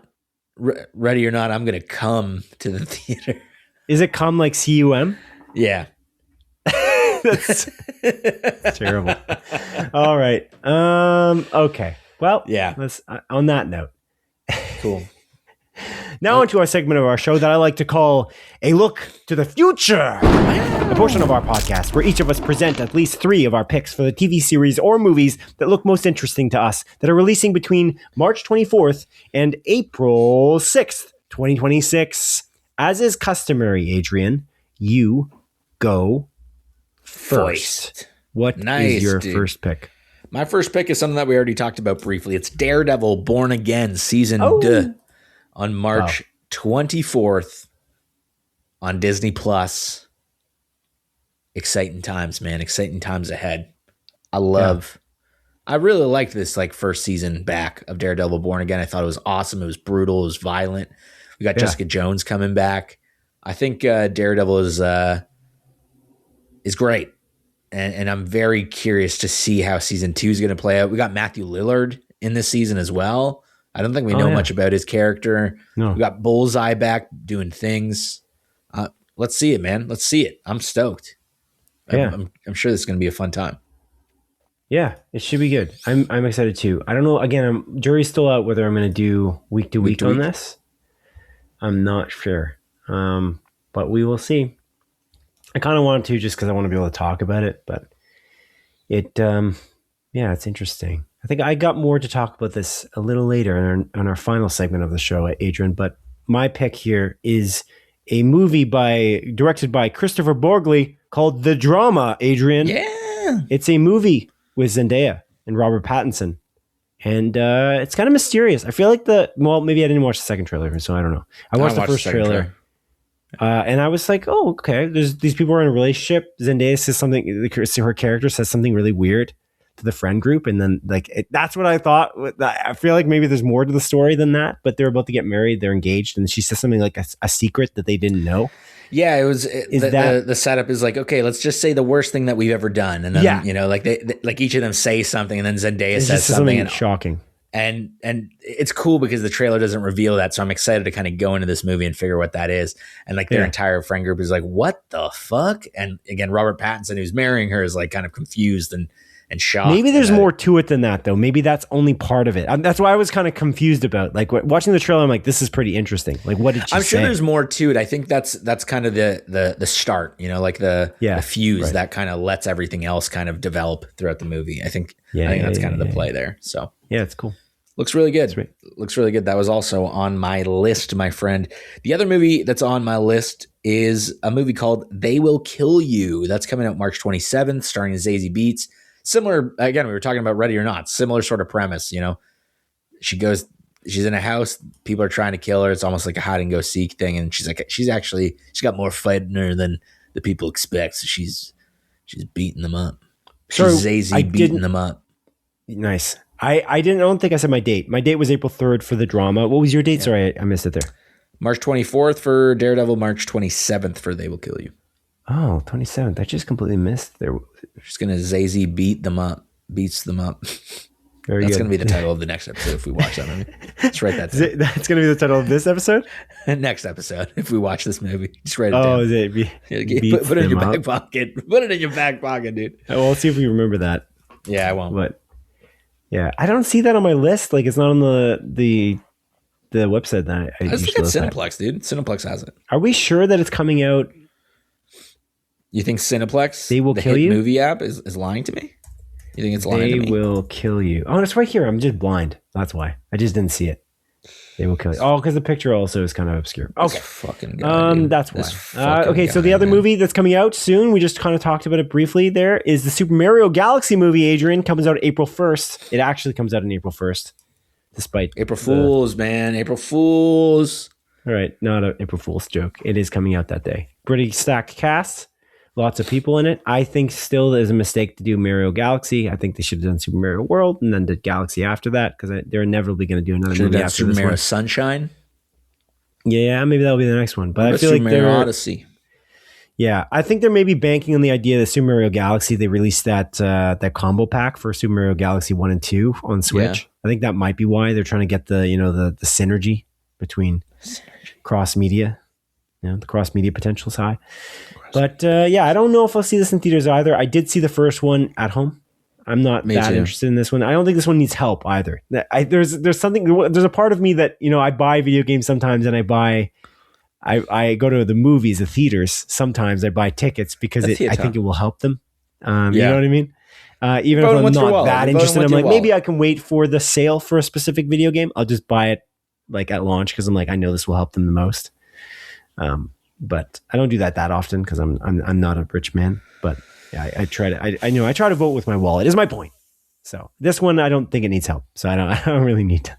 Ready or not, I'm going to come to the theater. Is it come like C-U-M? Yeah. That's terrible. All right. Okay. Well, yeah. Let's on that note. Cool. Now onto our segment of our show that I like to call A Look to the Future. A portion of our podcast where each of us present at least 3 of our picks for the TV series or movies that look most interesting to us that are releasing between March 24th and April 6th, 2026. As is customary, Adrian, you go first. What is your first pick? My first pick is something that we already talked about briefly. It's Daredevil Born Again Season 2 on March 24th on Disney Plus. Exciting times, man. Exciting times ahead. I really liked this first season back of Daredevil Born Again. I thought it was awesome. It was brutal. It was violent. We got Jessica Jones coming back. I think Daredevil is great. And I'm very curious to see how season 2 is going to play out. We got Matthew Lillard in this season as well. I don't think we know much about his character. No. We got Bullseye back doing things. Let's see it, man. Let's see it. I'm stoked. Yeah. I'm sure this is going to be a fun time. Yeah, it should be good. I'm excited too. I don't know. Again, jury's still out whether I'm going to do week to week on this. I'm not sure. But we will see. I kind of want to just because I want to be able to talk about it, but it's interesting. I think I got more to talk about this a little later on our final segment of the show, Adrian, but my pick here is a movie directed by Christopher Borgli called The Drama, Adrian. Yeah. It's a movie with Zendaya and Robert Pattinson. And it's kind of mysterious. I feel like maybe I didn't watch the second trailer, so I don't know. I watched the first trailer. And I was like, oh, okay. There's these people are in a relationship. Zendaya says something. Her character says something really weird to the friend group, and then that's what I thought. I feel like maybe there's more to the story than that. But they're about to get married. They're engaged, and she says something like a secret that they didn't know. Yeah, it was. The setup is like, okay, let's just say the worst thing that we've ever done, and then they each of them say something, and then Zendaya says something shocking. And it's cool because the trailer doesn't reveal that. So I'm excited to kind of go into this movie and figure what that is. And their entire friend group is like, what the fuck? And again, Robert Pattinson, who's marrying her, is kind of confused and shocked. Maybe there's more to it than that though. Maybe that's only part of it. That's why I was kind of confused about watching the trailer. I'm like, this is pretty interesting. What did she say? I'm sure there's more to it. I think that's kind of the start, the fuse that kind of lets everything else kind of develop throughout the movie. I think that's kind of the play there. So yeah, it's cool. Looks really good. Looks really good. That was also on my list, my friend. The other movie that's on my list is a movie called They Will Kill You. That's coming out March 27th, starring Zazie Beetz. Similar, again, we were talking about Ready or Not. Similar sort of premise, She's in a house. People are trying to kill her. It's almost like a hide and go seek thing. And she's got more fight in her than the people expect. So she's beating them up. She's Zazie beating them up. Nice. I don't think I said my date. My date was April 3rd for The Drama. What was your date? Yeah. Sorry, I missed it there. March 24th for Daredevil, March 27th for They Will Kill You. Oh, 27th. I just completely missed there. She's going to Zazie beats them up. That's going to be the title of the next episode if we watch that movie. Just write that down. That's going to be the title of this episode? Next episode, if we watch this movie. Just write it down. Oh, is it? Put it in your back pocket. Put it in your back pocket, dude. Well, let's see if we remember that. Yeah, I won't. But yeah, I don't see that on my list. Like, it's not on the website that I just think it's Cineplex, dude. Cineplex has it. Are we sure that it's coming out? You think Cineplex, They Will Kill You? movie app, is lying to me? You think it's lying to me? They Will Kill You. Oh, it's right here. I'm just blind. That's why. I just didn't see it. They Will Kill You. Oh, because the picture also is kind of obscure. Okay. This fucking guy, that's why. Okay, so the other movie that's coming out soon, we just kind of talked about it briefly there, is the Super Mario Galaxy movie, Adrian. Comes out April 1st. It actually comes out on April 1st. Despite April Fools, man. April Fools. All right, not an April Fool's joke. It is coming out that day. Pretty stacked cast. Lots of people in it. I think still there's a mistake to do Mario Galaxy. I think they should have done Super Mario World and then did Galaxy after that because they're inevitably going to do another movie after Super this Mario one. Sunshine. Yeah, maybe that'll be the next one. But I feel Super like Mario Odyssey. Yeah, I think they're maybe banking on the idea that Super Mario Galaxy, they released that combo pack for Super Mario Galaxy 1 and 2 on Switch. Yeah. I think that might be why they're trying to get the synergy between cross media. The cross media potential is high. But I don't know if I'll see this in theaters either. I did see the first one at home. I'm not interested in this one. I don't think this one needs help either. There's a part of me that, I buy video games sometimes and I go to the movies, the theaters. Sometimes I buy tickets because I think it will help them. You know what I mean? Even if I'm not that interested, I'm like, maybe I can wait for the sale for a specific video game. I'll just buy it like at launch because I'm like, I know this will help them the most. But I don't do that often because I'm not a rich man. But yeah, I try to vote with my wallet is my point. So this one, I don't think it needs help. So I don't really need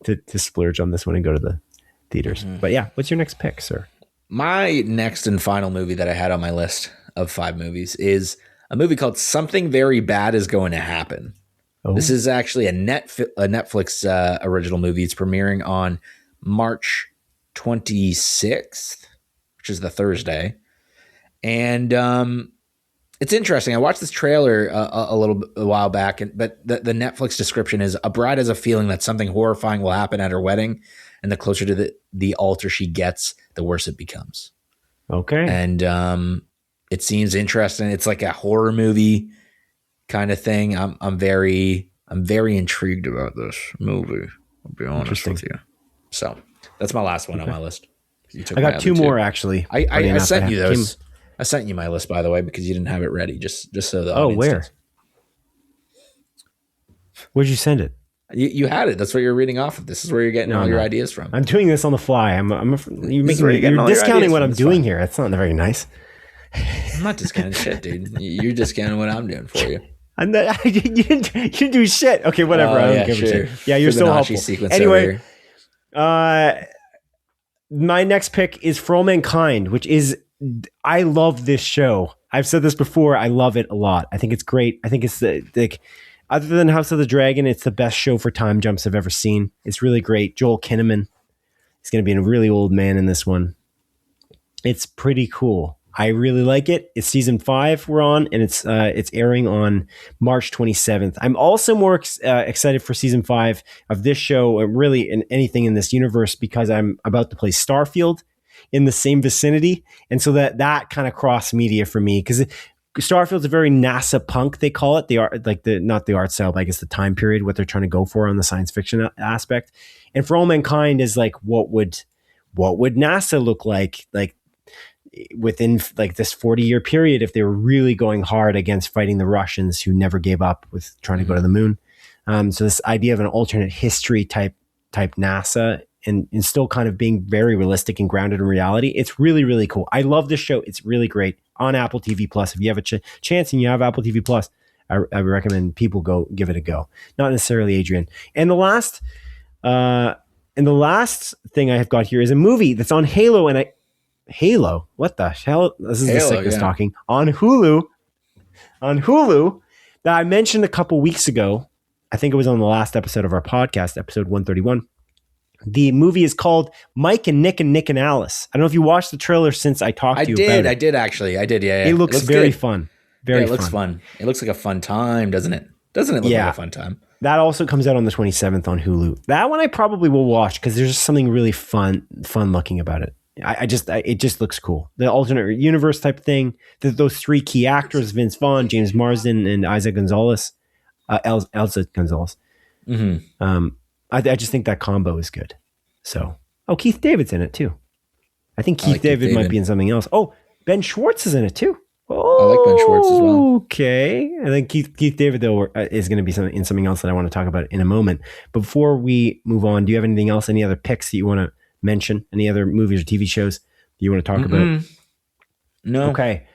to splurge on this one and go to the theaters. Mm-hmm. But yeah, what's your next pick, sir? My next and final movie that I had on my list of 5 movies is a movie called Something Very Bad Is Going to Happen. Oh. This is actually a Netflix original movie. It's premiering on March 26th, which is the Thursday. And it's interesting. I watched this trailer a while back, but the Netflix description is a bride has a feeling that something horrifying will happen at her wedding, and the closer to the altar she gets, the worse it becomes. Okay. And it seems interesting. It's like a horror movie kind of thing. I'm very intrigued about this movie. I'll be honest with you. So that's my last one on my list. I got 2 more actually. I sent you those. I sent you my list, by the way, because you didn't have it ready. Just so the audience where? does. Where'd you send it? You had it. That's what you're reading off of. This is where you're getting all your ideas from. I'm doing this on the fly. You're discounting what I'm doing here. That's not very nice. I'm not discounting shit, dude. You're discounting what I'm doing for you. You didn't do shit. Okay, whatever. I don't give a shit. Yeah, you're so helpful. Anyway, my next pick is For All Mankind, which is, I love this show. I've said this before. I love it a lot. I think it's great. I think it's other than House of the Dragon, it's the best show for time jumps I've ever seen. It's really great. Joel Kinnaman. He's going to be a really old man in this one. It's pretty cool. I really like it. It's season 5 we're on, and it's airing on March 27th. I'm also more excited for season 5 of this show, and really in anything in this universe, because I'm about to play Starfield in the same vicinity, and so that kind of cross media for me, because Starfield's a very NASA punk, they call it. They are like not the art style, but I guess the time period, what they're trying to go for on the science fiction aspect. And For All Mankind is like, what would NASA look like within like this 40-year period if they were really going hard against fighting the Russians who never gave up with trying to go to the moon. So this idea of an alternate history type NASA and still kind of being very realistic and grounded in reality. It's really, really cool. I love this show. It's really great on Apple TV Plus. If you have a chance and you have Apple TV Plus, I recommend people go give it a go. Not necessarily Adrian. And the last thing I have got here is a movie that's on Halo, and Halo? What the hell? This is Halo, the sickness talking. On Hulu, that I mentioned a couple weeks ago. I think it was on the last episode of our podcast, episode 131. The movie is called Mike and Nick and Alice. I don't know if you watched the trailer since I talked to you about it. I did actually. I did, yeah. It looks very fun. Very fun. It looks fun. It looks like a fun time, doesn't it? Doesn't it look like a fun time? that also comes out on the 27th on Hulu. That one I probably will watch because there's just something really fun looking about it. It just looks cool. The alternate universe type thing. Those three key actors: Vince Vaughn, James Marsden, and Elsa Gonzalez. Mm-hmm. I just think that combo is good. So, Keith David's in it too. I think Keith David might be in something else. Oh, Ben Schwartz is in it too. I like Ben Schwartz as well. Okay. I think Keith David, though, is going to be in something else that I want to talk about in a moment. But before we move on, do you have anything else, any other picks that you want to mention? Any other movies or TV shows that you want to talk about? No. Okay.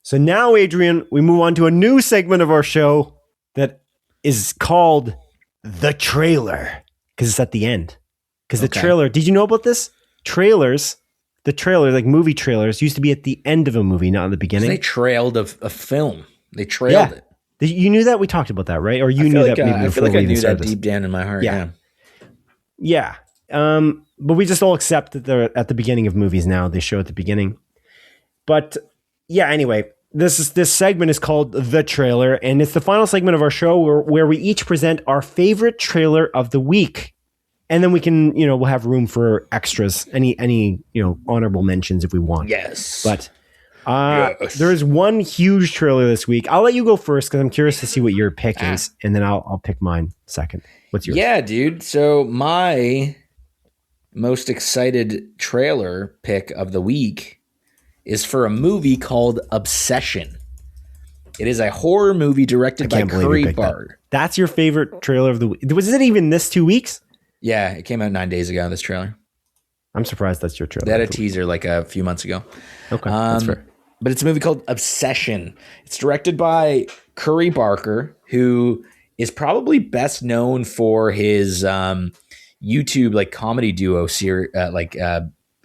So now, Adrian, we move on to a new segment of our show that is called The Trailer, because it's at the end. Because the trailer, did you know about this? The trailer, like movie trailers, used to be at the end of a movie, not in the beginning. They trailed a film. They trailed it. You knew that? We talked about that, right? Or you knew that maybe I feel like I knew that deep down in my heart. Yeah. But we just all accept that they're at the beginning of movies now. They show at the beginning. But yeah, anyway, this segment is called The Trailer, and it's the final segment of our show where we each present our favorite trailer of the week. And then we can, we'll have room for extras, any honorable mentions if we want. Yes. But there is one huge trailer this week. I'll let you go first because I'm curious to see what your pick is, and then I'll pick mine second. What's yours? Yeah, dude. So my most excited trailer pick of the week is for a movie called Obsession. It is a horror movie directed by Curry Bard. That's your favorite trailer of the week. Was it even this 2 weeks? Yeah, it came out 9 days ago, this trailer. I'm surprised that's your trailer. They had a teaser like a few months ago. Okay, that's fair. But it's a movie called Obsession. It's directed by Curry Barker, who is probably best known for his YouTube like comedy duo series, like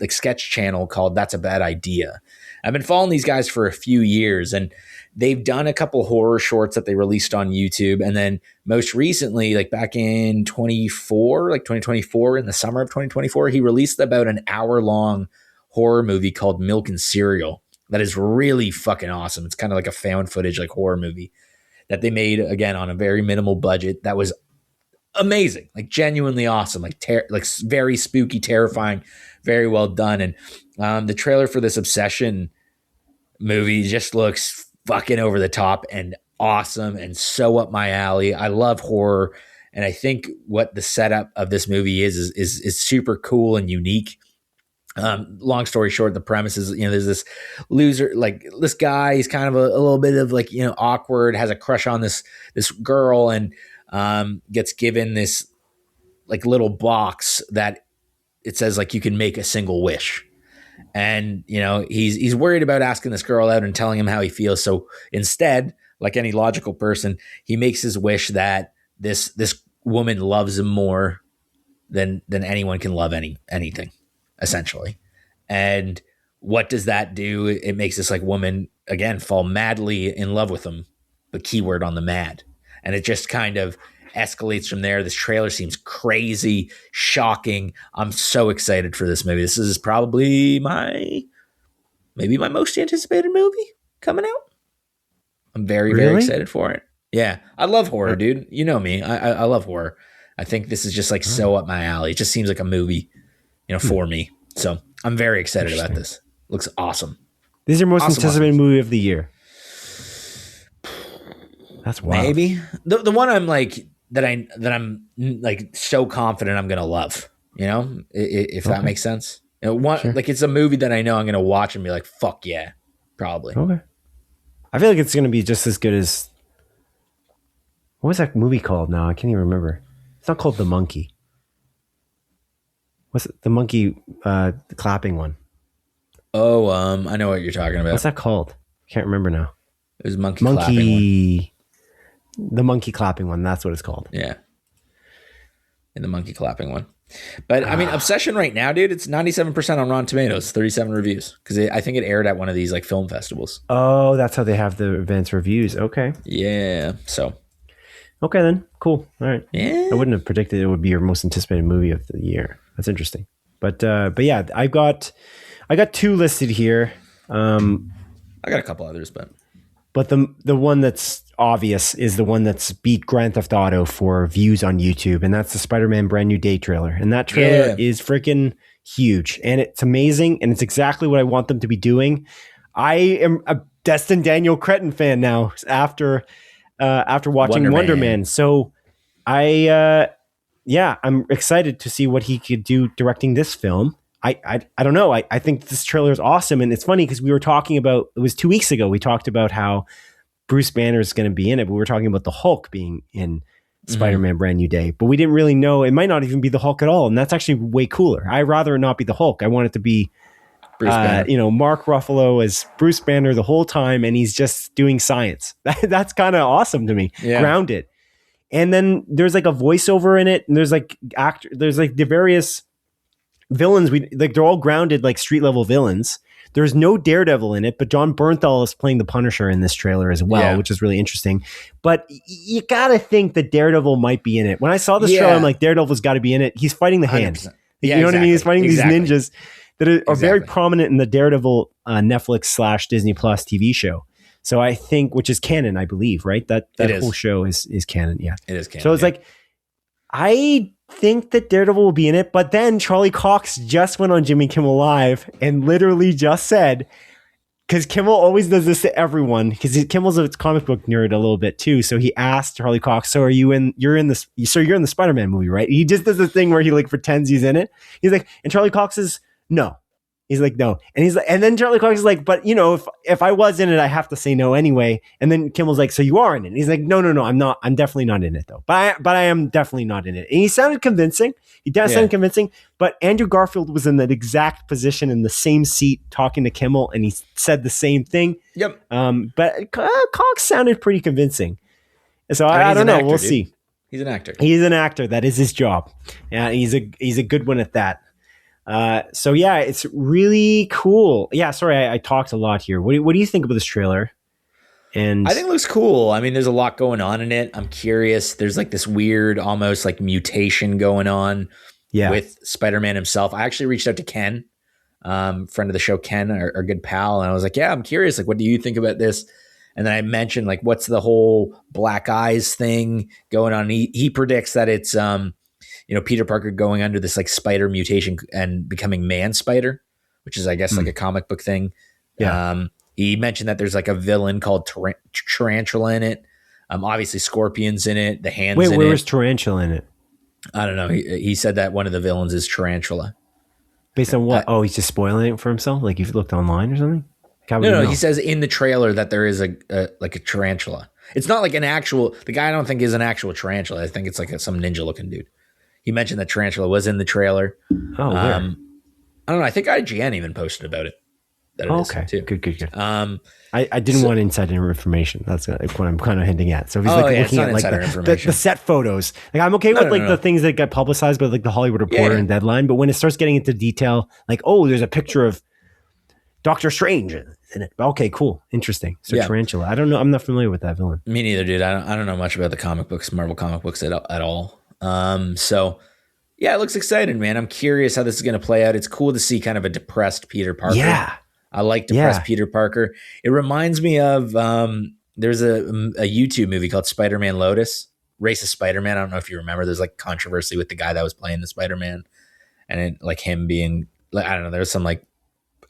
sketch channel called That's a Bad Idea. I've been following these guys for a few years, and they've done a couple horror shorts that they released on YouTube. And then most recently, like back in 2024, in the summer of 2024, he released about an hour-long horror movie called Milk and Cereal that is really fucking awesome. It's kind of like a found footage, like horror movie that they made, again, on a very minimal budget. That was amazing, like genuinely awesome, like very spooky, terrifying, very well done. And the trailer for this Obsession movie just looks fucking over the top and awesome and so up my alley. I love horror, and I think what the setup of this movie is super cool and unique. Long story short, the premise is, there's this loser, like this guy, he's kind of a little bit of like, awkward, has a crush on this girl, and gets given this like little box that it says like you can make a single wish. And, he's worried about asking this girl out and telling him how he feels. So instead, like any logical person, he makes his wish that this woman loves him more than anyone can love anything, essentially. And what does that do? It makes this like woman, again, fall madly in love with him, but keyword on the mad. And it just kind of escalates from there. This trailer seems crazy, shocking. I'm so excited for this movie. This is probably maybe my most anticipated movie coming out. I'm very, very excited for it. Yeah. I love horror, dude. You know me. I love horror. I think this is just like so up my alley. It just seems like a movie, for me. So I'm very excited about this. Looks awesome. These are most anticipated movie of the year. That's wild. Maybe the one I'm like, that I'm like so confident I'm gonna love, if that makes sense. Like it's a movie that I know I'm gonna watch and be like, fuck yeah, probably. Okay. I feel like it's gonna be just as good as, what was that movie called now? I can't even remember. It's not called The Monkey. What's it? The monkey, the clapping one. Oh, I know what you're talking about. What's that called? I can't remember now. It was monkey clapping one. The monkey clapping one. That's what it's called. Yeah. And the monkey clapping one. But I mean, Obsession right now, dude, it's 97% on Rotten Tomatoes, 37 reviews. Because I think it aired at one of these like film festivals. Oh, that's how they have the advanced reviews. Okay. Yeah. So. Okay, then. Cool. All right. Yeah. I wouldn't have predicted it would be your most anticipated movie of the year. That's interesting. But yeah, I got two listed here. I got a couple others, but But the one that's obvious is the one that's beat Grand Theft Auto for views on YouTube, and that's the Spider-Man Brand New Day trailer. And that trailer is freaking huge, and it's amazing, and it's exactly what I want them to be doing. I am a Destin Daniel Cretton fan now after watching Wonder Man. So I'm excited to see what he could do directing this film. I don't know. I think this trailer is awesome. And it's funny because we were talking about, it was 2 weeks ago, we talked about how Bruce Banner is going to be in it, but we were talking about the Hulk being in Spider-Man Brand New Day, but we didn't really know. It might not even be the Hulk at all. And that's actually way cooler. I'd rather it not be the Hulk. I want it to be Bruce Banner. Mark Ruffalo as Bruce Banner the whole time, and he's just doing science. That's kind of awesome to me. Yeah. Grounded. And then there's like a voiceover in it, and there's like there's like the various villains. They're all grounded, like street level villains. There's no Daredevil in it, but John Bernthal is playing the Punisher in this trailer as well, which is really interesting. But you gotta think that Daredevil might be in it. When I saw this trailer, I'm like, Daredevil's got to be in it. He's fighting the Hand. You know what I mean? He's fighting these ninjas that are very prominent in the Daredevil Netflix / Disney Plus TV show. So I think, which is canon, I believe, right? That whole show is canon. Yeah, it is canon. So it's like, I think that Daredevil will be in it, but then Charlie Cox just went on Jimmy Kimmel Live and literally just said, because Kimmel always does this to everyone, because Kimmel's a comic book nerd a little bit too. So he asked Charlie Cox, "So you're in the Spider-Man movie, right?" He just does the thing where he like pretends he's in it. He's like, and Charlie Cox is no. He's like, no. And he's like, and then Charlie Cox is like, but if I was in it, I have to say no anyway. And then Kimmel's like, so you are in it. And he's like, no, I'm not. I'm definitely not in it though. But I am definitely not in it. And he sounded convincing. He does sound convincing. But Andrew Garfield was in that exact position in the same seat talking to Kimmel, and he said the same thing. Yep. But Cox sounded pretty convincing. So I don't know. We'll see. He's an actor. He's an actor. That is his job. Yeah, he's a good one at that. So yeah, it's really cool. Yeah, sorry, I talked a lot here. What do you think about this trailer? And I think it looks cool. I mean, there's a lot going on in it. I'm curious. There's like this weird, almost like mutation going on with Spider-Man himself. I actually reached out to Ken, friend of the show, Ken, our good pal, and I was like, yeah, I'm curious. Like, what do you think about this? And then I mentioned like, what's the whole Black Eyes thing going on? He predicts that it's Peter Parker going under this like spider mutation and becoming Man Spider, which is, I guess, like a comic book thing. Yeah. He mentioned that there's like a villain called Tarantula in it. Obviously Scorpion's in it. The Hand's in it. Wait, where was Tarantula in it? I don't know. He said that one of the villains is Tarantula. Based on what? He's just spoiling it for himself? Like you've looked online or something? No. He says in the trailer that there is a tarantula. It's not like the guy I don't think is an actual tarantula. I think it's like some ninja looking dude. He mentioned that Tarantula was in the trailer. Oh, I don't know. I think IGN even posted about it. Okay. Too. Good. I didn't want insider information. That's what I'm kind of hinting at. So if he's looking at like the set photos, like I'm okay with the things that get publicized by like the Hollywood Reporter and Deadline, but when it starts getting into detail, like there's a picture of Doctor Strange in it. Okay, cool, interesting. So Tarantula. I don't know. I'm not familiar with that villain. Me neither, dude. I don't know much about the comic books, Marvel comic books at all. So yeah, it looks exciting, man. I'm curious how this is going to play out. It's cool to see kind of a depressed Peter Parker. Yeah. I like depressed Peter Parker. It reminds me of, there's a YouTube movie called Spider-Man Lotus, Racist Spider-Man. I don't know if you remember, there's like controversy with the guy that was playing the Spider-Man and it, like him being like, I don't know, there was some like,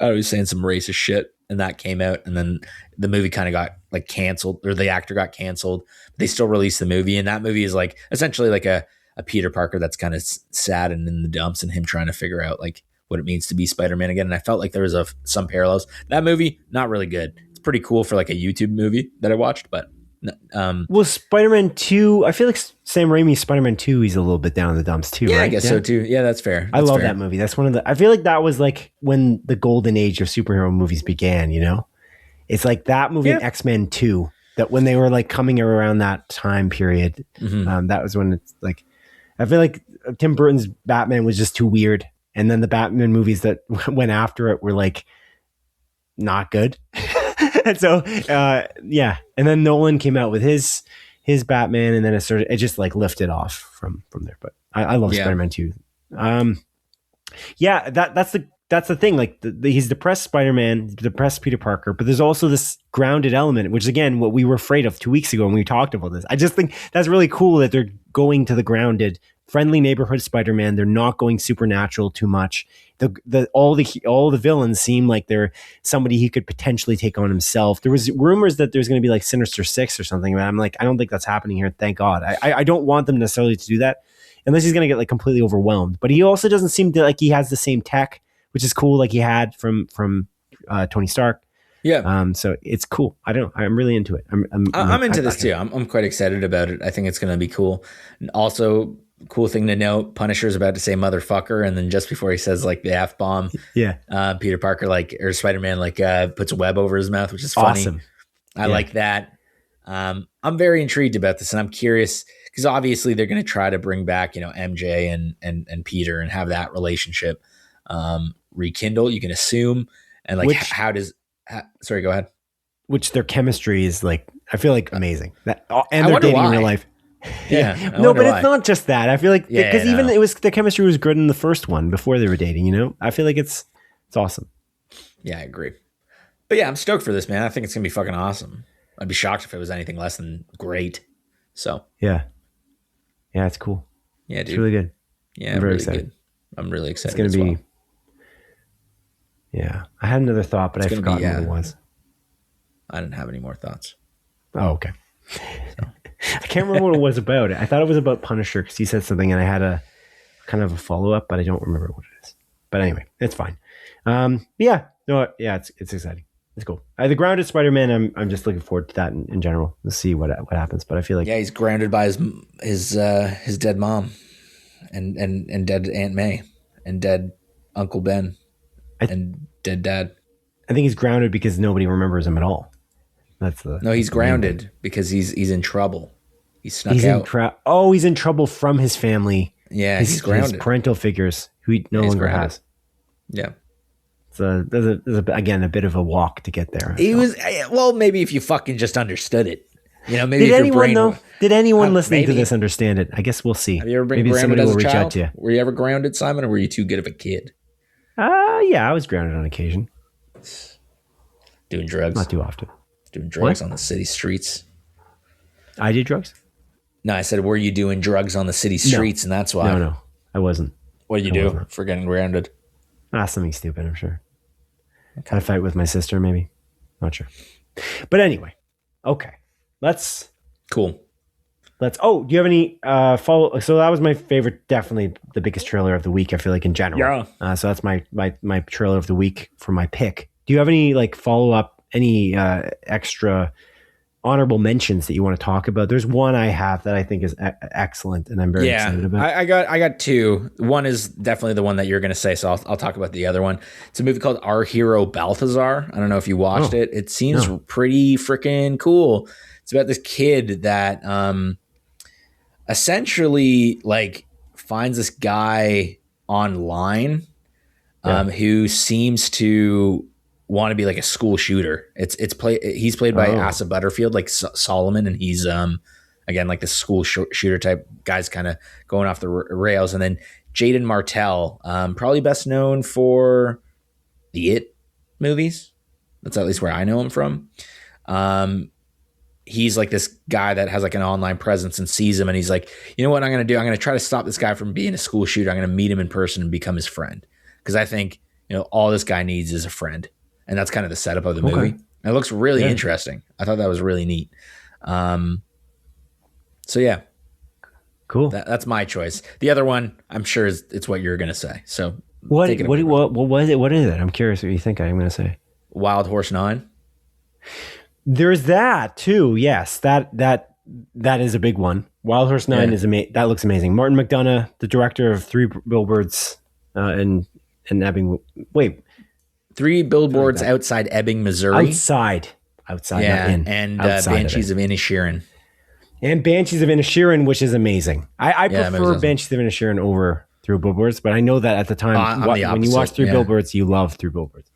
I was saying some racist shit and that came out. And then the movie kind of got like canceled, or the actor got canceled, but they still released the movie. And that movie is like essentially like a Peter Parker that's kind of sad and in the dumps, and him trying to figure out like what it means to be Spider-Man again. And I felt like there was some parallels. That movie, not really good. It's pretty cool for like a YouTube movie that I watched, but well, Spider-Man 2, I feel like Sam Raimi's Spider-Man 2, he's a little bit down in the dumps too, right? I guess so too. Yeah, that's fair. I love that movie. That's one of the, I feel like that was like when the golden age of superhero movies began, It's like that movie and X-Men 2, that when they were like coming around that time period, that was when it's like, I feel like Tim Burton's Batman was just too weird. And then the Batman movies that went after it were like not good. And so, And then Nolan came out with his Batman, and then it just like lifted off from there. But I love Spider-Man 2. That's that's the thing. Like he's depressed Spider-Man, depressed Peter Parker, but there's also this grounded element, which is again what we were afraid of 2 weeks ago when we talked about this. I just think that's really cool that they're going to the grounded, friendly neighborhood Spider-Man. They're not going supernatural too much. All the villains seem like they're somebody he could potentially take on himself. There was rumors that there's going to be like Sinister Six or something, but I'm like, I don't think that's happening here. Thank God. I don't want them necessarily to do that unless he's going to get like completely overwhelmed. But he also doesn't seem to like he has the same tech, which is cool, like he had from Tony Stark. Yeah. So it's cool. I'm really into it. I'm into this too. I'm quite excited about it. I think it's going to be cool. And also, cool thing to note, Punisher's about to say motherfucker, and then just before he says like the F-bomb, Peter Parker or Spider-Man puts a web over his mouth, which is funny. Awesome. I like that. I'm very intrigued about this, and I'm curious because obviously they're going to try to bring back, MJ and Peter and have that relationship rekindle, you can assume. And like, sorry, go ahead. Which their chemistry is like, I feel like amazing. And they're dating in real life. Yeah. No, but it's not just that. I feel like because even the chemistry was good in the first one before they were dating, I feel like it's awesome. Yeah, I agree. But yeah, I'm stoked for this, man. I think it's gonna be fucking awesome. I'd be shocked if it was anything less than great. So yeah, it's cool. Yeah, dude. It's really good. Yeah, I'm very really excited. Good. I'm really excited. It's gonna be. Well. Yeah, I had another thought, but I forgot what it was. I didn't have any more thoughts. Oh, okay. So. I can't remember what it was about. I thought it was about Punisher because he said something and I had a kind of a follow-up, but I don't remember what it is. But anyway, it's fine. It's exciting. It's cool. The grounded Spider-Man, I'm just looking forward to that in general. We'll see what happens. But I feel like he's grounded by his dead mom and dead Aunt May and dead Uncle Ben and dead dad. I think he's grounded because nobody remembers him at all. He's grounded because he's in trouble. He snuck out. He's in trouble from his family. Yeah, he's grounded. His parental figures who he no longer has. Yeah. So there's again a bit of a walk to get there. Maybe if you fucking just understood it. Maybe did anyone listening to this understand it? I guess we'll see. Have you ever been grounded as a child? Were you ever grounded, Simon, or were you too good of a kid? Yeah, I was grounded on occasion. Doing drugs? Not too often. Doing drugs on the city streets. I did drugs? No, I said, were you doing drugs on the city streets? And that's why. No, I wasn't. What did you do for getting grounded? Something stupid, I'm sure. Okay. Had a fight with my sister, maybe. Not sure. But anyway, okay. Cool. Do you have any follow? So that was my favorite, definitely the biggest trailer of the week, I feel like in general. Yeah. So that's my trailer of the week for my pick. Do you have any follow up, any extra honorable mentions that you want to talk about? There's one I have that I think is excellent, and I'm very excited about. I got two. One is definitely the one that you're going to say, so I'll talk about the other one. It's a movie called Our Hero Balthazar. I don't know if you watched it. It seems pretty freaking cool. It's about this kid that essentially finds this guy online who seems to want to be like a school shooter. He's played by Asa Butterfield, like Solomon, and he's again like the school shooter type guy's kind of going off the rails. And then Jaden Martell, probably best known for the It movies. That's at least where I know him from. He's like this guy that has like an online presence and sees him, and he's like, you know what I'm going to do? I'm going to try to stop this guy from being a school shooter. I'm going to meet him in person and become his friend, because I think all this guy needs is a friend. And that's kind of the setup of the movie. And it looks really interesting. I thought that was really neat. So yeah, cool. That's my choice. The other one, I'm sure it's what you're going to say. So what was it? What is it? I'm curious what you think I'm going to say. Wild Horse 9. There's that too. Yes, that is a big one. Wild Horse 9 is that looks amazing. Martin McDonagh, the director of 3 Billboards in Ebbing. Wait. 3 Billboards outside Ebbing, Missouri. Outside, yeah, and Banshees of Inisherin. And Banshees of Inisherin, which is amazing. I prefer Banshees of Inisherin over 3 Billboards, but I know that at the time, when you watch 3 Billboards, you love 3 Billboards.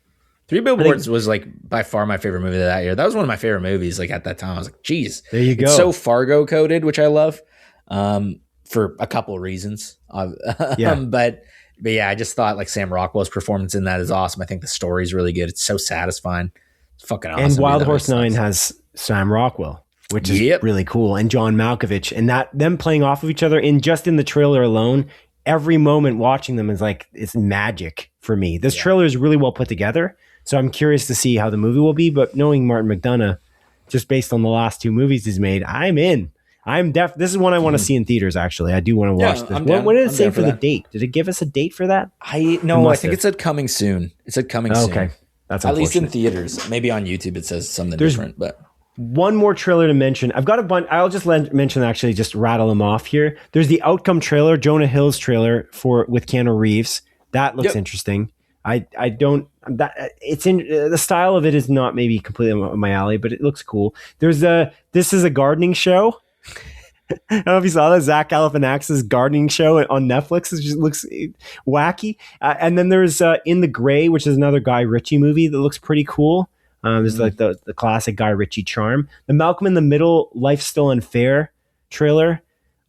3 Billboards was by far my favorite movie of that year. That was one of my favorite movies. At that time, I was like, "Geez, there you go." It's so Fargo coded, which I love, for a couple of reasons. But But yeah, I just thought like Sam Rockwell's performance in that is awesome. I think the story's really good. It's so satisfying. It's fucking awesome. And Wild Horse 9 has Sam Rockwell, which is really cool, and John Malkovich, and that them playing off of each other in the trailer alone. Every moment watching them is like, it's magic for me. This trailer is really well put together. So I'm curious to see how the movie will be, but knowing Martin McDonagh, just based on the last 2 movies he's made, I'm in. This is one I want to see in theaters, actually. I do want to watch this. When did it say for the date? Did it give us a date for that? I think it said coming soon. It said coming soon. Okay. That's at least in theaters. Maybe on YouTube it says something different, but... One more trailer to mention. I've got a bunch. I'll just mention, actually, just rattle them off here. There's the Outcome trailer, Jonah Hill's trailer with Keanu Reeves. That looks interesting. It's in the style of it is not maybe completely up my alley, but it looks cool. There's This is a Gardening Show. I don't know if you saw that, Zach Galifianakis' gardening show on Netflix. It just looks wacky. And then there's In the Gray, which is another Guy Ritchie movie that looks pretty cool. There's like the classic Guy Ritchie charm. The Malcolm in the Middle, Life Still Unfair trailer.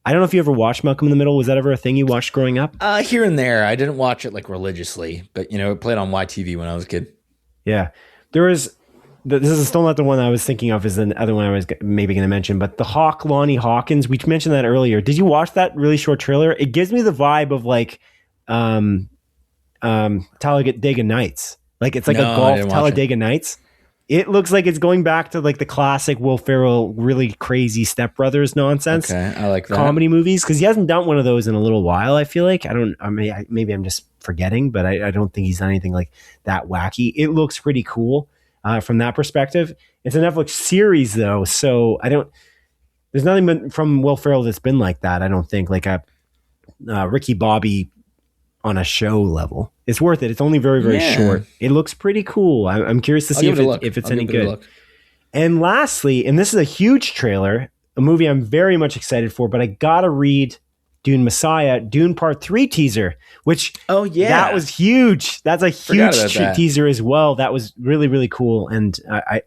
I don't know if you ever watched Malcolm in the Middle. Was that ever a thing you watched growing up? Here and there. I didn't watch it like religiously, but it played on YTV when I was a kid. Yeah. There was, this is still not the one I was thinking of, is the other one I was maybe going to mention, but the Hawk, Lonnie Hawkins, we mentioned that earlier. Did you watch that really short trailer? It gives me the vibe of like Talladega Nights. Like it's like a golf Talladega Nights. It looks like it's going back to like the classic Will Ferrell, really crazy Step Brothers nonsense. Okay, I like that. Comedy movies, because he hasn't done one of those in a little while. I feel like maybe I'm just forgetting, but I don't think he's done anything like that wacky. It looks pretty cool from that perspective. It's a Netflix series though, so there's nothing from Will Ferrell that's been like that. I don't think like a Ricky Bobby on a show level. It's worth it. It's only very, very short. It looks pretty cool. I'm curious to see if it's any good. And lastly, and this is a huge trailer, a movie I'm very much excited for, but I gotta read Dune Messiah, Dune Part 3 teaser, which that was huge. That's a huge teaser as well. That was really, really cool. And I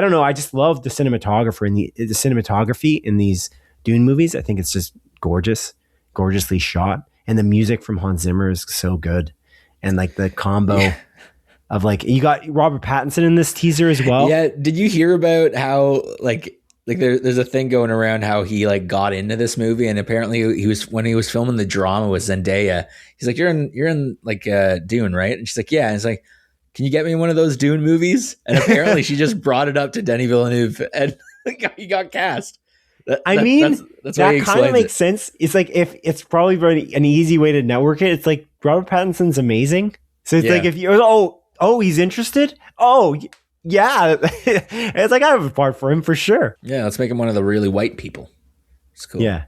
don't know. I just love the cinematography in these Dune movies. I think it's just gorgeously shot. And the music from Hans Zimmer is so good. And like the combo of like, you got Robert Pattinson in this teaser as well. Yeah. Did you hear about how like there's a thing going around how he like got into this movie, and apparently when he was filming the drama with Zendaya, he's like, you're in like Dune, right? And she's like, yeah. And it's like, can you get me one of those Dune movies? And apparently she just brought it up to Denis Villeneuve and he got cast. That's that kind of makes sense. It's like, if it's probably an easy way to network it. It's like Robert Pattinson's amazing. So it's like, if you, he's interested. Oh yeah. It's like, I have a part for him for sure. Yeah. Let's make him one of the really white people. It's cool. Yeah.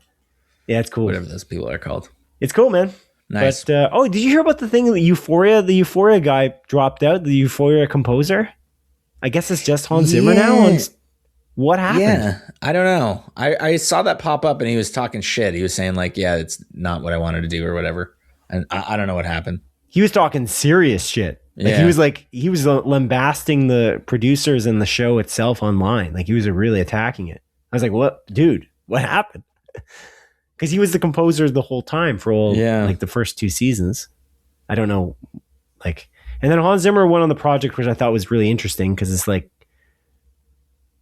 Yeah. It's cool. Whatever those people are called. It's cool, man. Nice. But, did you hear about the thing that the Euphoria guy dropped out? The Euphoria composer? I guess it's just Hans Zimmer now. What happened? Yeah, I don't know. I saw that pop up and he was talking shit. He was saying like, yeah, it's not what I wanted to do or whatever. And I don't know what happened. He was talking serious shit. He was lambasting the producers and the show itself online. Like he was really attacking it. I was like, what, dude, what happened? Because he was the composer the whole time for like the first 2 seasons. I don't know. Like, and then Hans Zimmer went on the project, which I thought was really interesting because it's like,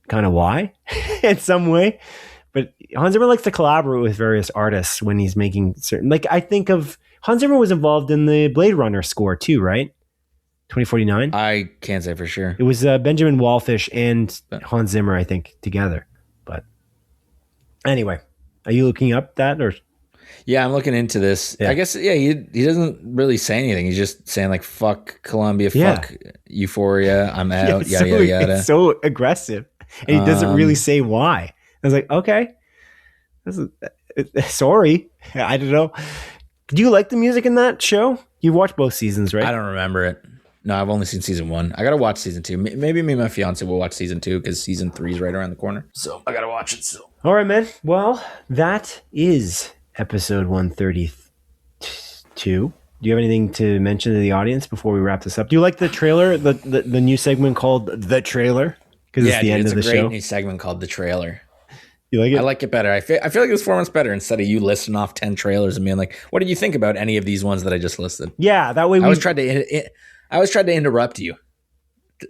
kind of why in some way, but Hans Zimmer likes to collaborate with various artists when he's making certain, like I think of Hans Zimmer was involved in the Blade Runner score too, right? 2049. I can't say for sure. It was Benjamin Wallfisch and Hans Zimmer, I think, together. But anyway, are you looking up that or? Yeah, I'm looking into this. Yeah. I guess, he doesn't really say anything. He's just saying like, fuck Columbia, fuck Euphoria, I'm out, yada, yada. It's so aggressive. And he doesn't really say why. I was like, okay. Sorry. I don't know. Do you like the music in that show? You've watched both seasons, right? I don't remember it. No, I've only seen season 1. I got to watch season 2. Maybe me and my fiance will watch season 2 because season 3 is right around the corner. So I got to watch it still. All right, man. Well, that is episode 132. Do you have anything to mention to the audience before we wrap this up? Do you like the trailer, the new segment called The Trailer? Because it's the end of the show. It's a great new segment called The Trailer. You like it? I like it better. I feel like this format's better instead of you listing off 10 trailers and being like, "What did you think about any of these ones that I just listed?" Yeah, that way I always tried to interrupt you,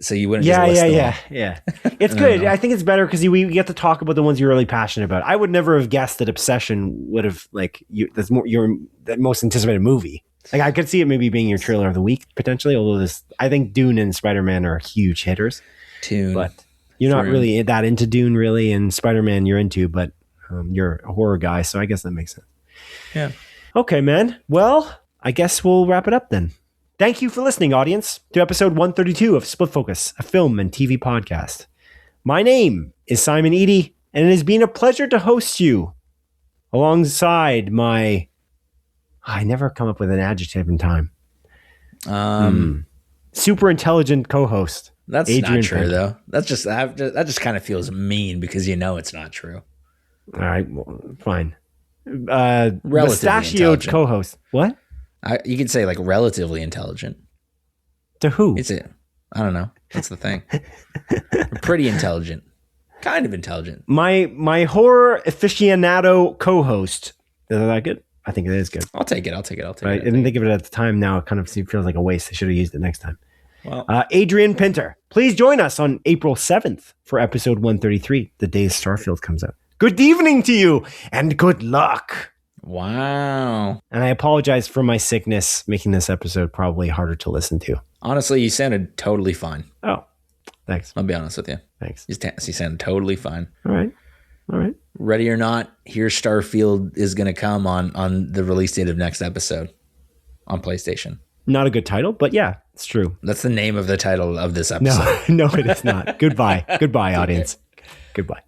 so you wouldn't. Yeah. It's good. know. I think it's better because we get to talk about the ones you're really passionate about. I would never have guessed that Obsession would have that's more your most anticipated movie. Like I could see it maybe being your trailer of the week potentially. Although I think Dune and Spider-Man are huge hitters. But you're not really that into Dune, really, and Spider-Man you're into, but you're a horror guy, so I guess that makes sense. Yeah. Okay, man. Well, I guess we'll wrap it up then. Thank you for listening, audience, to episode 132 of Split Focus, a film and TV podcast. My name is Simon Eady, and it has been a pleasure to host you alongside my... I never come up with an adjective in time. Super intelligent co-host. That's Adrian not true, though. That just kind of feels mean because it's not true. All right, well, fine. Mustachioed co-host. What? You could say like relatively intelligent. To who? I don't know. That's the thing. Pretty intelligent. Kind of intelligent. My horror aficionado co-host. Is that good? I think it is good. I'll take it. I didn't think of it at the time. Now it kind of feels like a waste. I should have used it next time. Well, Adrian Pinter, please join us on April 7th for episode 133, the day Starfield comes out. Good evening to you and good luck. Wow. And I apologize for my sickness, making this episode probably harder to listen to. Honestly, you sounded totally fine. Oh, thanks. I'll be honest with you. Thanks. You sounded totally fine. All right. Ready or not, Here's Starfield is going to come on the release date of next episode on PlayStation. Not a good title, but yeah, it's true. That's the name of the title of this episode. No, it is not. Goodbye. Goodbye, audience. Goodbye.